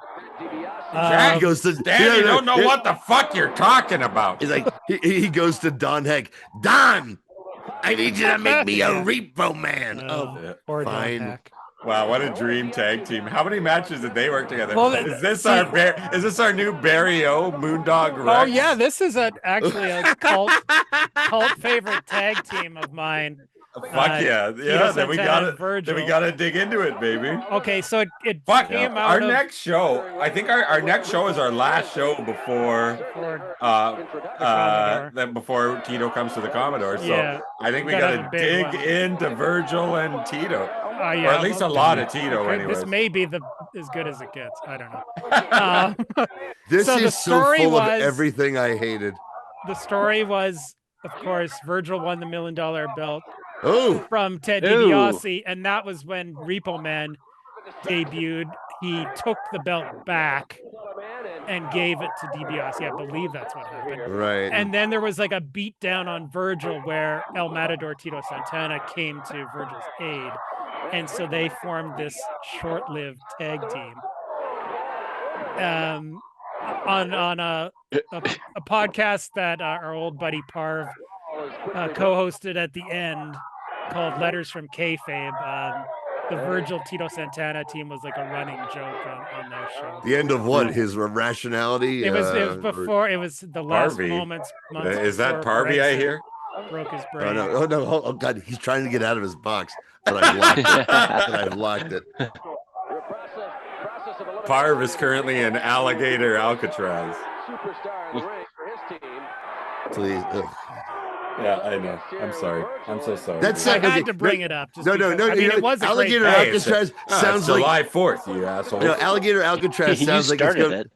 Jack goes to
Dan, you don't know what the fuck you're talking about.
He's like, he goes to Don Heck. Don, I need you to make me a Repo Man.
Or
fine.
Don Heck.
Wow, what a dream tag team! How many matches did they work together?
Well,
is this our new Barry O Moondog Rex?
Oh yeah, this is actually a cult favorite tag team of mine.
Fuck yeah.
Tito
Then we
Santana
got
and
it.
Virgil.
Then we got to dig into it, baby.
Okay, so it
Fuck.
came out
Our
of
next show, I think our next show is our last show before then before Tito comes to the Commodore. So
Yeah,
I think we
gotta
got
have a
to
big
dig
one.
into Virgil and Tito.
Yeah,
or at least a lot of Tito anyways.
This may be as good as it gets. I don't know.
This
so the
is so
story
full
was,
of everything I hated.
The story was, of course, Virgil won the $1 million belt from Ted DiBiase, and that was when Repo Man debuted. He took the belt back and gave it to DiBiase. I believe that's what happened.
Right.
And then there was like a beatdown on Virgil where El Matador Tito Santana came to Virgil's aid. And so they formed this short-lived tag team. On a podcast that our old buddy Parv co-hosted at the end called Letters from Kayfabe. The Virgil Tito Santana team was like a running joke on their show.
The end of what? His rationality?
It was before. It was the last
Parvy.
months
Is that
before
Parvy I
Brexit
hear?
broke his brain.
Oh no! Oh God! He's trying to get out of his box, but I've locked it.
Parv is currently in Alligator Alcatraz.
Please.
Yeah, I know. I'm sorry. I'm so sorry.
That's
I had to bring it up.
No.
I mean, it was a
Alligator
great
Alcatraz sounds like
July 4th, you asshole.
No, Alligator Alcatraz sounds like it's gonna,
it.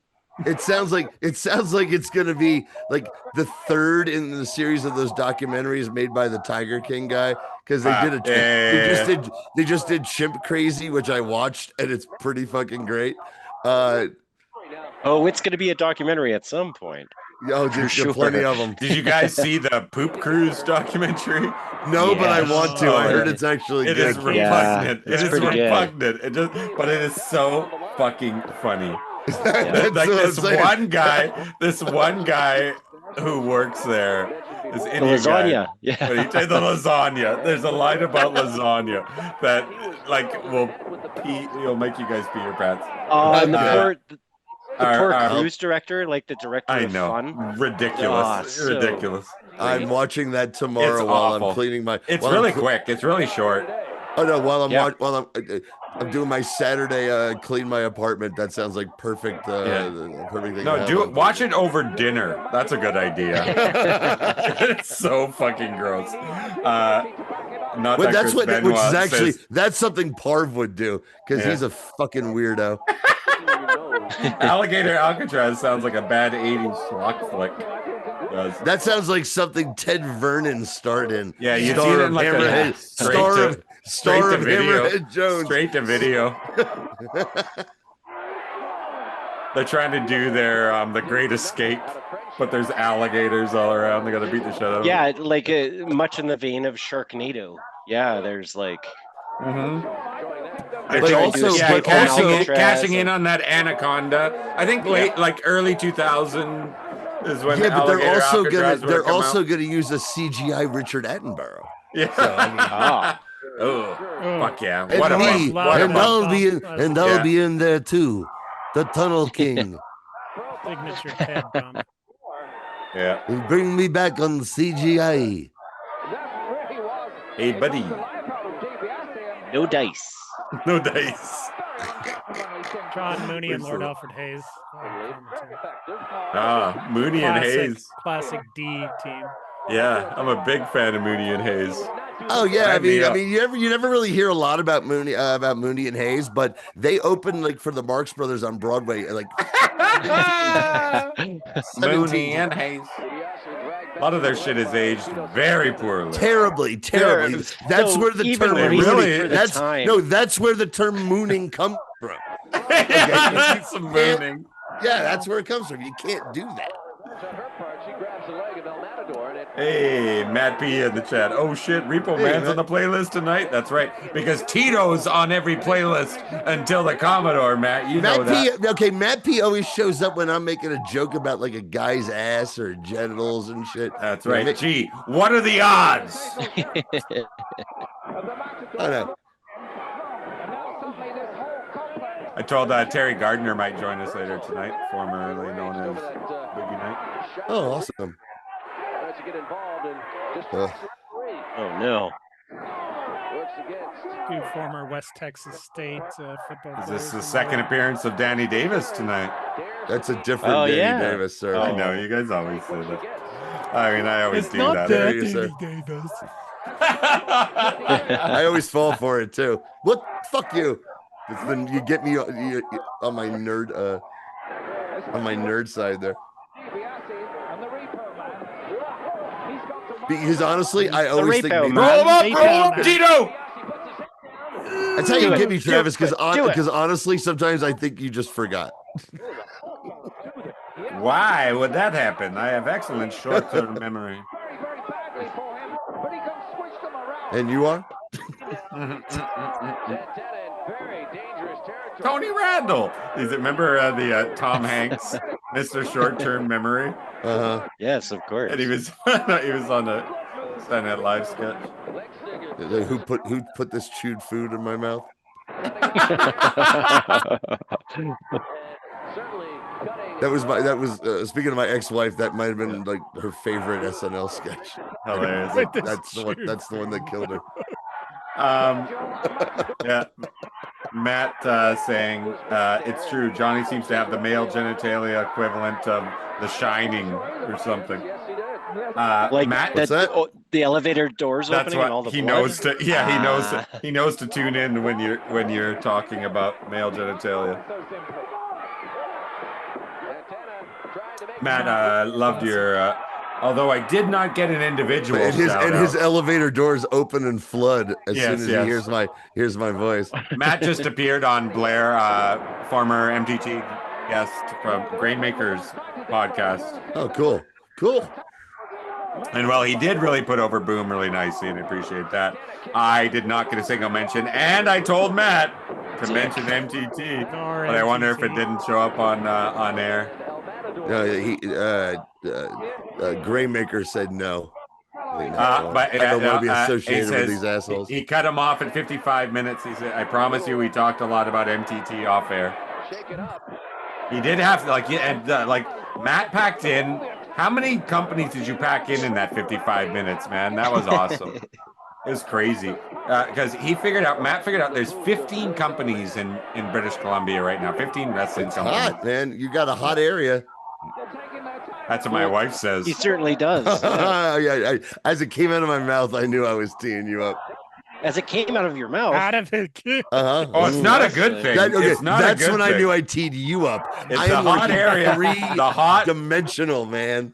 It sounds like it's gonna be like the third in the series of those documentaries made by the Tiger King guy, because they just did Chimp Crazy, which I watched, and it's pretty fucking great.
It's gonna be a documentary at some point.
Oh, there's plenty of them.
Did you guys see the Poop Cruise documentary?
No, but I want to. I heard it's actually
good. It is repugnant. It is repugnant. But it is so fucking funny. Like this one guy who works there, this Indian
lasagna.
guy. Yeah. When he takes the lasagna, there's a line about lasagna that will make you guys pee your pants.
The poor cruise director, like the director
I
of
know.
fun.
Ridiculous. Ridiculous.
I'm watching that tomorrow
It's
while
awful.
I'm cleaning my.
It's really quick. It's really short.
Oh no! While I'm doing my Saturday clean my apartment. That sounds like perfect. Perfect thing.
No, watch it over dinner. That's a good idea. It's so fucking gross.
But that's which is actually that's something Parv would do, because he's a fucking weirdo.
Alligator Alcatraz sounds like a bad 80s schlock flick.
That sounds like something Ted Vernon starred in.
Yeah, you've seen it like
Hammerhead, star of Hammerhead Jones.
Straight to video. They're trying to do their The Great Escape, but there's alligators all around. They got to beat the shit out of them.
Yeah, like much in the vein of Sharknado. Yeah, there's like.
But also
cashing in on that Anaconda. I think early 2000 is when.
Yeah, but they're also
out.
gonna use a CGI Richard Attenborough.
Yeah.
So, I mean,
fuck yeah!
And I'll be in there too, the Tunnel King.
Signature head bump.
Yeah.
And bring me back on the CGI.
Hey, buddy.
No dice.
No dice.
John Mooney and Lord Alfred Hayes.
Mooney and Hayes.
Classic D team.
Yeah, I'm a big fan of Mooney and Hayes.
Oh yeah, I mean, you never really hear a lot about Mooney and Hayes, but they opened for the Marx Brothers on Broadway,
Mooney and Hayes. A lot of their shit is aged very poorly.
Terribly. That's where the term
really.
That's where the term mooning comes from.
That's mooning.
Yeah, that's where it comes from. You can't do that.
Hey, Matt P in the chat. Oh shit, Repo Man's on the playlist tonight. That's right, because Tito's on every playlist until the Commodore. Matt, know that.
Okay, Matt P always shows up when I'm making a joke about a guy's ass or genitals and shit.
That's right. Gee, what are the odds?
I know.
I told Terry Gardner might join us later tonight, formerly known as Boogie Night.
Oh, awesome.
Oh no.
Two former West Texas State football
Is
players.
this the second appearance of Danny Davis tonight?
That's a different Danny Davis, sir.
I know, you guys always say that. I mean, I always do that.
Danny Davis.
I always fall for it too. What? Fuck you. Then you get me on my nerd side there. Because honestly, I always think
roll him up, Tito.
That's how you get me, Travis. Because honestly, sometimes I think you just forgot.
Why would that happen? I have excellent short-term memory.
And you are?
Tony Randall. Remember the Tom Hanks, Mr. Short-Term Memory?
Yes, of course.
And he was on a Saturday Night Live sketch.
Who put this chewed food in my mouth? That was speaking of my ex-wife. That might have been like her favorite SNL sketch.
Hilarious.
That's the one that killed her.
Yeah. Matt saying it's true. Johnny seems to have the male genitalia equivalent of The Shining or something.
Like
Matt,
what's that?
The elevator doors opening and all the
he
blood?
knows to. Yeah, he knows to tune in when you're talking about male genitalia. Matt, loved your. Although I did not get an individual
his elevator doors open and flood as soon as he hears my voice.
Matt just appeared on Blair, former MTT guest from Grainmakers podcast.
Oh, cool.
And well, he did really put over Boom really nicely, and I appreciate that. I did not get a single mention, and I told Matt to mention MTT, but I wonder if it didn't show up on air.
Graymaker said no.
But
I don't want to be associated with these assholes.
He cut him off at 55 minutes. He said, "I promise you, we talked a lot about MTT off air." He did have like Matt packed in. How many companies did you pack in that 55 minutes, man? That was awesome. It was crazy because Matt figured out there's 15 companies in British Columbia right now. 15 wrestling companies.
Hot, man. You got a hot area.
That's what my wife says.
He certainly does.
Yeah. As it came out of my mouth, I knew I was teeing you up.
As it came out of your mouth.
Out of it.
Oh, it's not a good thing.
That's when I knew I teed you up.
It's the hot area. The hot
dimensional, man.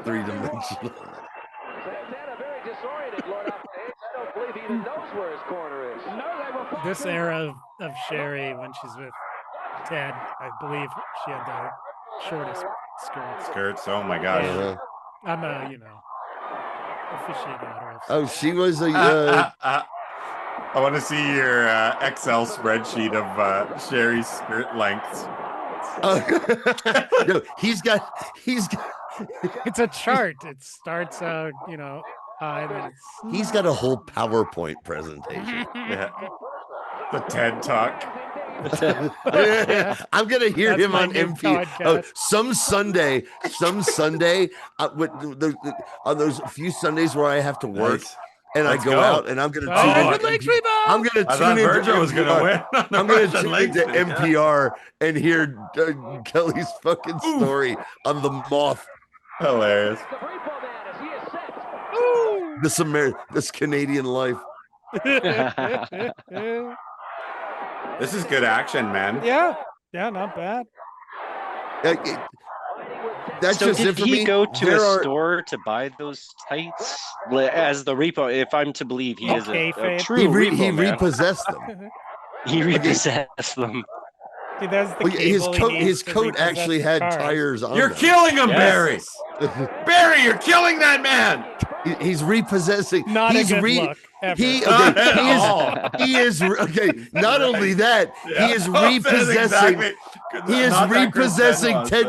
3-dimensional.
This era of Sherry, when she's with Ted, I believe she had the shortest skirts.
Oh my gosh.
Yeah. I'm a aficionado.
Oh, she was a.
I want to see your Excel spreadsheet of Sherry's skirt lengths.
No, he's got.
It's a chart. It starts out, high, and then it's.
He's got a whole PowerPoint presentation.
Yeah. The TED Talk.
I'm gonna hear him on MP. Oh, some Sunday, on those few Sundays where I have to work, and I go out, and I'm gonna tune in. I'm gonna tune in.
Virgil was gonna win.
I'm gonna tune into NPR and hear Kelly's fucking story on the moth.
Hilarious.
This Canadian life.
This is good action, man.
Yeah, not bad.
That's
so
just
did
it for
he
me.
go to a store to buy those tights as the repo? If I'm to believe he is a true repo
he
man.
repossessed them.
He repossessed them.
Dude,
his coat actually had tires on.
You're killing him, Barry. Barry, you're killing that man.
He's repossessing.
Not
he's
a good look. Ever.
He is okay. Not only that, he is repossessing. He is repossessing Ted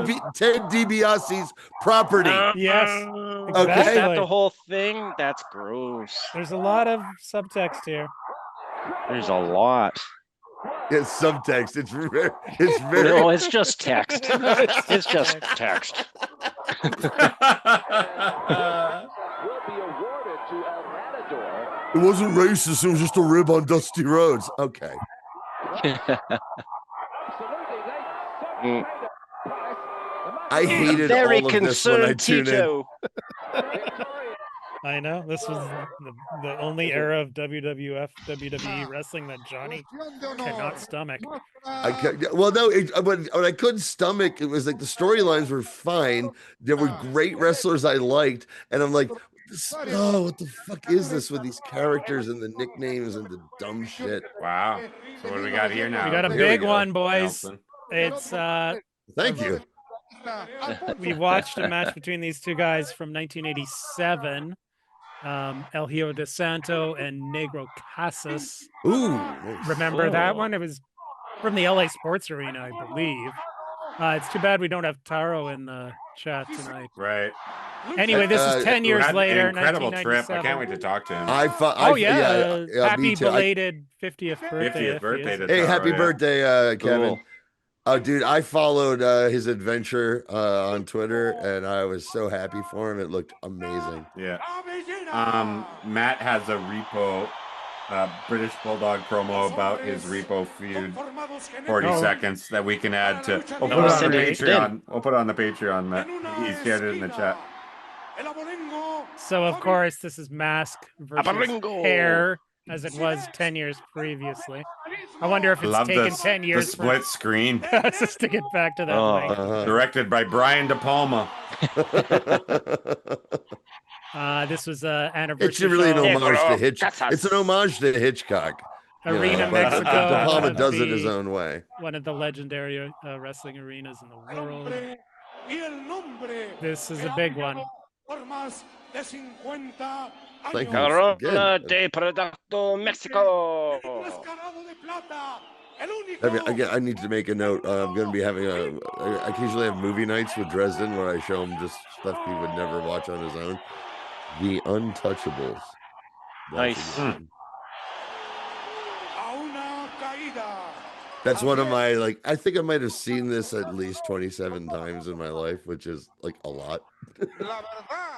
DiBiase's property.
Yes.
Okay.
Exactly.
Is that the whole thing? That's gross.
There's a lot of subtext here.
There's a lot.
It's subtext. It's very.
No, it's just text. It's just text.
Will be awarded to El Matador
It wasn't racist. It was just a rib on Dusty Rhodes. Okay. I hated all of this when I tuned in.
I know this was the only era of WWF, WWE wrestling that Johnny cannot stomach.
Well, no, when I couldn't stomach, it was like the storylines were fine. There were great wrestlers I liked, and I'm like, what the fuck is this with these characters and the nicknames and the dumb shit?
Wow. So what do we got here now?
We got a big one, boys.
Nelson.
It's
thank you.
We watched a match between these two guys from 1987. El Hijo de Santo and Negro Casas.
Ooh, nice.
Remember that one? It was from the LA Sports Arena, I believe. It's too bad we don't have Taro in the chat tonight.
Right.
Anyway, this is 10 years later.
Incredible trip. I can't wait to talk to him.
Happy belated 50th birthday.
50th birthday to
Hey,
Taro,
happy birthday, Kevin.
Cool.
Oh, dude, I followed his adventure on Twitter, and I was so happy for him. It looked amazing.
Yeah. Matt has a Repo, British Bulldog promo about his Repo feud, 40 seconds that we can add to. We'll put it on the Patreon. We'll put it on the Patreon, Matt. He shared it in the chat.
So, of course, this is Mask versus Hair, as it was 10 years previously. I wonder if it's taken 10 years.
The split screen.
Just to get back to that.
Directed by Brian De Palma.
This was an anniversary.
It's really an homage to Hitchcock. It's an homage to Hitchcock.
Arena Mexico.
De Palma does it his own way.
One of the legendary wrestling arenas in the world. This is a big one.
Corona de Producto Mexico.
I mean, again, I need to make a note. I'm going to be having I occasionally have movie nights with Dresden where I show him just stuff he would never watch on his own. The Untouchables.
Nice.
That's one of my, like, I think I might have seen this at least 27 times in my life, which is like a lot.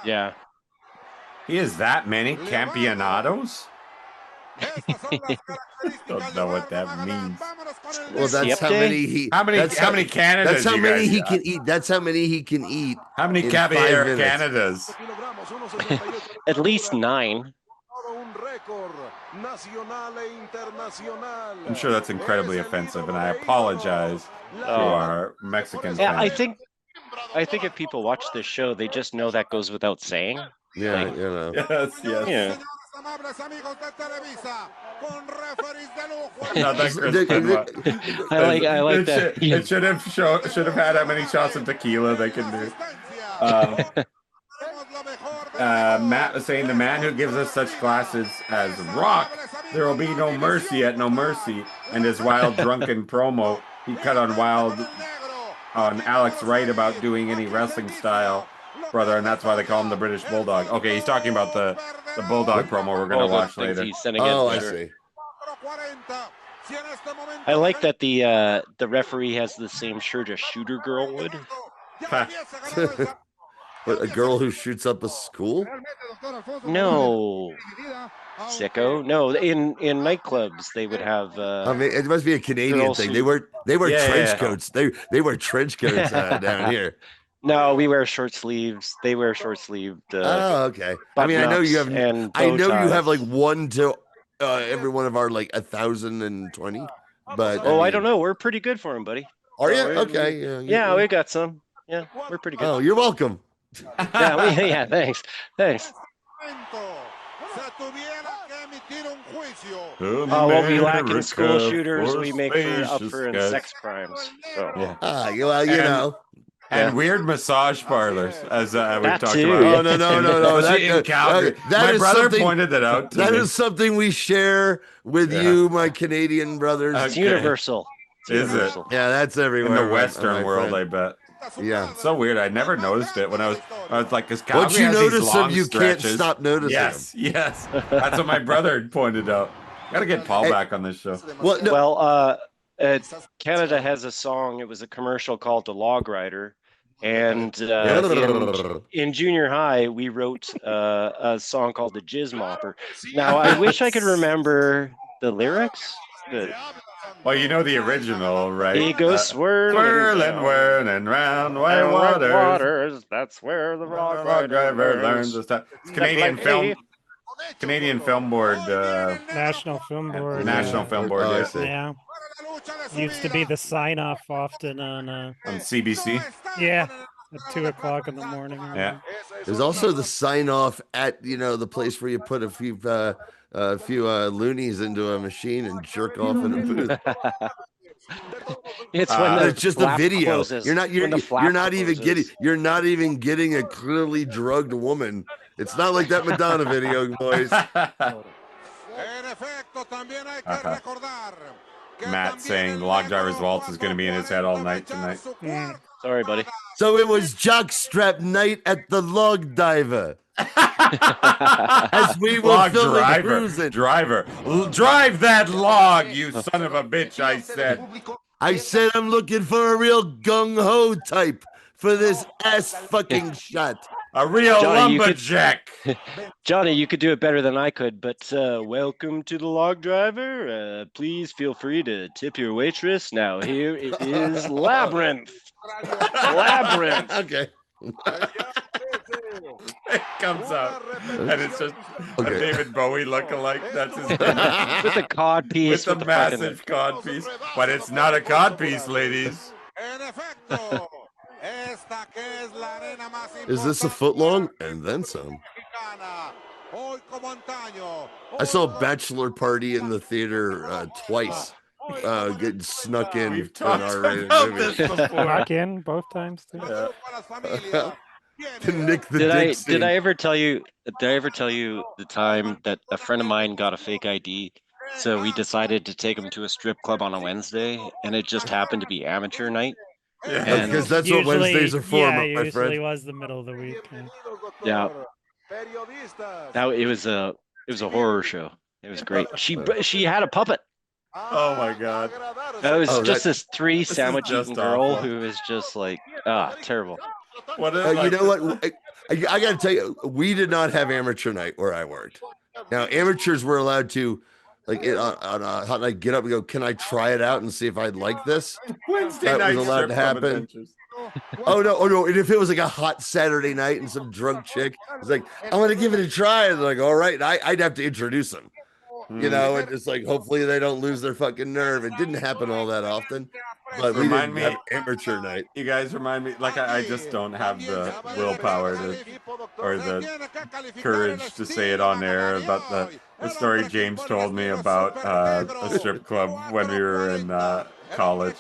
Yeah.
He has that many campeonatos? Don't know what that means.
Well, that's how many he.
How many Canadas?
That's how many he can eat. That's how many he can eat.
How many caviar Canadas?
At least 9.
I'm sure that's incredibly offensive, and I apologize to our Mexican
fans.
Yeah,
I think if people watch this show, they just know that goes without saying.
Yeah,
like,
you know.
Yes.
Yeah. I like that.
It should have had how many shots of tequila they can do. Matt was saying the man who gives us such classes as Rock, there will be no mercy at No Mercy, and his wild drunken promo he cut on Alex Wright about doing any wrestling style, brother, and that's why they call him the British Bulldog. Okay, he's talking about the Bulldog promo we're gonna watch later.
I see.
I like that the referee has the same shirt a shooter girl would.
But a girl who shoots up a school?
No. Sicko. No, in nightclubs they would have
I mean, it must be a Canadian thing. They wear trench coats. They wear trench coats down here.
No, we wear short sleeves. They wear short sleeved.
Okay. I mean, I know you have. I know you have like one to every one of our like 1,020. But
I don't know. We're pretty good for them, buddy.
Are you? Okay.
Yeah, we got some. Yeah, we're pretty good.
Oh, you're welcome.
Yeah, thanks. What we lack in school shooters, we make up for in sex crimes. So.
Yeah. Well, you know.
And weird massage parlors, as we talked about.
Oh, no.
My brother pointed that out to me.
That is something we share with you, my Canadian brothers.
It's universal.
Is it?
Yeah, that's everywhere.
In the Western world, I bet.
Yeah.
It's so weird. I never noticed it when I was like, because
once you notice them, you can't stop noticing them.
Yes. That's what my brother pointed out. Gotta get Paul back on this show.
Well, Canada has a song. It was a commercial called "The Log Rider," And in junior high, we wrote a song called the Jizz Mopper. Now, I wish I could remember the lyrics.
Well, you know the original, right?
He goes swirling
round white waters.
That's where the rock
driver learns the stuff. It's Canadian Film Board.
National Film Board.
National Film Board.
Yeah. Used to be the sign off often on
CBC.
Yeah. At 2 o'clock in the morning.
Yeah.
There's also the sign off at the place where you put a few loonies into a machine and jerk off in a booth.
It's when
it's just a video.
Closes.
You're not even getting a clearly drugged woman. It's not like that Madonna video, boys.
Matt saying Log Driver's Waltz is going to be in his head all night tonight.
Sorry, buddy.
So it was jockstrap night at the Log Diver. As we were cruising.
Drive that log, you son of a bitch, I said.
I'm looking for a real gung-ho type for this ass fucking shot.
A real lumberjack.
Johnny, you could do it better than I could, but welcome to the Log Driver. Please feel free to tip your waitress. Now here it is Labyrinth. Labyrinth.
Okay.
It comes out, and it's just a David Bowie lookalike. That's his
with a cod piece.
With a massive cod piece. But it's not a cod piece, ladies.
Is this a foot long? And then some. I saw Bachelor Party in the theater twice. Getting snuck in.
We've talked about this before.
Snuck in both times too.
Did I ever tell you the time that a friend of mine got a fake ID? So we decided to take him to a strip club on a Wednesday, and it just happened to be amateur night.
Yeah, because that's what Wednesdays are for, my friend.
Usually was the middle of the week.
Yeah. Now it was a horror show. It was great. She had a puppet.
Oh my God.
It was just this three sandwich eating girl who was just like terrible.
What you know what? I got to tell you, we did not have amateur night where I worked. Now amateurs were allowed to, like, on a hot night, get up and go, can I try it out and see if I'd like this?
Wednesday
night was allowed to happen. Oh no! And if it was like a hot Saturday night and some drunk chick was like, "I'm gonna give it a try," and like, "All right," I'd have to introduce them, and just like hopefully they don't lose their fucking nerve. It didn't happen all that often, but we didn't have amateur night.
You guys remind me, like I just don't have the willpower or the courage to say it on air about the story James told me about a strip club when we were in college.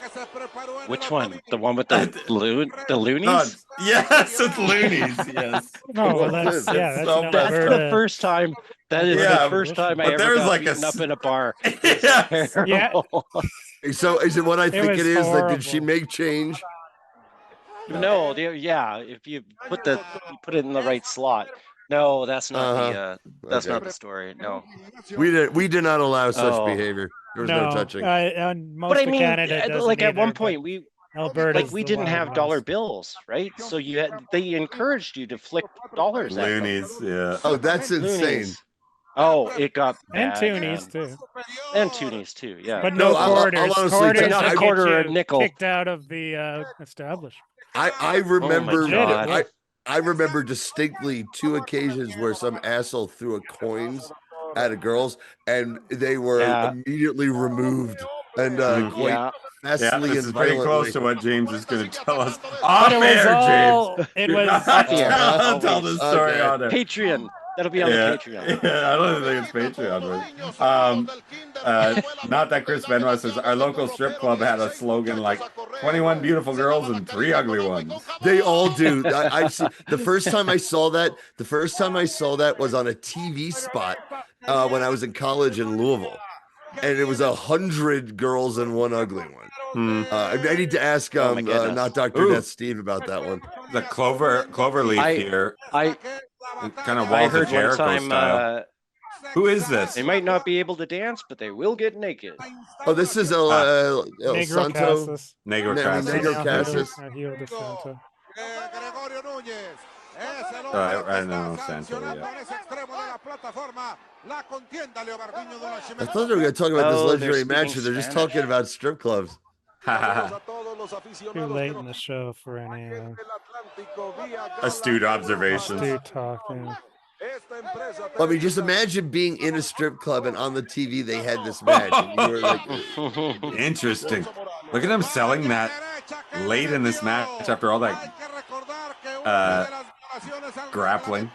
Which one? The one with the loonies?
No, yes, it's loonies. Yes.
No, well, that's
the first time. That is the first time I ever got beaten up in a bar.
Yeah.
So is it what I think it is?
horrible.
Like, did she make change?
No, if you put it in the right slot. No, that's not not the story. No,
we did not allow such behavior. There was no touching.
Most of Canada
like at one point
Alberta,
we didn't have dollar bills, right? So they encouraged you to flick dollars.
Loonies, yeah.
Oh, that's insane.
Loonies. Oh, it got
and
bad,
toonies too.
And toonies too, yeah.
But no quarters.
I'll honestly
quarters
not a quarter or a nickel.
Kicked out of the establishment.
I remember.
Oh
I remember distinctly 2 occasions where some asshole threw a coins at a girls and they were immediately removed and quite fastly
this is
and
pretty
violently.
close to what James is going to tell us off air, James.
It was
tell the story on there.
Patreon. That'll be on the Patreon.
Yeah, I don't think it's Patreon. But, not that Chris Benoit says our local strip club had a slogan like 21 beautiful girls and 3 ugly ones.
They all do. I've seen the first time I saw that. The first time I saw that was on a TV spot when I was in college in Louisville, and it was 100 girls and 1 ugly one. I need to ask not Dr. Death Steve about that one.
The cloverleaf here. Kind of Walls of Jericho style. Who is this?
They might not be able to dance, but they will get naked.
Oh, this is El Santo.
Negro Casas.
Negro Casas.
I don't know Santo yet.
I thought they were going to talk about this
Oh, they're
legendary match,
speaking
and they're just
Spanish.
talking about strip clubs.
Too late in the show for any
astute observations.
astute talking.
I mean, just imagine being in a strip club and on the TV they had this match, and you were like,
interesting. Look at him selling that late in this match after all that grapple.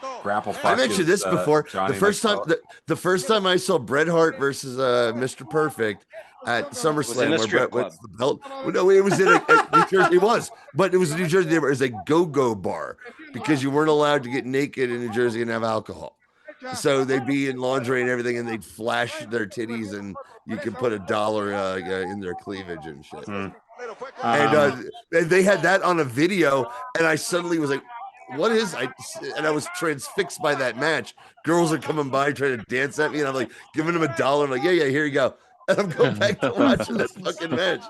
I mentioned this before. The first time I saw Bret Hart versus Mr. Perfect at SummerSlam, where Bret wins the belt. No, it was in New Jersey. It was, but it was New Jersey. It was a go-go bar because you weren't allowed to get naked in New Jersey and have alcohol. So they'd be in lingerie and everything, and they'd flash their titties, and you could put $1 in their cleavage and shit. And they had that on a video, and I suddenly was like, what is and I was transfixed by that match. Girls are coming by trying to dance at me, and I'm like giving them $1. I'm like, yeah, here you go. And I'm going back to watching this fucking match.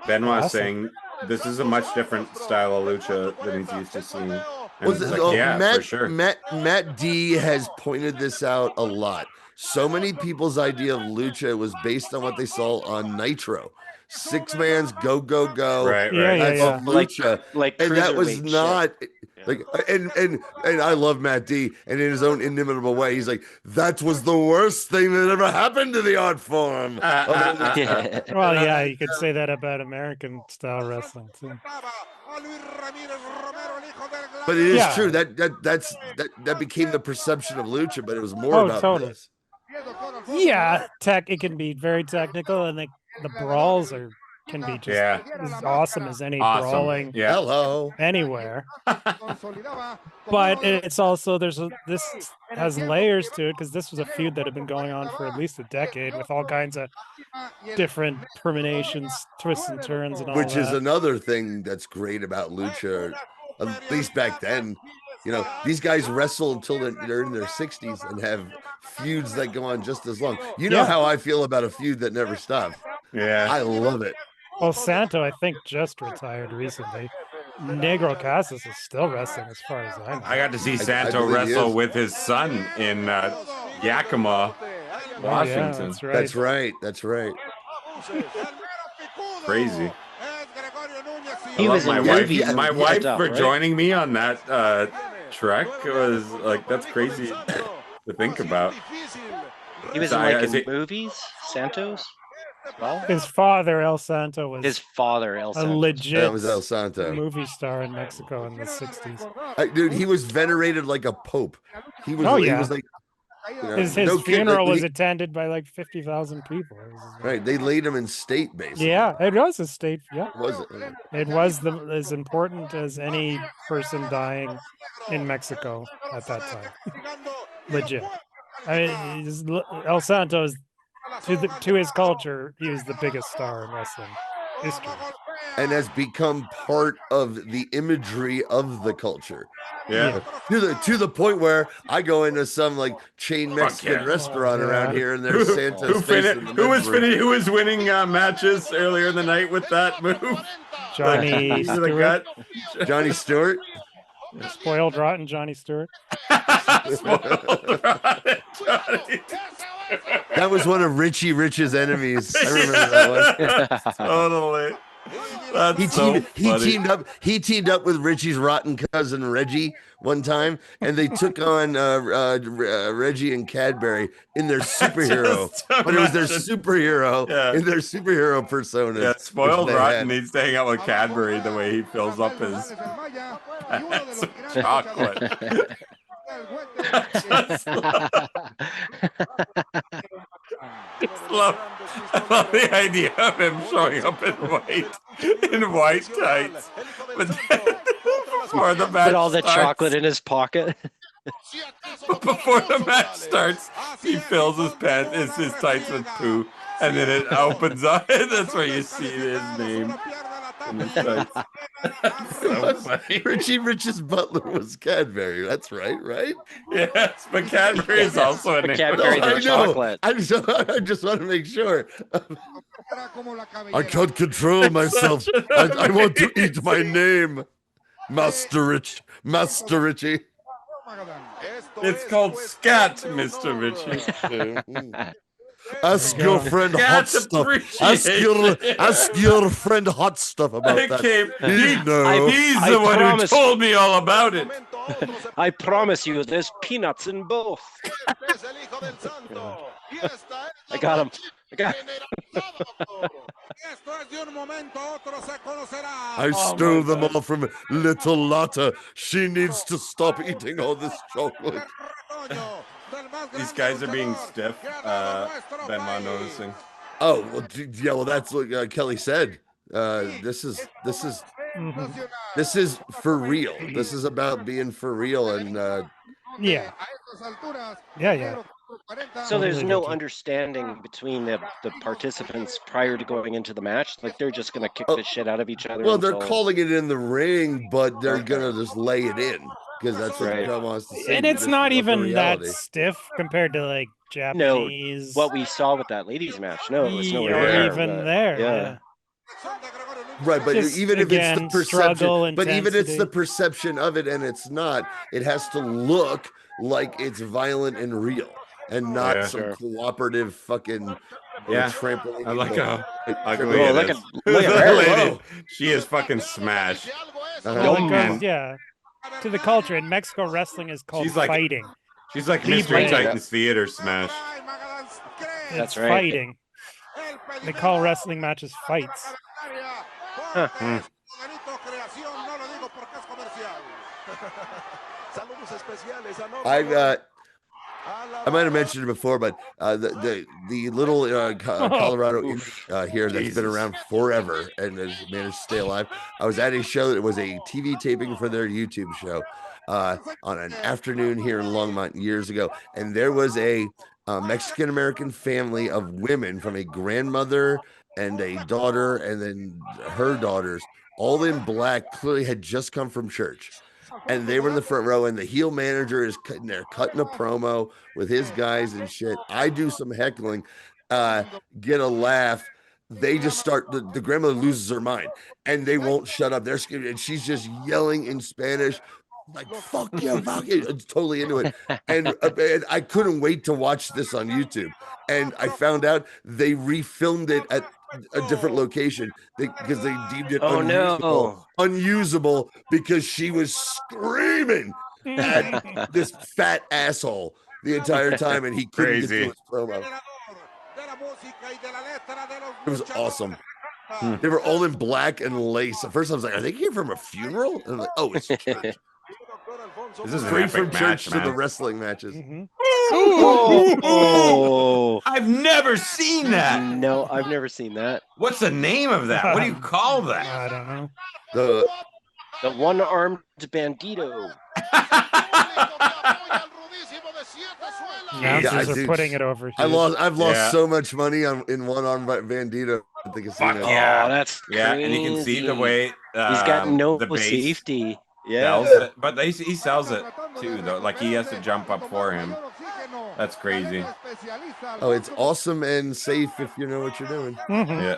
Benoit saying this is a much different style of lucha than he's used to seeing.
Matt,
for sure.
Matt D has pointed this out a lot. So many people's idea of lucha was based on what they saw on Nitro. 6 man's go.
Right.
Yeah. Lucha.
Like
and that was
cruiserweight
not like and I love Matt D, and in his own inimitable way, he's like, that was the worst thing that ever happened to the art form.
Well, yeah, you could say that about American style wrestling too.
But it is true that became the perception of lucha, but it was more about this.
Yeah, it can be very technical, and the brawls can be just as awesome as any brawling anywhere. But it's also this has layers to it, because this was a feud that had been going on for at least a decade with all kinds of different permutations, twists and turns, and all
Which is
that.
another thing that's great about lucha, at least back then. You know, these guys wrestle until they're in their 60s and have feuds that go on just as long. You know how I feel about a feud that never stops.
Yeah,
I love it.
Well, Santo, I think, just retired recently. Negro Casas is still wrestling, as far as I know.
I got to see Santo wrestle with his son in Yakima, Washington.
Yeah, that's right.
That's right.
Crazy.
He was
my wife for joining me on that trek. It was like, that's crazy to think about.
He was in movies, Santos. Well,
his father El Santo was
a
legit
that was El Santo
movie star in Mexico in the 60s.
Dude, he was venerated like a pope. He was. He was like. You know,
his funeral was attended by like 50,000 people.
Right, they laid him in state, basically.
Yeah, it was a state. Yeah,
was it?
It was as important as any person dying in Mexico at that time. Legit. I mean, El Santos, to his culture, he was the biggest star in wrestling history,
and has become part of the imagery of the culture.
Yeah.
To the point where I go into some like chain Mexican restaurant around here, and there's Santos.
Who was winning matches earlier in the night with that move?
Johnny Stewart.
Johnny Stewart.
Spoiled rotten Johnny Stewart.
That was one of Richie Rich's enemies. I remember that one.
Totally.
He teamed up with Richie's rotten cousin Reggie one time, and they took on Reggie and Cadbury in their superhero. But it was their superhero in their superhero persona.
Yeah, spoiled rotten needs to hang out with Cadbury the way he fills up his chocolate. I love the idea of him showing up in white tights, but then before the match
put all the chocolate in his pocket.
But before the match starts, he fills his pants, his tights with poo, and then it opens up, and that's where you see his name. So funny.
Richie Rich's butler was Cadbury. That's right, right?
Yes, but Cadbury is also a
But
name.
Cadbury,
No,
they're
I know.
chocolate.
I just want to make sure. I can't control myself. I want to eat my name. Master Rich. Master Richie.
It's called scat, Mr. Richie.
Ask your friend Hot Stuff. Ask your friend Hot Stuff about that. He'd know.
He's the one who told me all about it.
I promise you, there's peanuts in both. I got him.
I stole them all from little Lotta. She needs to stop eating all this chocolate.
These guys are being stiff. Benoit noticing.
Oh, well, yeah. Well, that's what Kelly said. This is for real. This is about being for real, and
yeah.
So there's no understanding between the participants prior to going into the match. Like they're just gonna kick the shit out of each other.
Well, they're calling it in the ring, but they're gonna just lay it in because that's what Joe wants to say.
And it's not even that stiff compared to like Japanese.
What we saw with that ladies match. No, it's nowhere
or
near,
even
but,
there.
Yeah.
Right, but
Just,
even if
again,
it's the perception,
struggle,
but even it's the
intensity.
perception of it, and it's not. It has to look like it's violent and real, and not some cooperative fucking trampoline.
I like how ugly
Oh,
it
look
is.
at her.
Lady, she is fucking smashed.
Well, it goes, yeah. To the culture in Mexico, wrestling is called
She's like-
fighting.
She's like
Libre.
Mystery Titans Theater smash.
It's
right.
fighting. They call wrestling matches fights.
I might have mentioned it before, but the little Colorado indie here that's been around forever and has managed to stay alive. I was at a show that was a TV taping for their YouTube show on an afternoon here in Longmont years ago, and there was a Mexican American family of women from a grandmother and a daughter, and then her daughters, all in black, clearly had just come from church. And they were in the front row, and the heel manager is cutting a promo with his guys and shit. I do some heckling, get a laugh. They just start, the grandmother loses her mind, and they won't shut up. They're screaming, and she's just yelling in Spanish, like, fuck you, fuck you. It's totally into it. And I couldn't wait to watch this on YouTube. And I found out they refilmed it at a different location because they deemed it unusable because she was screaming at this fat asshole the entire time, and he couldn't get to his promo. It was awesome. They were all in black and lace. At first I was like, are they here from a funeral? And I'm like, oh, it's church.
This is
straight
an
from
epic
church
match,
to the wrestling matches.
I've never seen that.
No, I've never seen that.
What's the name of that? What do you call that?
I don't know.
The one-armed bandito.
Announcers are putting it over.
I've lost so much money in one-arm Bandito at the casino.
Fuck yeah.
Oh, that's
and you can see the way
he's got no
the base
safety.
sells it, but he sells it too, though. Like he has to jump up for him. That's crazy.
Oh, it's awesome and safe if you know what you're doing.
Yeah.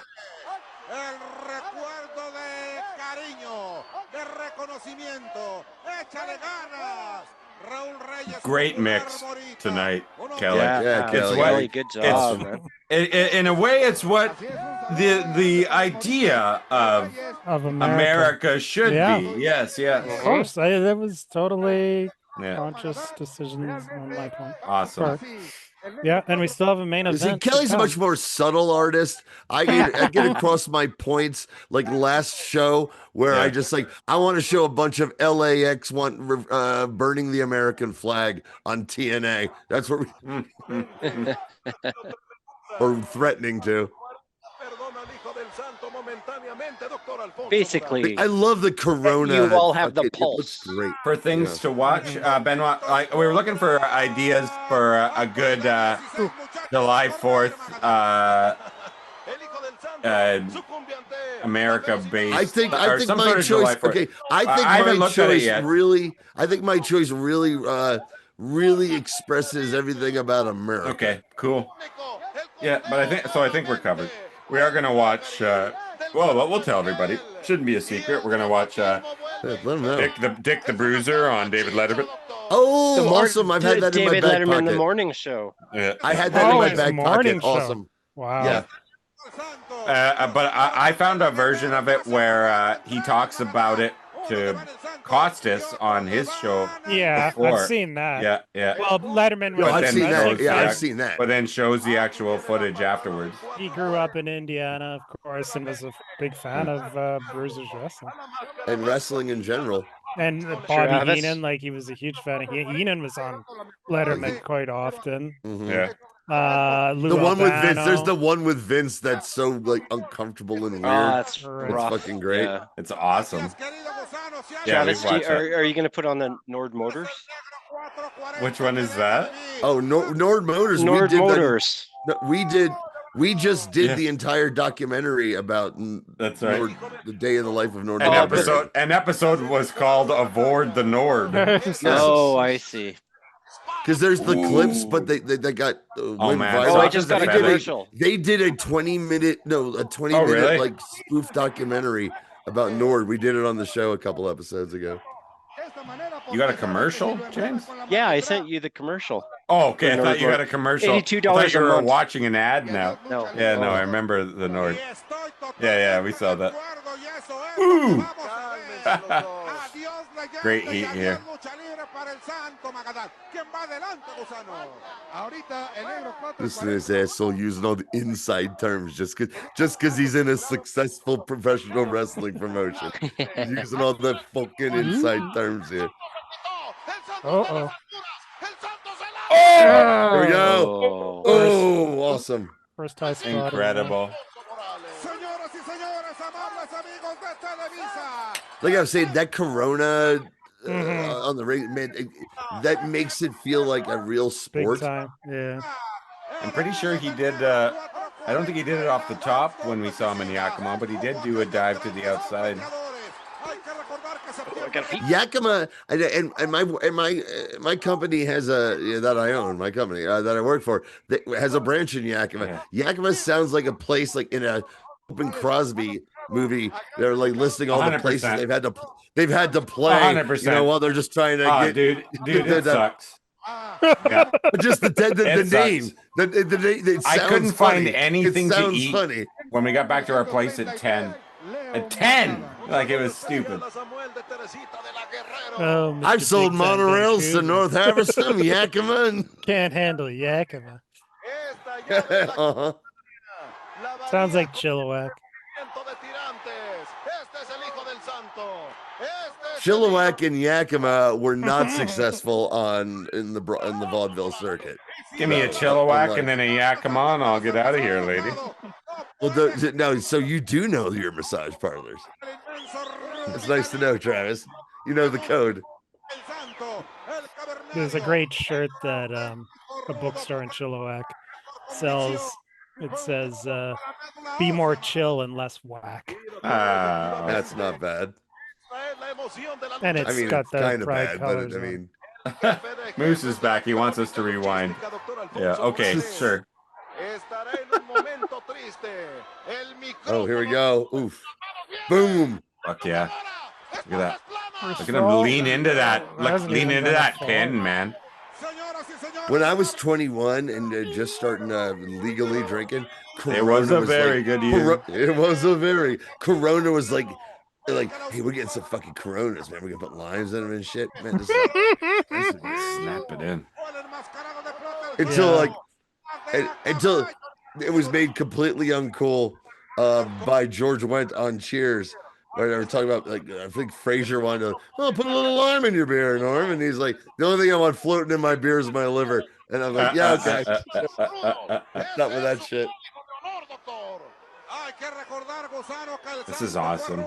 Great mix tonight, Kelly.
Yeah, Kelly.
Kelly, good job, man.
In a way, it's what the idea of America should be. Yes.
Of course, that was totally conscious decisions on my point.
Awesome.
Yeah, and we still have a main event.
See, Kelly's a much more subtle artist. I get across my points like last show where I just I want to show a bunch of LAX burning the American flag on TNA. That's what we or threatening to.
Basically,
I love the Corona.
You all have the pulse.
Great
for things to watch. Benoit, we were looking for ideas for a good July 4th America-based.
I think
some
my
sort of
choice.
July 4th.
Okay, I think my choice really. I think my choice really, really expresses everything about America.
Okay, cool. Yeah, but I think we're covered. We are gonna watch. Well, we'll tell everybody. Shouldn't be a secret. We're gonna watch
Let them know.
Dick the Bruiser on David Letterman.
Oh, awesome! I've had that in my
David
back
Letterman,
pocket.
the morning show.
Yeah,
I had that in my
his
back
morning
pocket.
show.
Awesome.
Wow.
Yeah.
But I found a version of it where he talks about it to Costas on his show.
Yeah,
before.
I've seen that.
Yeah.
Well, Letterman was.
No, I've seen that. Yeah,
fan.
I've seen that.
But then shows the actual footage afterwards.
He grew up in Indiana, of course, and was a big fan of Bruiser's wrestling.
And wrestling in general.
And Bobby Heenan, like he was a huge fan of Heenan was on Letterman quite often.
Mm-hmm.
Yeah.
The one with Vince. There's the one with Vince that's so like uncomfortable and weird.
That's
it's
rough.
fucking great.
Yeah.
It's awesome.
Travis, are you going to put on the Nord Motors?
Which one is that?
Oh, Nord Motors.
Nord Motors.
We just did the entire documentary about
that's right.
Nord, the day in the life of Nord.
An episode was called "Avoid the Nord."
Oh, I see.
Because there's the clips, but they got
oh man!
viral.
Oh, I just got a commercial.
They did a 20-minute
really?
like spoof documentary about Nord. We did it on the show a couple episodes ago.
You got a commercial, James?
Yeah, I sent you the commercial.
Oh, okay. I thought you had a commercial.
$82
I thought you
a
were
month.
watching an ad now.
No.
Yeah, no, I remember the Nord. Yeah, we saw that. Ooh. Great heat here.
Listen to this asshole using all the inside terms just because he's in a successful professional wrestling promotion. He's using all the fucking inside terms here.
Uh-oh.
Oh! Here we go. Oh, awesome.
First high spot.
Incredible.
Like I was saying, that Corona on the ring, man, that makes it feel like a real sport.
Big time. Yeah.
I'm pretty sure he did. I don't think he did it off the top when we saw him in Yakima, but he did do a dive to the outside.
Yakima and my company has that I own, my company that I work for that has a branch in Yakima.
Yeah.
Yakima sounds like a place like in a Open Crosby movie. They're like listing all
100%.
the places they've had to play.
100%.
You know, while they're just trying to get.
Dude, it sucks. Yeah.
But just the name, it
I couldn't
funny.
find anything
it
to
sounds
eat
funny.
when we got back to our place at 10. At 10, like it was stupid.
Oh, Mr.
I've sold
Big Time
monorails to
Vancouver.
North Harveston, Yakima. And...
Can't handle Yakima.
uh-huh.
Sounds like Chilliwack.
Chilliwack and Yakima were not successful in the vaudeville circuit.
Give me a Chilliwack and then a Yakima, and I'll get out of here, lady.
Well, no, so you do know your massage parlors. It's nice to know, Travis. You know the code.
There's a great shirt that a bookstore in Chilliwack sells. It says, "Be more chill and less whack."
That's not bad.
And it's got
it's
the
kind of
pride
bad,
colors.
but I
on.
mean,
Moose is back. He wants us to rewind. Yeah, okay, sure.
Oh, here we go. Oof. Boom.
Fuck yeah. Look at that. Look at him lean into that. Lean into that pin, man.
When I was 21 and just starting legally drinking, Corona
It was a very good year.
It was a very Corona was like, hey, we're getting some fucking Coronas, man. We're gonna put limes in them and shit, man. This is
Snap it in.
Until it was made completely uncool by George Wendt on Cheers. Where they were talking about, like, I think Frazier wanted to, put a little lime in your beer, Norm. And he's like, the only thing I want floating in my beer is my liver. And I'm like, yeah, okay. Stop with that shit.
This is awesome.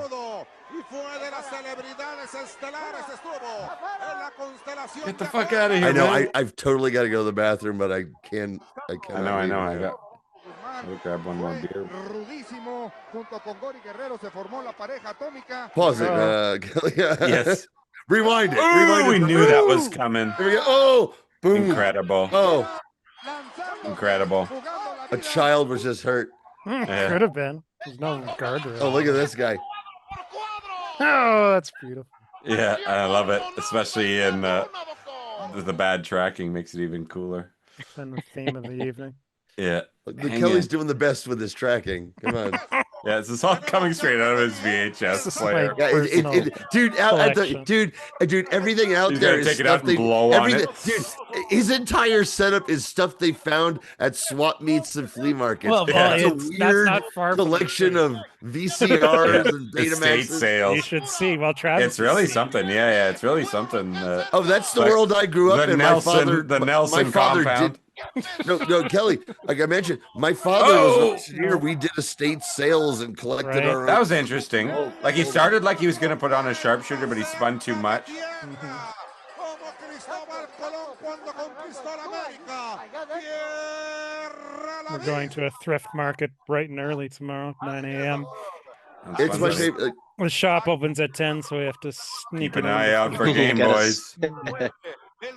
Get the fuck out of here.
I know.
Man.
I've totally got to go to the bathroom, but I can.
I know. Let me grab one more beer.
Pause it.
Yes.
Rewind it.
Ooh,
Rewind it.
we knew that was coming.
Here we go. Oh, boom.
Incredible.
Oh,
incredible.
A child was just hurt.
Yeah.
Could have been. There's no guardrail.
Oh, look at this guy.
Oh, that's beautiful.
Yeah, I love it, especially in the bad tracking makes it even cooler.
Then the theme of the evening.
Yeah.
The Kelly's doing the best with his tracking. Come on.
Yeah, this is all coming straight out of his VHS player.
Yeah, dude, everything out
He's
there
gonna
is
take it
stuff
out and blow on it.
Dude, his entire setup is stuff they found at swap meets and flea markets.
Well,
It's a
that's
weird
not far from
collection of VCRs and
Estate
Betamaxes.
sales.
You should see. Well, Travis.
It's really something. Yeah, it's really something.
Oh, that's the world I grew up in.
Nelson
my father
compound.
No, Kelly, like I mentioned, my father was an auctioneer. We did estate sales and collected our own.
That was interesting. Like he started like he was going to put on a sharpshooter, but he spun too much.
We're going to a thrift market bright and early tomorrow, 9 a.m.
It's my favorite.
The shop opens at 10, so we have to sneak
Keep an eye out for Game Boys.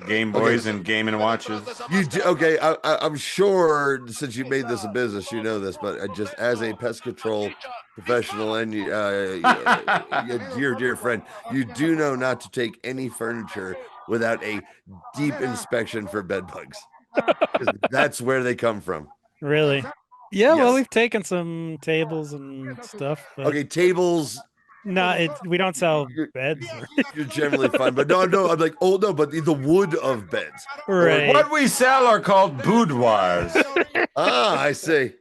Game Boys and Game & Watches.
You do, okay? I'm sure since you made this a business, you know this, but just as a pest control professional and dear friend, you do know not to take any furniture without a deep inspection for bed bugs. That's where they come from.
Really? Yeah.
Yes.
Well, we've taken some tables and stuff. But...
Okay, tables.
No, we don't sell beds.
You're generally fine, but no, I'm like, oh no, but the wood of beds.
Right.
What we sell are called boudoirs.
I see.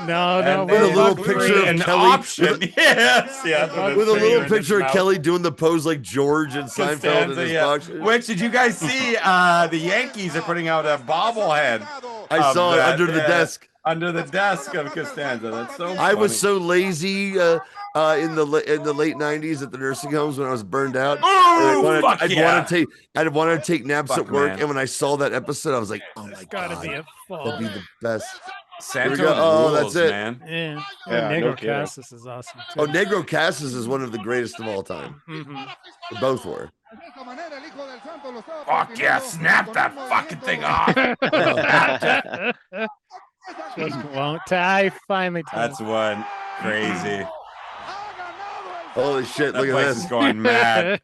No,
with a little picture of
an
Kelly.
option. Yes.
With a little picture of Kelly doing the pose like George and Seinfeld in his box.
Which did you guys see? The Yankees are putting out a bobblehead.
I saw it under the desk.
Under the desk of Costanza. That's so funny.
I was so lazy in the late '90s at the nursing homes when I was burned out. I'd want to take naps at work, and when I saw that episode, I was like, "Oh my god,
be a fall.
that'd be the best."
Santos
oh,
rules,
that's it,
man.
Yeah,
Yeah,
Negro
no kidding.
Cassis is awesome too.
Oh, Negro Cassis is one of the greatest of all time. They both were.
Fuck yeah, snap that fucking thing off.
Just won't tie. Finally tie.
That's one crazy.
Holy shit,
That
look at
place
this.
is going mad.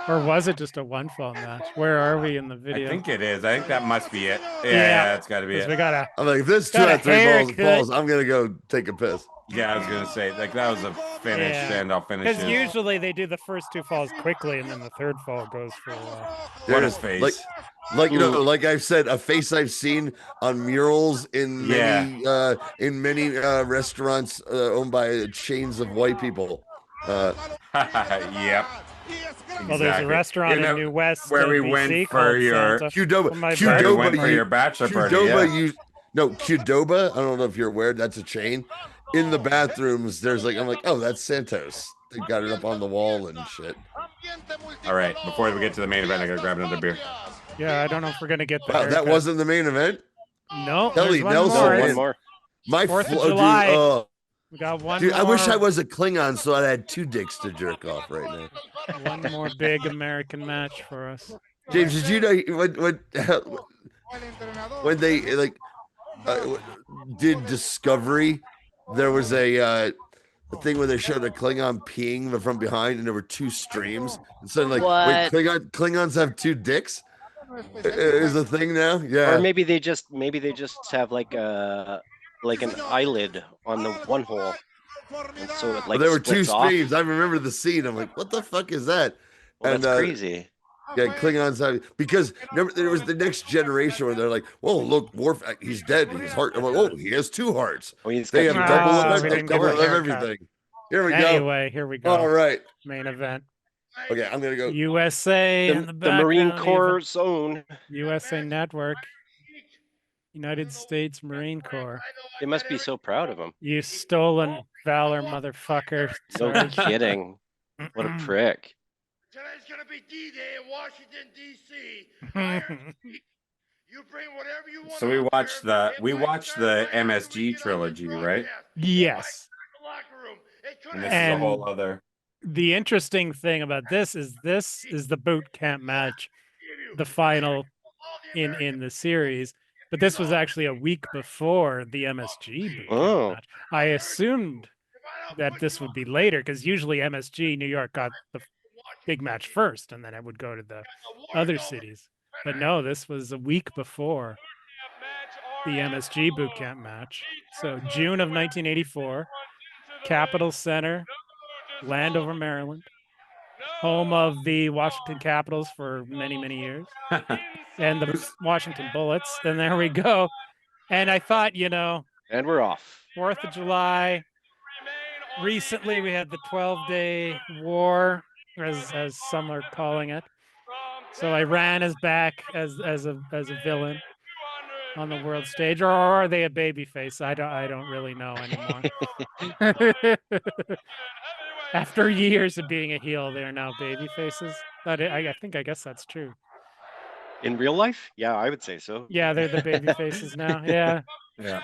Or was it just a one-fall match? Where are we in the video?
I think it is. I think that must be it. Yeah,
Yeah.
that's got to be it.
We gotta.
I'm like, if this 2
Got a
out of 3 balls
haircut.
falls, I'm gonna go take a piss.
Yeah, I was gonna say like that was a finish, and I'll finish
Because
it.
usually they do the first 2 falls quickly, and then the third fall goes for a while.
What a face!
Like you know, like I've said, a face I've seen on murals in many restaurants owned by chains of white people.
Yep.
Well, there's a restaurant in New West
where we
BC
went for
called
your
Santa.
Qdoba.
went for your bachelor party.
Qdoba, Qdoba. I don't know if you're aware. That's a chain. In the bathrooms, there's I'm like, oh, that's Santos. They got it up on the wall and shit.
All right, before we get to the main event, I gotta grab another beer.
Yeah, I don't know if we're gonna get that.
Wow, that wasn't the main event.
No,
Kelly
there's one
Nelson.
more.
One
more.
My
4th of
flow,
July.
dude.
We got one.
Dude,
more.
I wish I was a Klingon so I had 2 dicks to jerk off right now.
One more big American match for us.
James, did you know when they did Discovery? There was a thing where they showed a Klingon peeing from behind, and there were 2 streams. And so wait, Klingons have 2 dicks? Is a thing now? Yeah.
Or maybe they just have like an eyelid on the one hole. And so it
There were 2
splits off.
streams. I remember the scene. I'm like, what the fuck is that?
Well, that's crazy.
Yeah, Klingons have, because remember there was the Next Generation where they're like, "Whoa, look, Worf, he's dead. His heart." I'm like, "Oh, he has 2 hearts."
Well,
They have double of
we didn't
double
get
of
a haircut.
everything. Here we go.
Anyway, here we go.
All right.
Main event.
Okay, I'm gonna go.
USA in the
The Marine
background,
Corps
even.
zone.
USA Network. United States Marine Corps.
They must be so proud of him.
You stolen valor, motherfucker.
No
Sorry.
kidding. What a prick.
Today's gonna be D-Day in Washington, D.C.
So we watched the MSG trilogy, right?
Yes.
And this is a whole other.
The interesting thing about this is the boot camp match, the final in the series, but this was actually a week before the MSG boot camp match. I assumed that this would be later because usually MSG New York got the big match first and then it would go to the other cities. But no, this was a week before the MSG boot camp match. So June of 1984, Capitol Center, Landover, Maryland, home of the Washington Capitals for many, many years, and the Washington Bullets. And there we go. And I thought,
and we're off.
4th of July. Recently, we had the 12-day war, as some are calling it. So Iran is back as a villain on the world stage, or are they a babyface? I don't really know anymore. After years of being a heel, they are now baby faces. But I guess that's true.
In real life? Yeah, I would say so.
Yeah, they're the baby faces now. Yeah.
Yeah.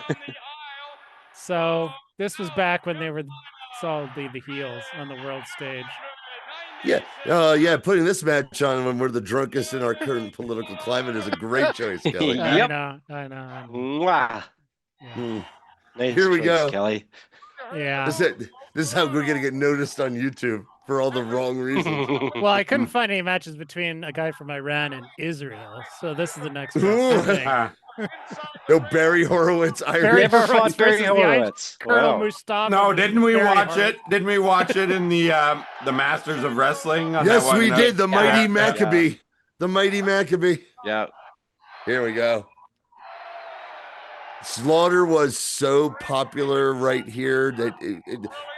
So this was back when they were solidly the heels on the world stage.
Yeah. Yeah. Putting this match on when we're the drunkest in our current political climate is a great choice, Kelly.
Yep.
I know.
Mwah.
Yeah.
Nice
Here we
choice,
go.
Kelly.
Yeah.
This is how we're gonna get noticed on YouTube for all the wrong reasons.
Well, I couldn't find any matches between a guy from Iran and Israel, so this is the next best thing.
No, Barry Horowitz.
Never fought Barry Horowitz.
Colonel
Wow.
Mustafa.
No, didn't we
Barry
watch
Horowitz.
it? Didn't we watch it in the Masters of Wrestling? On
Yes,
that one
we
night?
did. The Mighty
Yeah.
Maccabee. The Mighty Maccabee.
Yeah.
Here we go. Slaughter was so popular right here that,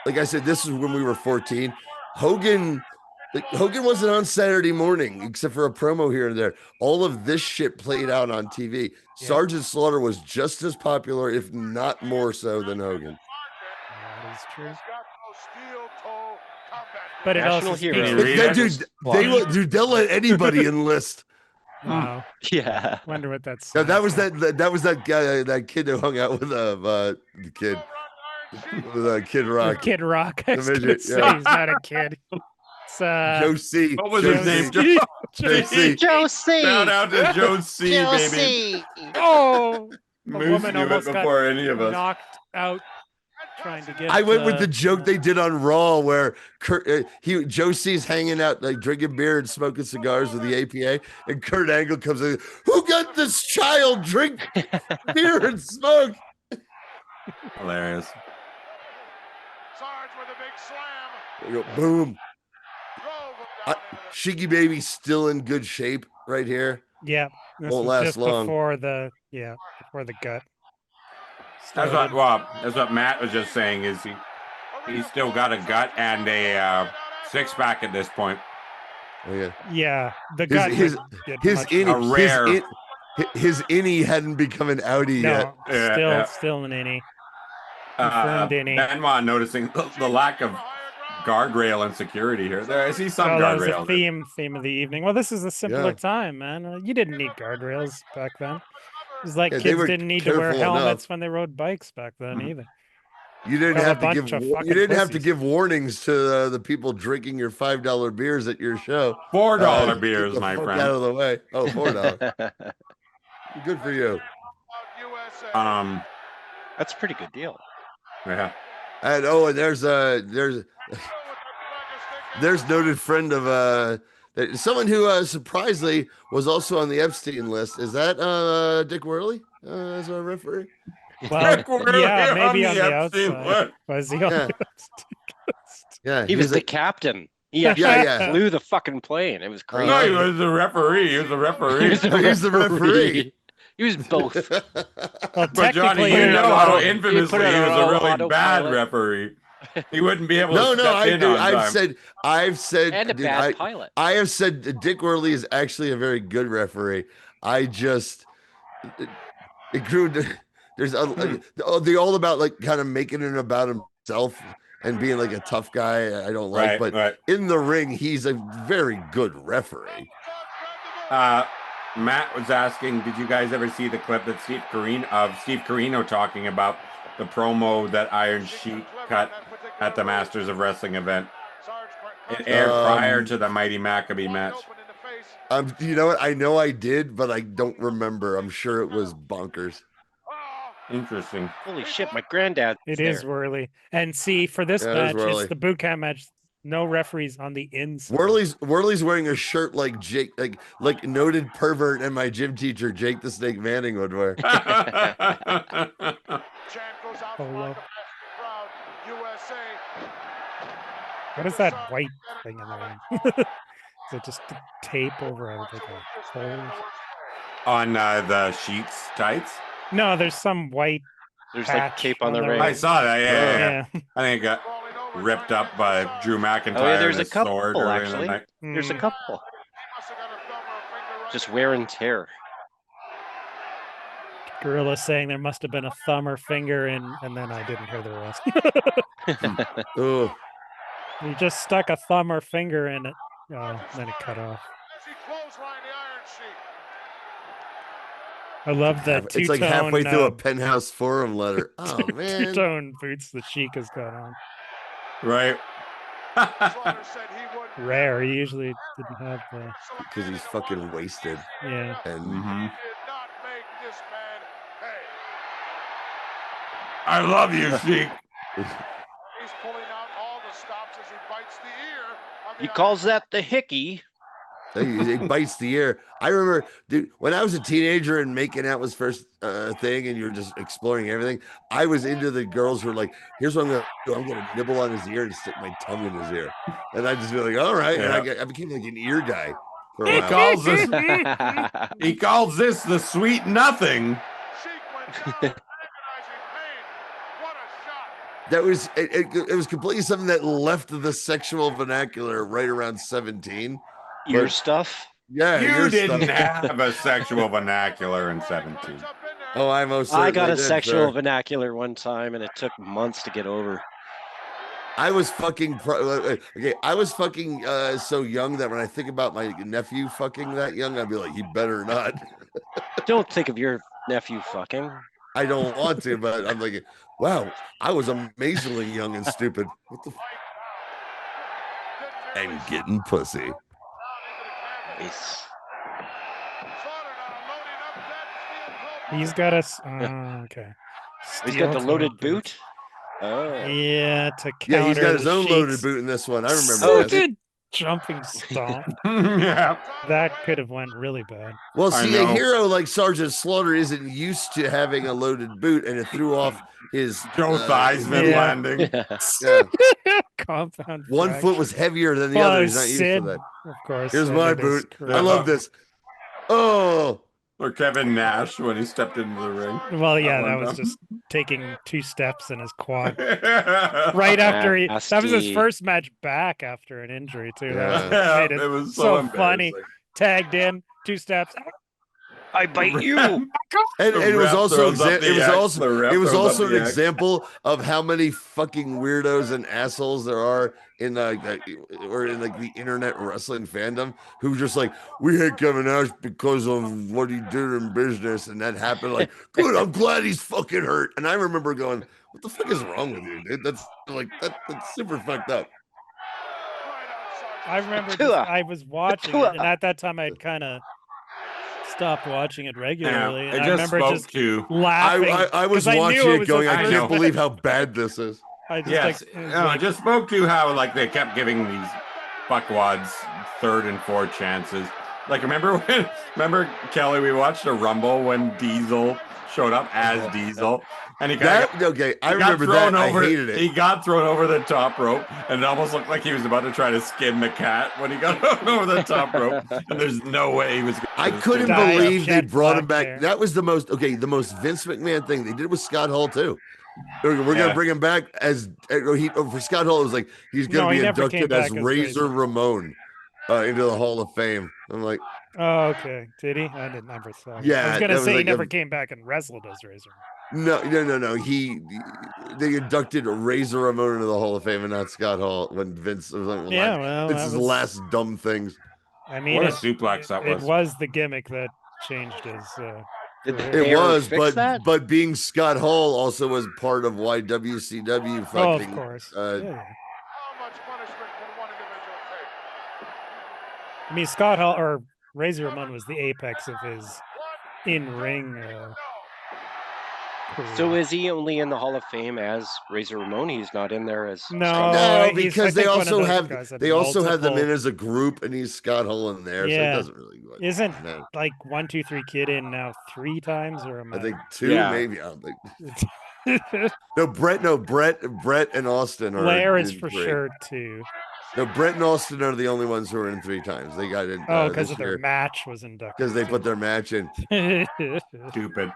like I said, this is when we were 14. Hogan wasn't on Saturday morning except for a promo here and there. All of this shit played out on TV.
Yeah.
Sergeant Slaughter was just as popular, if not more so, than Hogan.
That is true. But it
National
also
hero.
Dude, they'll let anybody enlist.
Wow.
Yeah.
Wonder what that's.
Yeah, that was that guy, that kid who hung out with the kid. With Kid Rock.
Kid Rock. I was
The
gonna
midget,
say
yeah.
he's not a kid. It's
Joe C.
What was
Joe
his name?
C.
Joe C.
Joe C.
Shout out to Joe C,
Joe
baby.
C.
Oh, a
Moose
woman
knew it
almost
before
got
any of us.
knocked out trying to get.
I went with the joke they did on Raw where Joe C's hanging out like drinking beer and smoking cigars with the APA, and Kurt Angle comes in. Who got this child drink beer and smoke?
Hilarious.
There you go. Boom. Shiggy Baby's still in good shape right here.
Yeah, this
Won't
was
last
just
long.
before the gut.
That's what Matt was just saying. Is he's still got a gut and a six pack at this point.
Oh yeah.
Yeah, the gut.
His
rare.
His innie hadn't become an outie yet.
No, still an innie. Confirmed innie.
Benoit noticing the lack of guardrail and security here. There, I see some
That was
guardrail.
a theme of the evening. Well, this is a simpler time, man. You didn't need guardrails back then. It was like
they
kids
were
didn't need to wear
careful
helmets
enough.
when they rode bikes back then either.
You didn't
Well, a
have to
bunch of
give. You
fucking
didn't have to
pussies.
give warnings to the people drinking your $5 beers at your show.
$4 beers,
get the
my
fuck
friend.
Out of the way. Oh, $4. Good for you.
That's a pretty good deal.
Yeah.
And there's noted friend of someone who surprisingly was also on the Epstein list. Is that Dick Worley as a referee?
Well,
Really
yeah, maybe
on
on
the
the
Epstein
outside.
list.
Was he on
Yeah.
the Epstein list?
Yeah,
He was
he's
the
a-
captain. He actually flew the fucking plane. It was crazy.
No, he was the referee. He was the referee.
He's the referee.
He was both.
Well,
But Johnny,
technically,
you know how
He
infamously
put
he
it
was
on
a really
autopilot.
bad referee. He wouldn't be able to
No,
step in on time.
I've said,
And a
dude,
bad pilot.
I have said that Dick Worley is actually a very good referee. I just it grew. There's the all about like kind of making it about himself and being like a tough guy. I don't like,
Right,
but
right.
in the ring, he's a very good referee.
Matt was asking, did you guys ever see the clip that Steve Carino talking about the promo that Iron Sheik cut at the Masters of Wrestling event? It aired prior to the Mighty Maccabee match.
You know what? I know I did, but I don't remember. I'm sure it was bonkers.
Interesting.
Holy shit, my granddad.
It is whirly. And see, for this match, it's the boot camp match. No referees on the inside.
Whirly's wearing a shirt like Jake, like noted pervert and my gym teacher Jake the Snake Manning would wear.
What is that white thing in there? Is it just tape over like a hole?
On the sheets tights?
No, there's some white.
There's like tape on the ring.
I saw that. Yeah. I think it got ripped up by Drew McIntyre.
Oh, yeah, there's a
couple
actually. There's a couple. Just wear and tear.
Gorilla saying there must have been a thumb or finger in, and then I didn't hear the rest.
Oh.
You just stuck a thumb or finger in it, then it cut off. I love that two-tone.
It's like halfway through a Penthouse Forum letter. Oh man,
two-tone boots the Sheik has got on.
Right.
Rare. He usually didn't have the.
Because he's fucking wasted.
Yeah.
And
I love you, Sheik.
He calls that the hickey.
He bites the ear. I remember, dude, when I was a teenager and making out was first thing, and you're just exploring everything. I was into the girls who were like, "Here's what I'm gonna do. I'm gonna nibble on his ear and stick my tongue in his ear," and I just be like, "All right."
Yeah.
And I became like an ear guy. For a
He
while.
calls this. He calls this the sweet nothing.
That was it was completely something that left the sexual vernacular right around 17.
Ear stuff?
Yeah,
you didn't have a sexual vernacular in 17.
Oh, I
got a sexual vernacular one time, and it took months to get over.
I was fucking okay. I was fucking so young that when I think about my nephew fucking that young, I'd be like, he better not.
Don't think of your nephew fucking.
I don't want to, but I'm like, wow, I was amazingly young and stupid. What the? And getting pussy.
Nice.
He's got a. Okay.
He's got the loaded boot. Oh.
Yeah, to counter.
Yeah, he's got his own loaded
Sheik's
boot in this one. I remember this.
good jumping stomp.
Yeah.
That could have went really bad.
Well, see, a hero like Sergeant Slaughter isn't used to having a loaded boot, and it threw off his
Joe Theismann landing.
Yeah.
Compound.
One foot was heavier than the other. He's not used
Sid,
to that.
of course.
Here's my boot. I love this. Oh.
Or Kevin Nash when he stepped into the ring.
Well, yeah, that was just taking 2 steps in his quad. Right after that was his first match back after an injury too.
Yeah.
That
It was
so funny. Tagged in, 2 steps.
I bite you.
And it was also it was also an example of how many fucking weirdos and assholes there are in or in like the internet wrestling fandom who just like, we hate Kevin Nash because of what he did in business, and that happened. Like, good, I'm glad he's fucking hurt. And I remember going, what the fuck is wrong with you, dude? That's super fucked up.
I remember I was watching it, and at that time I had kind of stopped watching it regularly.
Yeah,
and I remember just laughing.
I was watching it going, I can't believe how bad this is.
I just spoke to how like they kept giving these fuckwads 3rd and 4th chances. Like remember Kelly, we watched a Rumble when Diesel showed up as Diesel, and he got
I remember that. I hated it.
He got thrown over the top rope, and it almost looked like he was about to try to skin the cat when he got over the top rope. And there's no way he was.
I couldn't believe they brought him back. That was the most Vince McMahon thing. They did it with Scott Hall too. We're gonna bring him back as for Scott Hall. It was like he's gonna be inducted as Razor Ramon into the Hall of Fame. I'm like,
oh, okay. Did he? I didn't ever saw.
Yeah,
I was gonna say he never came back and wrestled as Razor.
No. They inducted Razor Ramon into the Hall of Fame and not Scott Hall when Vince was like, this is the last dumb things.
I mean,
what a suplex that was.
It was the gimmick that changed his.
Did
career.
they
It
ever
was,
fix that?
but being Scott Hall also was part of why WCW
Oh, of
fucking.
course.
How much punishment can one individual take?
I mean, Scott Hall or Razor Ramon was the apex of his in-ring career.
So is he only in the Hall of Fame as Razor Ramon? He's not in there as
No,
Scott Hall?
No,
he's-
because
I
they
think one of
also
those
have
guys had
they also have them in
multiple-
as a group, and he's Scott Hall in there, so it
Yeah.
doesn't really.
Isn't
matter.
like 1, 2, 3 Kid in now 3 times, or am
I think 2,
Yeah.
maybe. I don't think. No, Brett and Austin are
Blair is
in
for
3.
sure 2.
No, Brett and Austin are the only ones who are in 3 times. They got in.
Oh, because
this
of their
year
match was inducted.
because they put their match in.
Stupid.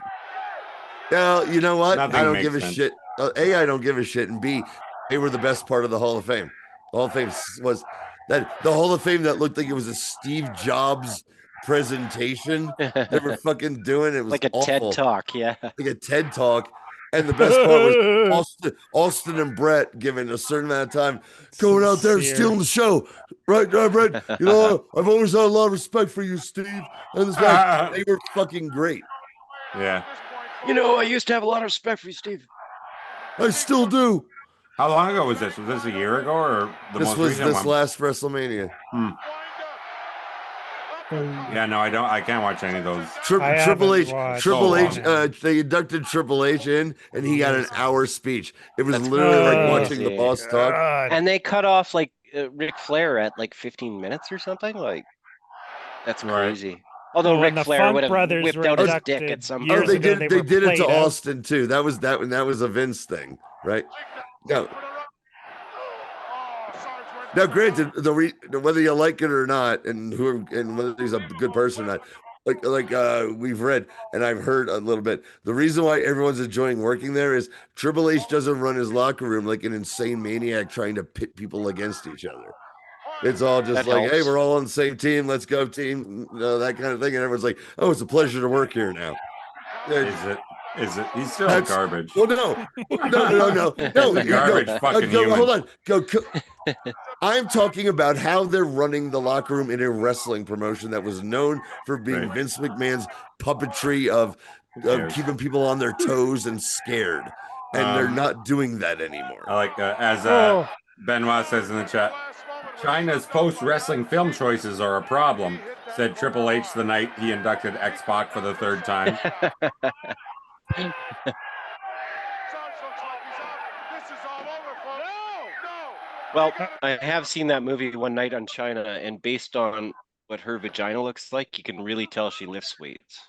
Well, you know what?
Nothing
I don't
makes
give a
sense.
shit. A, I don't give a shit, and B, they were the best part of the Hall of Fame. The Hall of Fame was that the Hall of Fame that looked like it was a Steve Jobs presentation. They were fucking doing it. It was
like a
awful.
TED Talk, yeah.
Like a TED Talk. And the best part was Austin and Brett given a certain amount of time going out there and stealing the show. Right, Brett? You know, I've always had a lot of respect for you, Steve. And this match, they were fucking great.
Yeah.
You know, I used to have a lot of respect for you, Steve.
I still do.
How long ago was this? Was this a year ago or the
This
most
was
recent
this
one?
last WrestleMania.
Yeah, no, I can't watch any of those.
Triple H,
So
they inducted Triple H in, and he got an hour speech. It was
That's
literally like
crazy.
watching the boss talk.
And they cut off like Ric Flair at like 15 minutes or something. Like, that's crazy. Although
when
Ric
the
Flair
Funk
would have
Brothers
whipped
were
out his
inducted
dick at some
Oh,
point.
they
ago,
did.
they
They
were
did it to
played out.
Austin too. That was a Vince thing, right? No. Now, granted, whether you like it or not, and whether he's a good person or not, like we've read and I've heard a little bit. The reason why everyone's enjoying working there is Triple H doesn't run his locker room like an insane maniac trying to pit people against each other. It's all just
That
like, hey,
helps.
we're all on the same team. Let's go, team. That kind of thing. And everyone's like, oh, it's a pleasure to work here now.
Is it? He's still
That's-
garbage.
Well, no.
He's a garbage fucking human.
Hold on. Go. I'm talking about how they're running the locker room in a wrestling promotion that was known for being
Right.
Vince McMahon's puppetry of
cares?
keeping people on their toes and scared. And they're not doing that anymore.
I like as Benoit says in the chat, China's post-wrestling film choices are a problem, said Triple H the night he inducted X-Pac for the 3rd time.
Well, I have seen that movie One Night on China, and based on what her vagina looks like, you can really tell she lifts weights.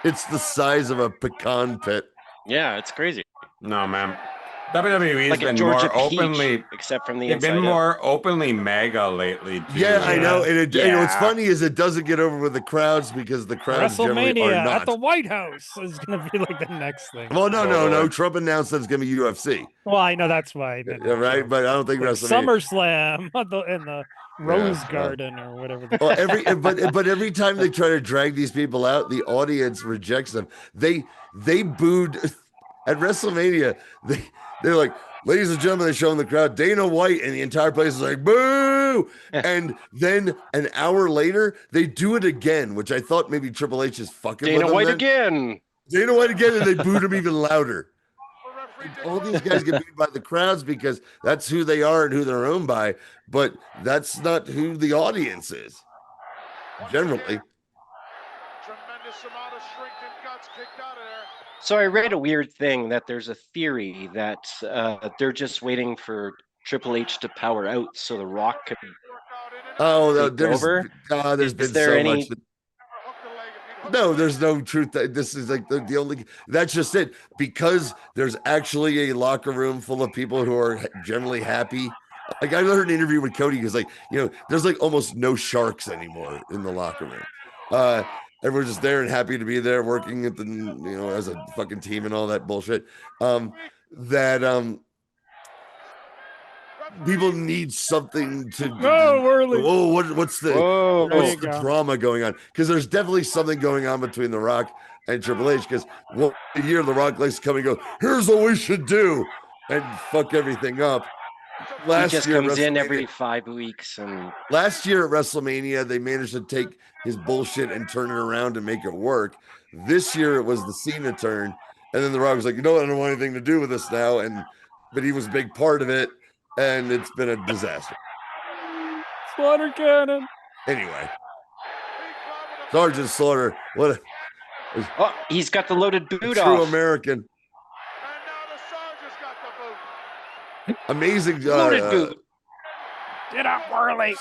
It's the size of a pecan pit.
Yeah, it's crazy.
No, man. WWE's
Like a
been
Georgia
more
peach,
openly,
except from the
they've
inside
been
out.
more openly MAGA lately. Too.
Yeah, I know. And what's
Yeah.
funny is it doesn't get over with the crowds because the crowds generally are
WrestleMania
not.
at the White House is going to be like the next thing.
Well, no. Trump announced that it's going to be UFC.
Well, I know that's why. I meant
Right? But I don't think
like
WrestleMania.
SummerSlam in the Rose Garden or whatever.
Well, but every time they try to drag these people out, the audience rejects them. They booed at WrestleMania. They're like, ladies and gentlemen, they show in the crowd Dana White, and the entire place is like, boo! And then an hour later, they do it again, which I thought maybe Triple H is fucking
Dana
with them
White
then.
again.
Dana White again, and they booed him even louder. All these guys get beat by the crowds because that's who they are and who they're owned by, but that's not who the audience is. Generally.
Tremendous amount of strength and guts kicked out of there.
So I read a weird thing that there's a theory that they're just waiting for Triple H to power out so The Rock could
Oh,
take
there's
over.
there's
Is
been
there
so
any-
much. No, there's no truth. This is like the only. That's just it. Because there's actually a locker room full of people who are generally happy. Like I heard an interview with Cody because, like, there's like almost no sharks anymore in the locker room. Everyone's just there and happy to be there, working at the as a fucking team and all that bullshit. People need something to. What's the drama going on? Because there's definitely something going on between The Rock and Triple H. Because one year The Rock likes to come and go, "Here's what we should do," and fuck everything up.
He just comes in every 5 weeks. And
last year at WrestleMania, they managed to take his bullshit and turn it around and make it work. This year, it was the Cena turn. And then The Rock was like, you know what? I don't want anything to do with this now. But he was a big part of it. And it's been a disaster.
Slaughter Cannon.
Anyway. Sergeant Slaughter.
Oh, he's got the loaded boot
true
off.
American. Amazing.
Loaded boot.
Get up, Whirly.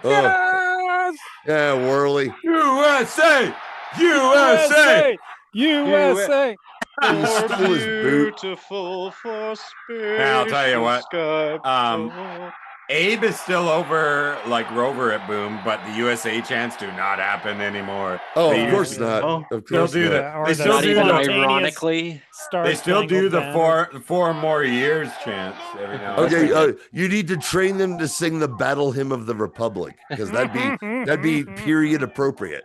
Yes! Yeah, Whirly.
USA! USA!
USA!
He stole his boot.
Beautiful for spirit.
I'll tell you what. Abe is still over like Rover at Boom, but the USA chants do not happen anymore.
Oh, of course not.
Of course do that. They still do
ironically.
They still do the four more years chants every now and then.
Okay, you need to train them to sing the Battle Hymn of the Republic because that'd be period appropriate.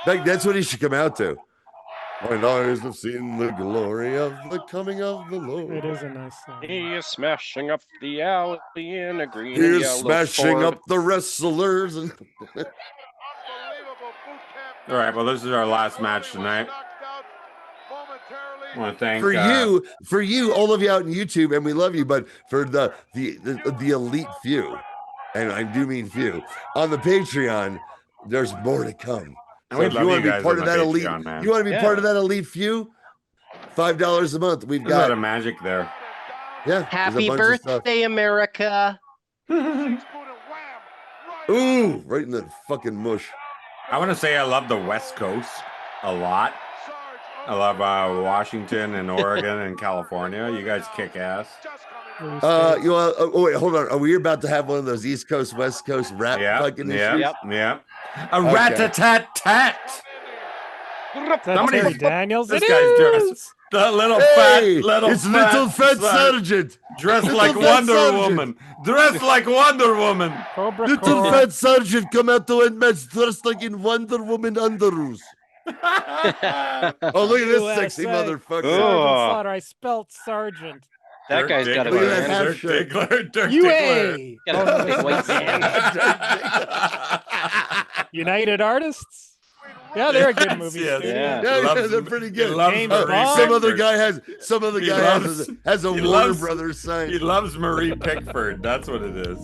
That's what he should come out to. Mine eyes have seen the glory of the coming of the Lord.
It is a nice song.
He is smashing up the alley in a green
He
and
is
yellow
smashing
Ford.
up the wrestlers.
All right, well, this is our last match tonight. I want to thank
for you, all of you out on YouTube, and we love you, but for the elite few, and I do mean few, on the Patreon, there's more to come. So if you want to be part of that elite, you want to be part of that elite few, $5 a month. We've got
a lot of magic there.
Yeah.
Happy birthday, America.
Ooh, right in the fucking mush.
I want to say I love the West Coast a lot. I love Washington and Oregon and California. You guys kick ass.
Wait, hold on. Are we about to have one of those East Coast, West Coast rap fucking issues?
Yep. A rat-a-tat-tat.
Terry Daniels.
This guy's dressed. The little
little fat sergeant
dressed like Wonder Woman. Dressed like Wonder Woman.
Little fat sergeant come out to end match dressed like in Wonder Woman underoos. Oh, look at this sexy motherfucker.
Sergeant Slaughter. I spelt sergeant.
That guy's got a
Dirk
UA.
Diggler.
United Artists. Yeah, they're a good movie.
Yeah, they're pretty good.
Some
other guy has a Warner Brothers sign.
He loves Marie Pickford. That's what it is.